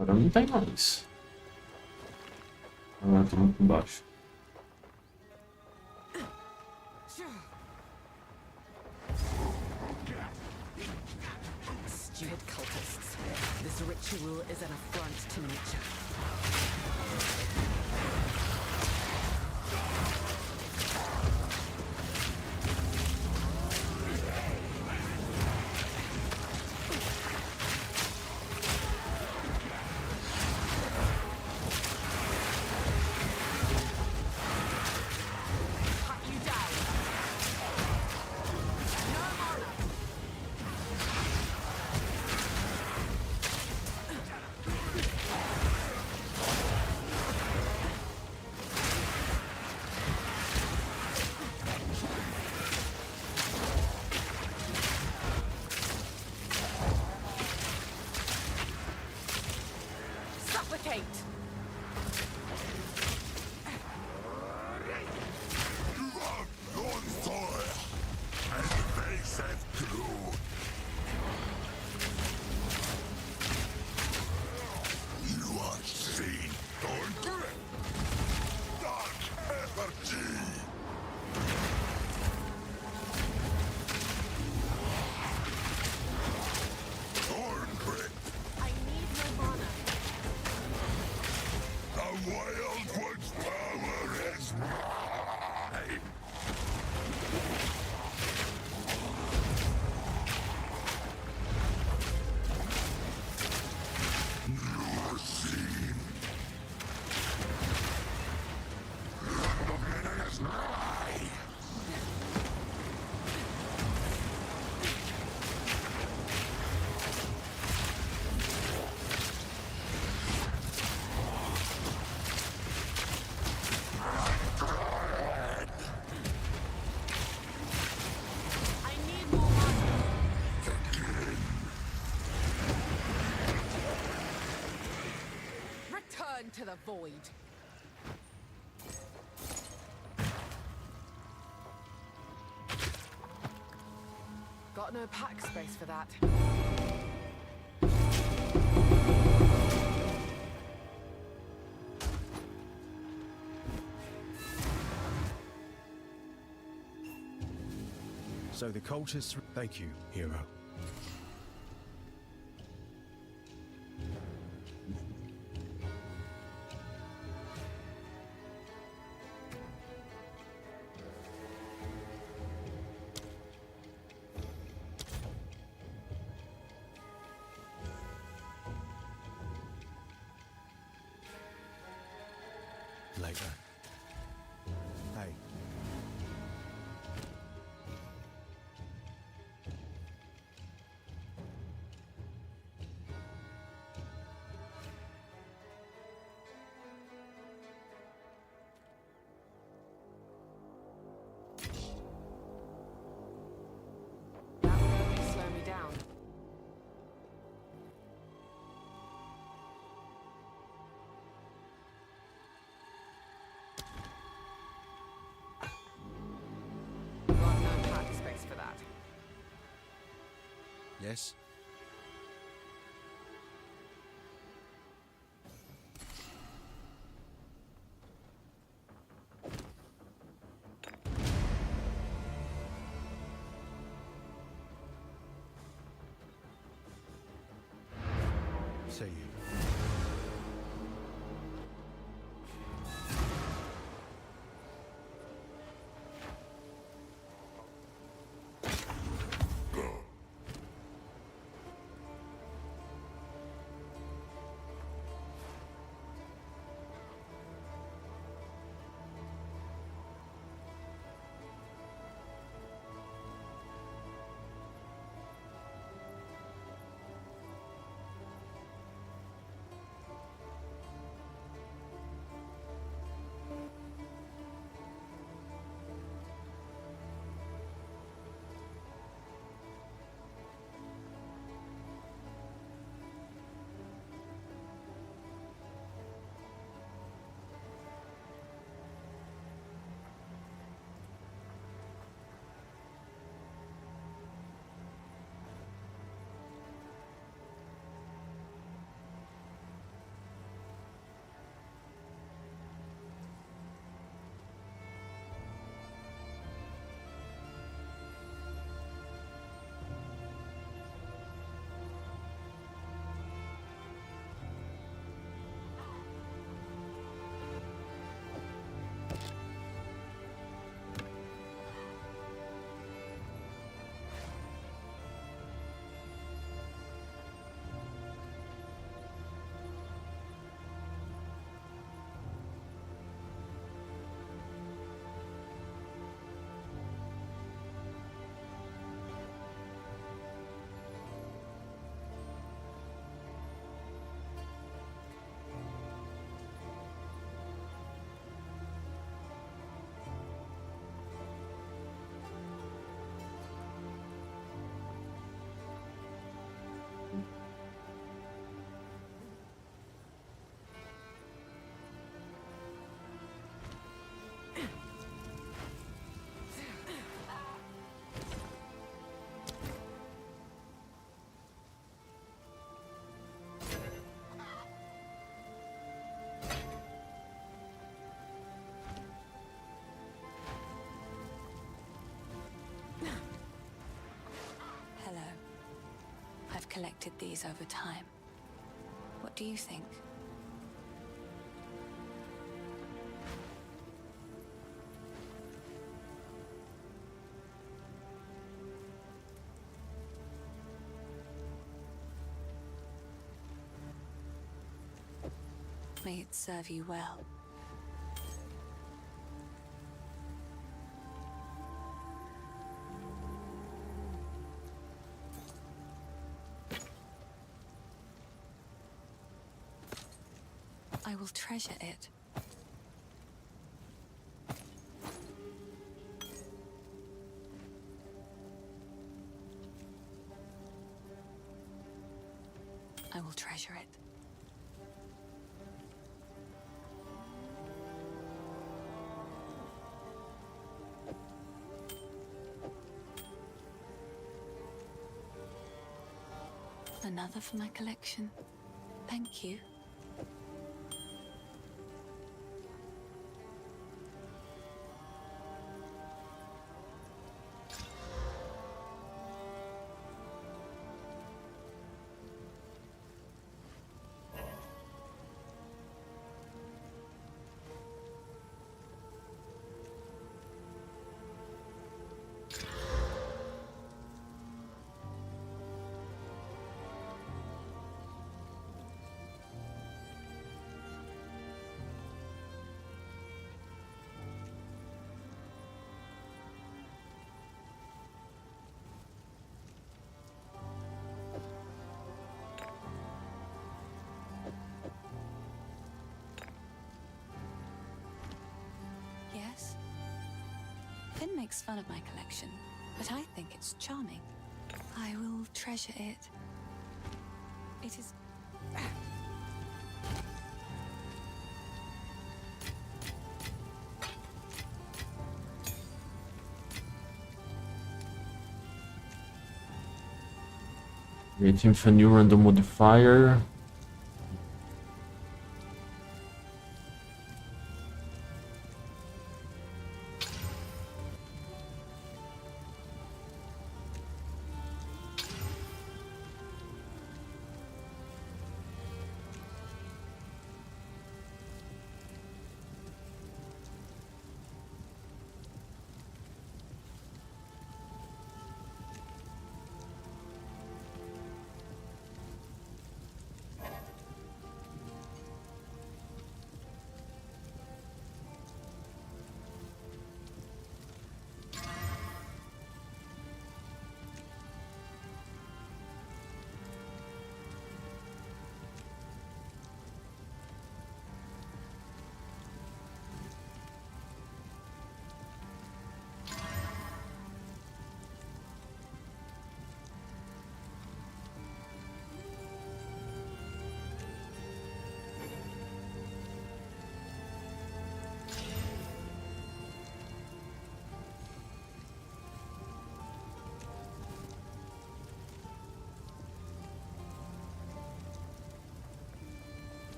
I: Agora não tem mais. Agora tô muito embaixo.
F: Stupid cultists. This ritual is an affront to nature.
C: Cut you down. No mana. Suffocate.
A: You have your fire, and they said true. You are seen, don't dark energy. Thorn grip,
F: I need no mana.
A: the wild one's power is mine. You are seen. Land of Eden is nigh.
C: I need more mana.
F: Return to the void.
C: Got no pack space for that.
E: So the cultists... Thank you, hero. Later. Hey.
C: That would only slow me down.
E: Yes? See you.
D: Hello. I've collected these over time. What do you think? May it serve you well. I will treasure it. I will treasure it. Another for my collection. Thank you. Yes? Finn makes fun of my collection, but I think it's charming. I will treasure it. It is...
I: Creating a new random modifier.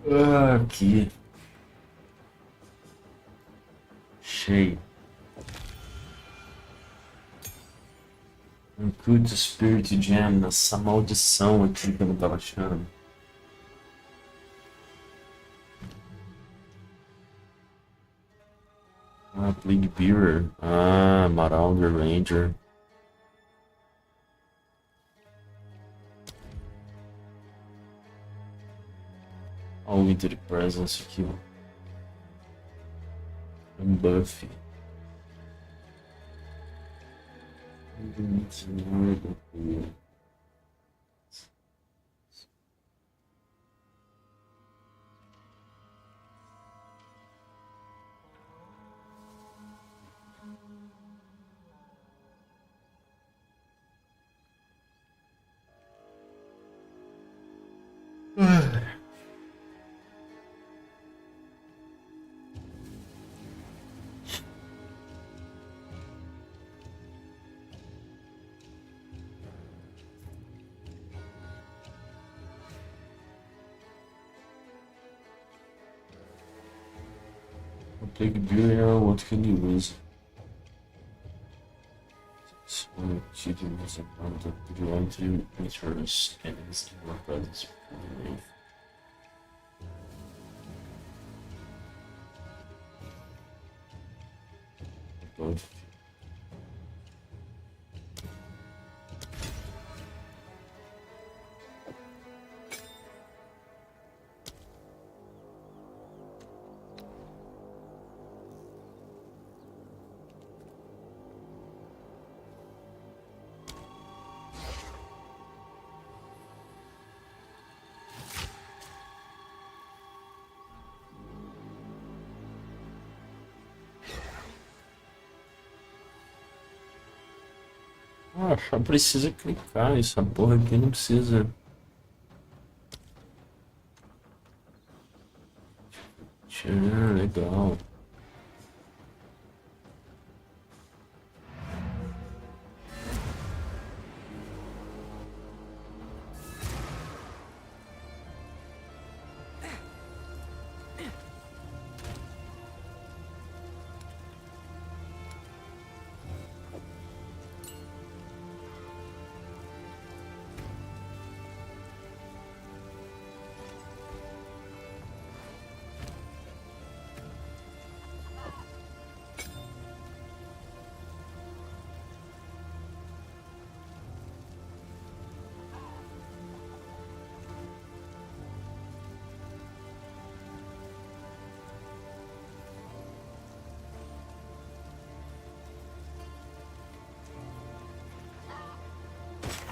I: Aqui. Cheio. Include Spirit Gem nessa maldição aqui que eu não tava achando. Ah, Plague Bearer. Ah, Marauder Ranger. Olha o Winter Presence aqui, ó. Um buff. O Plague Bearer é o outro que ele usa. So, cheating was a part of the entry returns enemies in your presence. Both. Ah, só precisa clicar, essa porra aqui não precisa. Legal.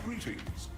A: Greetings.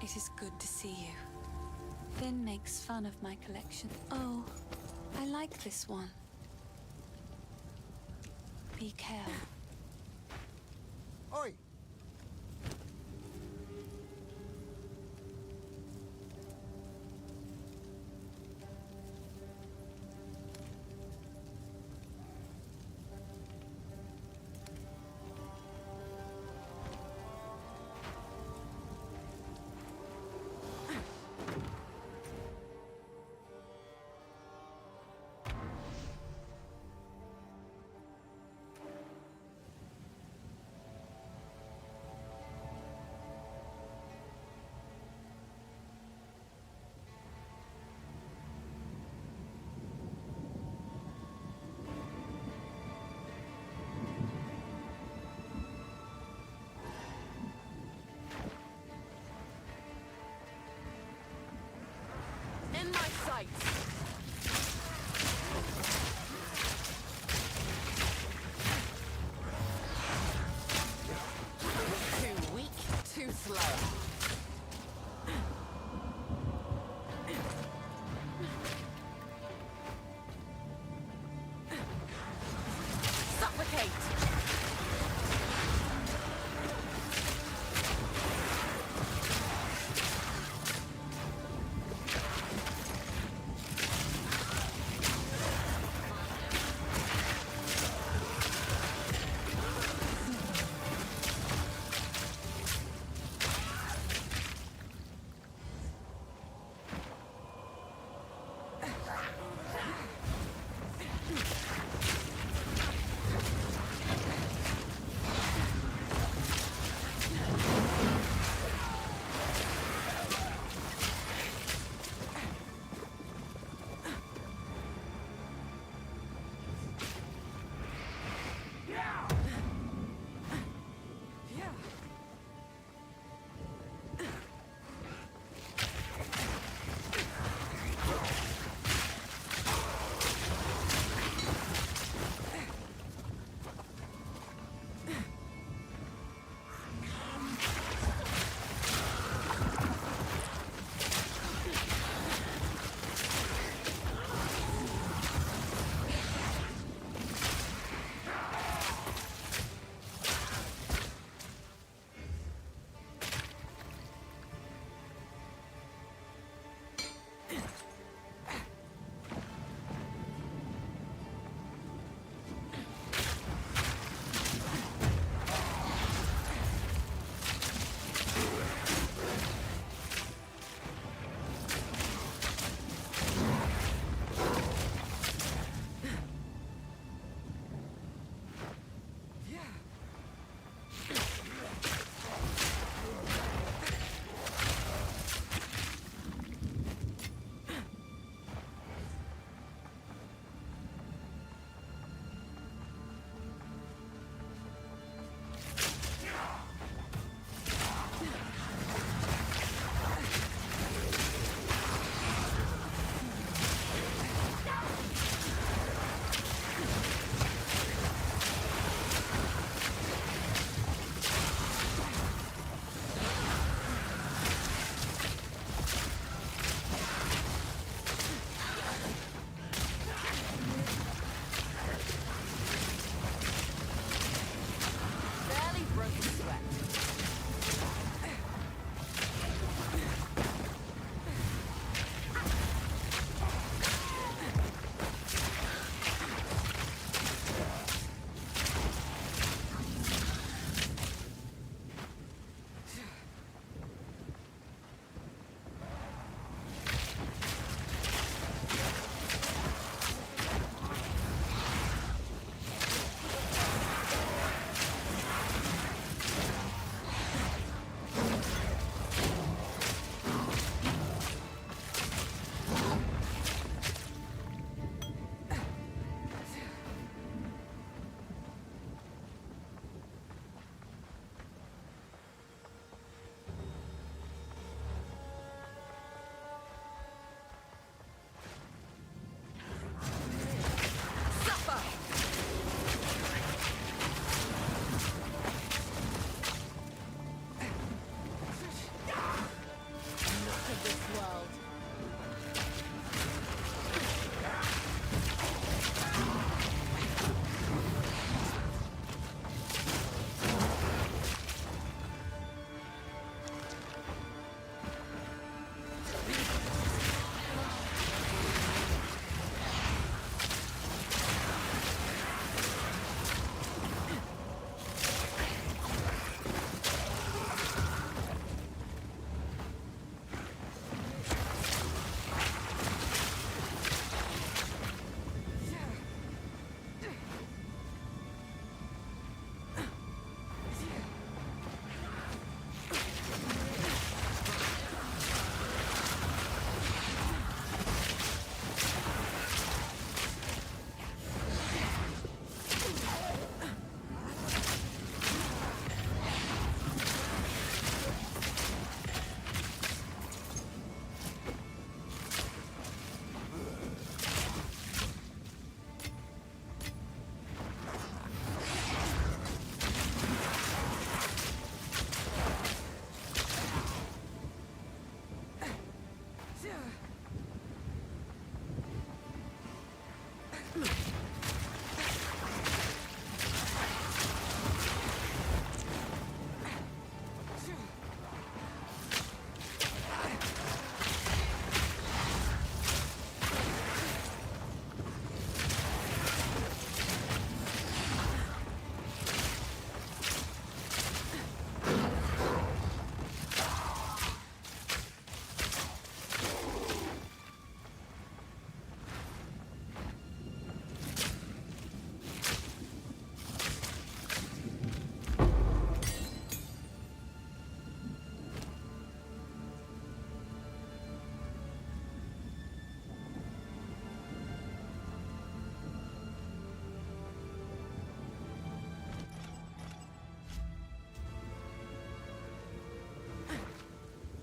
D: It is good to see you. Finn makes fun of my collection. Oh, I like this one. Be careful.
G: Oi!
F: Suffocate!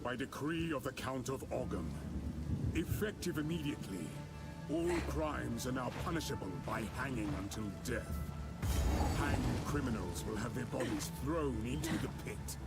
A: By decree of the Count of Ogham, effective immediately, all crimes are now punishable by hanging until death. Hanged criminals will have their bodies thrown into the pit.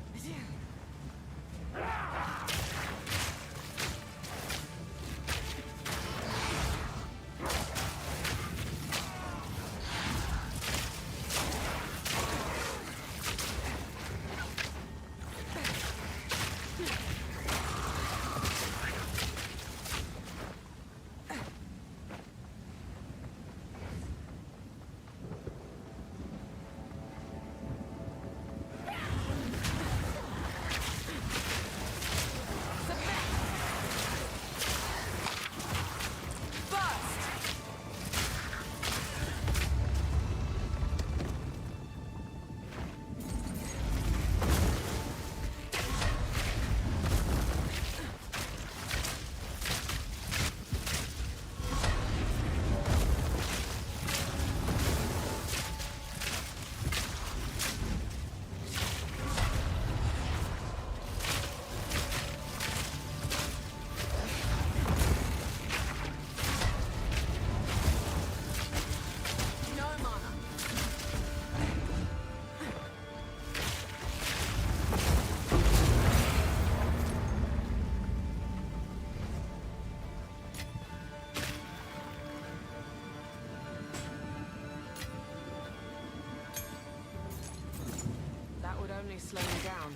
C: Only slow me down.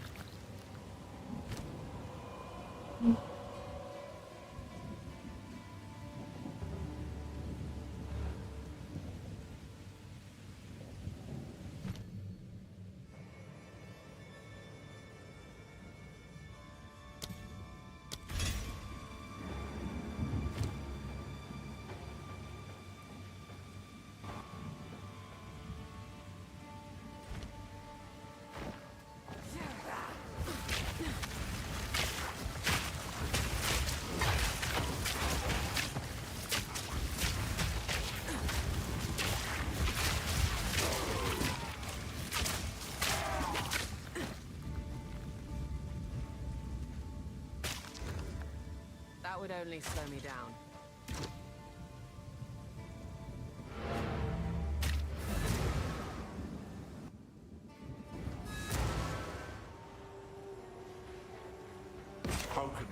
C: That would only slow me down.
A: How can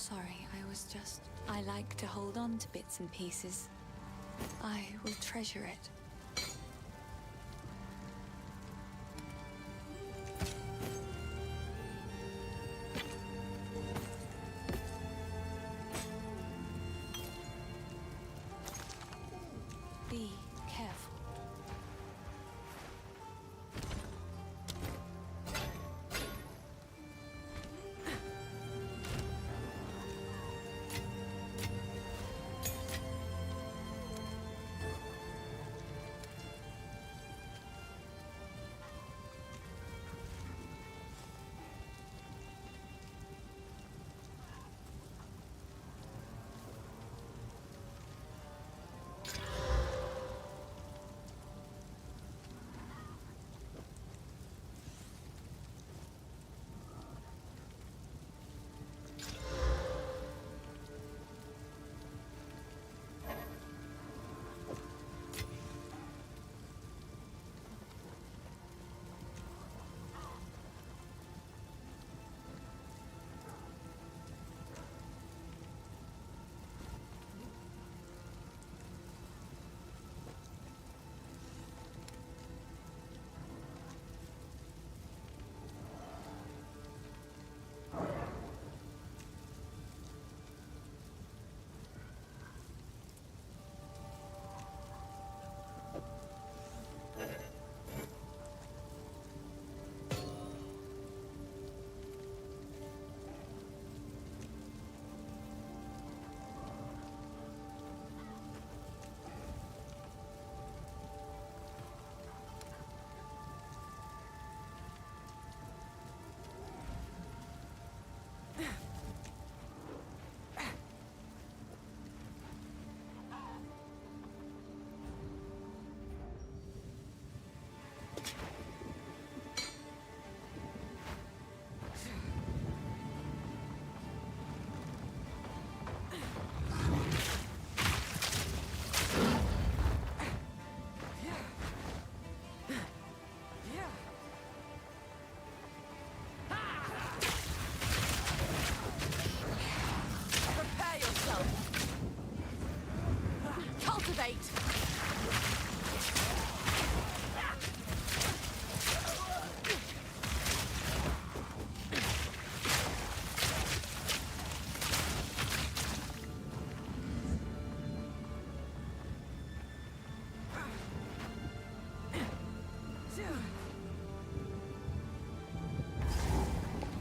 D: sorry. I like to hold on to bits and pieces. I will treasure it. Be careful.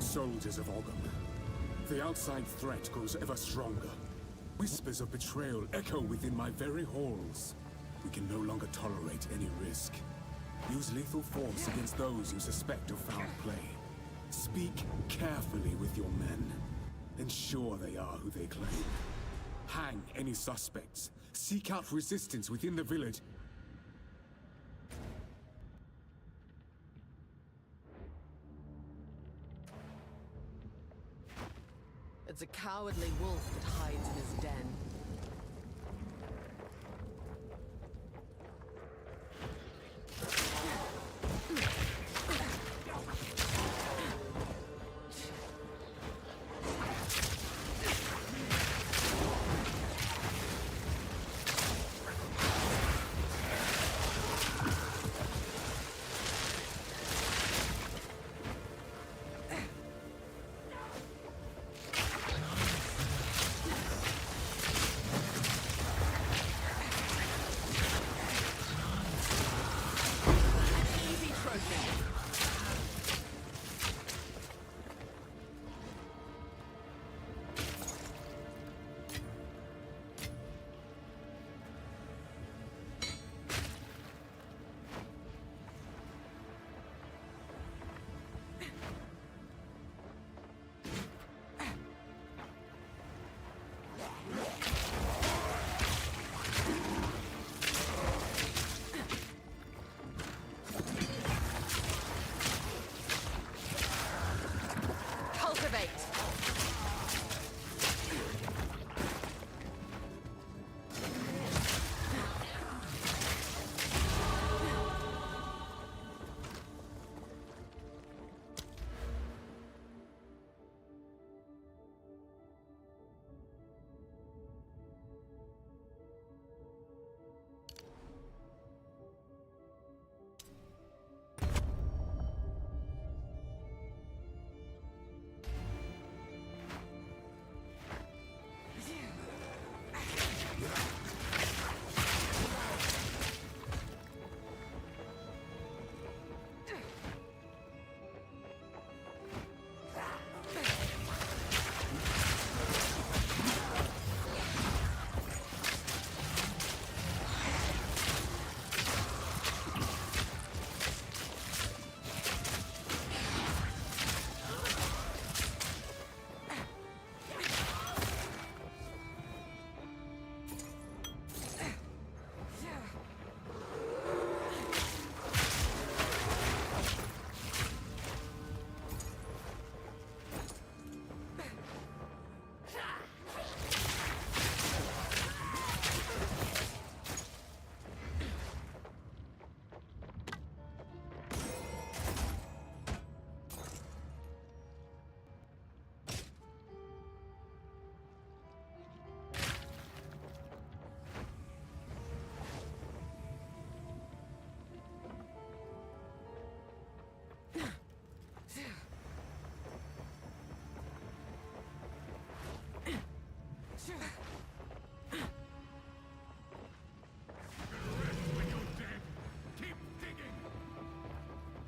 A: Soldiers of Ogum, the outside threat grows ever stronger. Whispers of betrayal echo within my very halls. We can no longer tolerate any risk. Use lethal force against those you suspect of foul play. Speak carefully with your men. Ensure they are who they claim. Hang any suspects. Seek out resistance within the village.
F: It's a cowardly wolf that hides in his den.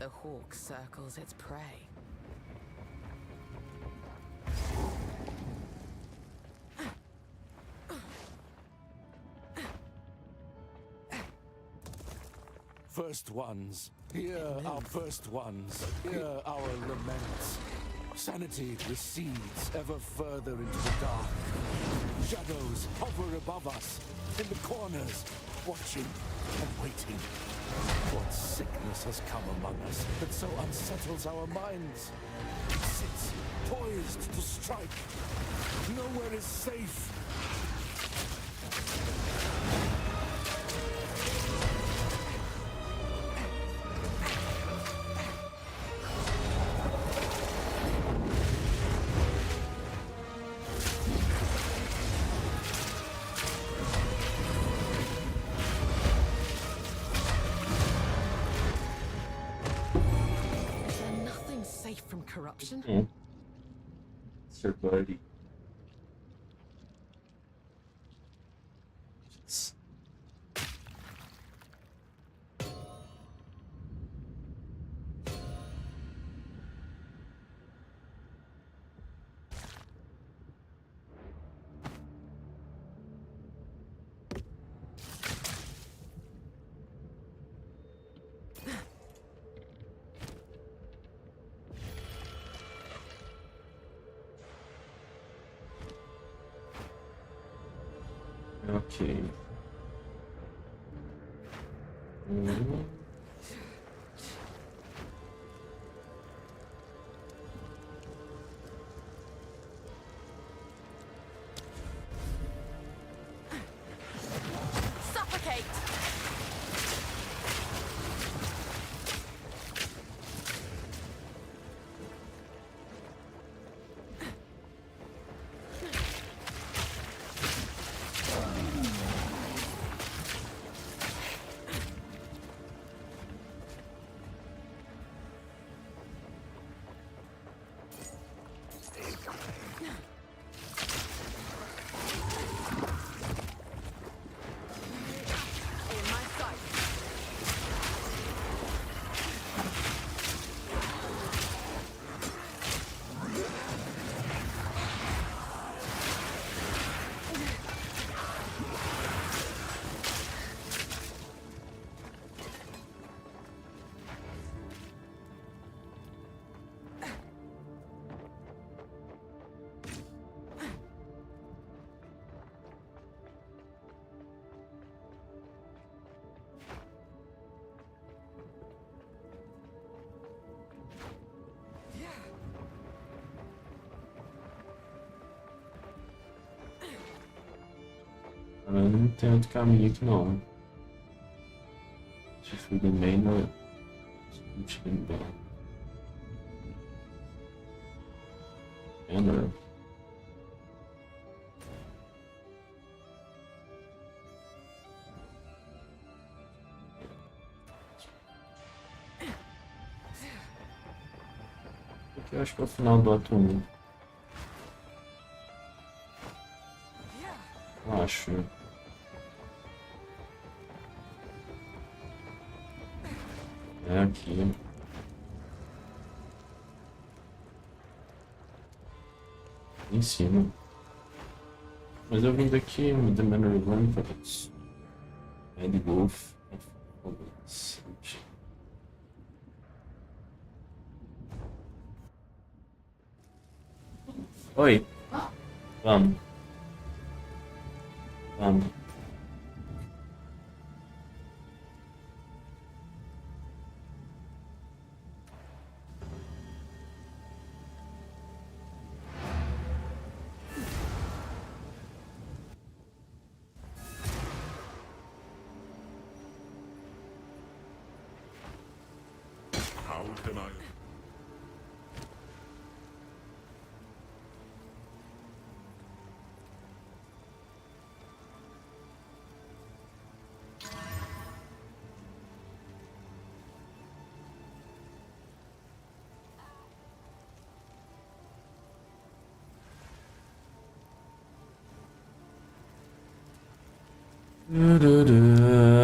C: The hawk circles its prey.
A: First ones, hear our first ones, hear our laments. Sanity recedes ever further into the dark. Shadows hover above us, in the corners, watching and waiting. What sickness has come among us that so unsettles our minds? It sits poised to strike. Nowhere is safe.
F: From corruption?
I: It's your buddy. Okay.
C: Suffocate!
I: Eu não tem outro caminho aqui não. Se fui do meio, não. Enter. Aqui eu acho que é o final do ato 1. Acho. É aqui. Em cima. Mas eu vim daqui, me the memory run for it. Ed Wolf. Oi. Vamos. Vamos.
A: How can I?
I: Da, da, da.